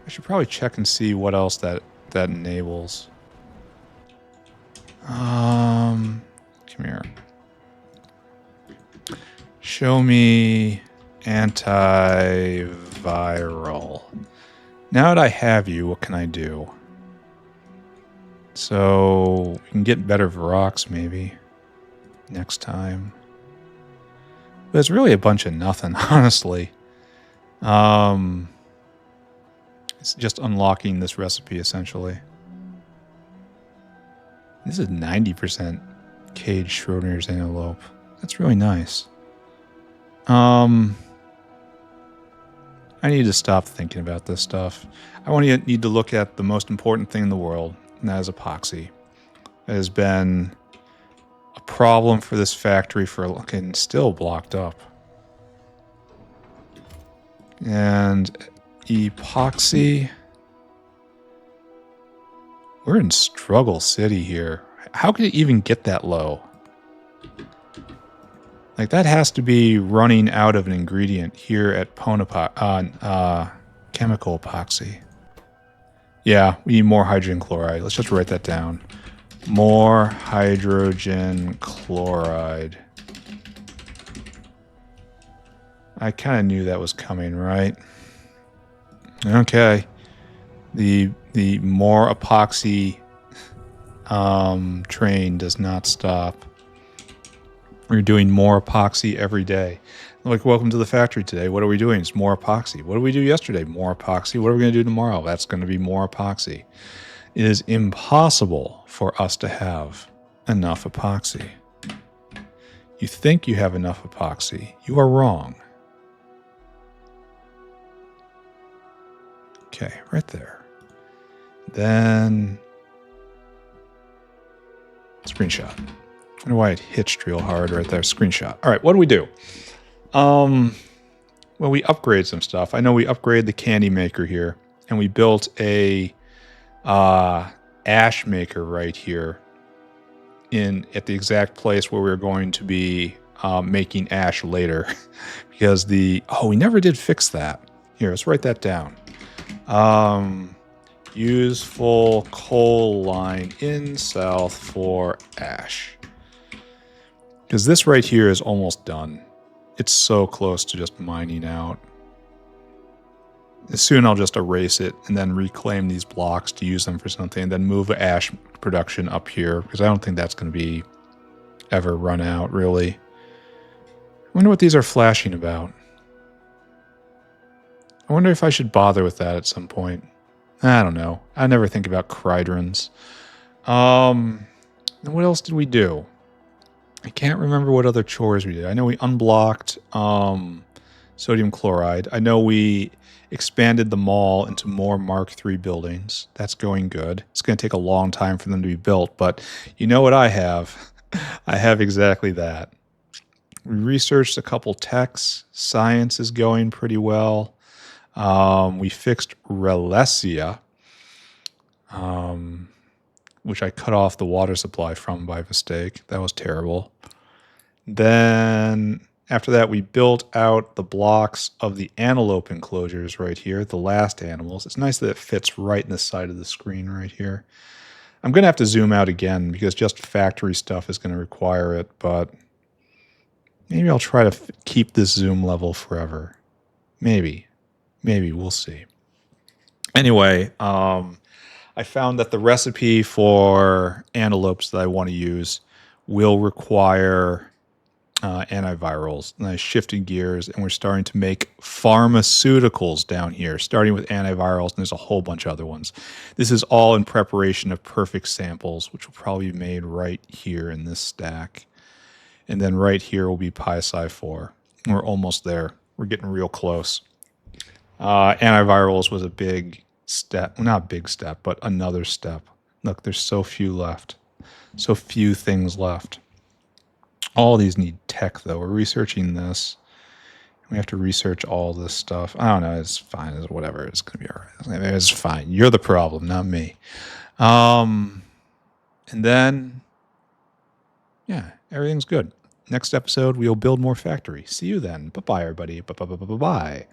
should probably check and see what else that enables. Come here. Show me antiviral. Now that I have you, what can I do? So we can get better Virox maybe next time. But it's really a bunch of nothing, honestly. It's just unlocking this recipe essentially. This is 90% caged Schrodinger's antelope. That's really nice. I need to stop thinking about this stuff. I need to look at the most important thing in the world, and that is epoxy. It has been a problem for this factory for looking still blocked up. And epoxy. We're in Struggle City here. How could it even get that low? Like, that has to be running out of an ingredient here at chemical epoxy. Yeah, we need more hydrogen chloride. Let's just write that down. More hydrogen chloride. I kind of knew that was coming, right? Okay. The more epoxy train does not stop. We're doing more epoxy every day. Like, welcome to the factory today. What are we doing? It's more epoxy. What did we do yesterday? More epoxy. What are we going to do tomorrow? That's going to be more epoxy. It is impossible for us to have enough epoxy. You think you have enough epoxy. You are wrong. Okay, right there. Then screenshot. I don't know why it hitched real hard right there. Screenshot. All right, what do we do? Well, we upgrade some stuff. I know we upgraded the candy maker here, and we built a ash maker right here at the exact place where we're going to be making ash later. Because we never did fix that. Here, let's write that down. Useful coal line in south for ash. Because this right here is almost done. It's so close to just mining out. Soon I'll just erase it and then reclaim these blocks to use them for something, and then move ash production up here, because I don't think that's going to be ever run out, really. I wonder what these are flashing about. I wonder if I should bother with that at some point. I don't know. I never think about Crydrons. And what else did we do? I can't remember what other chores we did. I know we unblocked sodium chloride. I know we expanded the mall into more Mark III buildings. That's going good. It's going to take a long time for them to be built, but you know what I have? I have exactly that. We researched a couple techs. Science is going pretty well. We fixed Relesia, which I cut off the water supply from by mistake. That was terrible. Then after that, we built out the blocks of the antelope enclosures right here, the last animals. It's nice that it fits right in the side of the screen right here. I'm going to have to zoom out again because just factory stuff is going to require it, but maybe I'll try to keep this zoom level forever. Maybe. We'll see. Anyway, I found that the recipe for antelopes that I want to use will require antivirals. And I shifted gears, and we're starting to make pharmaceuticals down here, starting with antivirals, and there's a whole bunch of other ones. This is all in preparation of perfect samples, which will probably be made right here in this stack. And then right here will be Pi-Sci-4. We're almost there. We're getting real close. Antivirals was a big step. Well, not a big step, but another step. Look, there's so few left. So few things left. All these need tech, though. We're researching this. We have to research all this stuff. I don't know. It's fine. It's whatever. It's going to be all right. It's fine. You're the problem, not me. And then, yeah, everything's good. Next episode, we'll build more factory. See you then. Bye-bye, everybody. Bye-bye.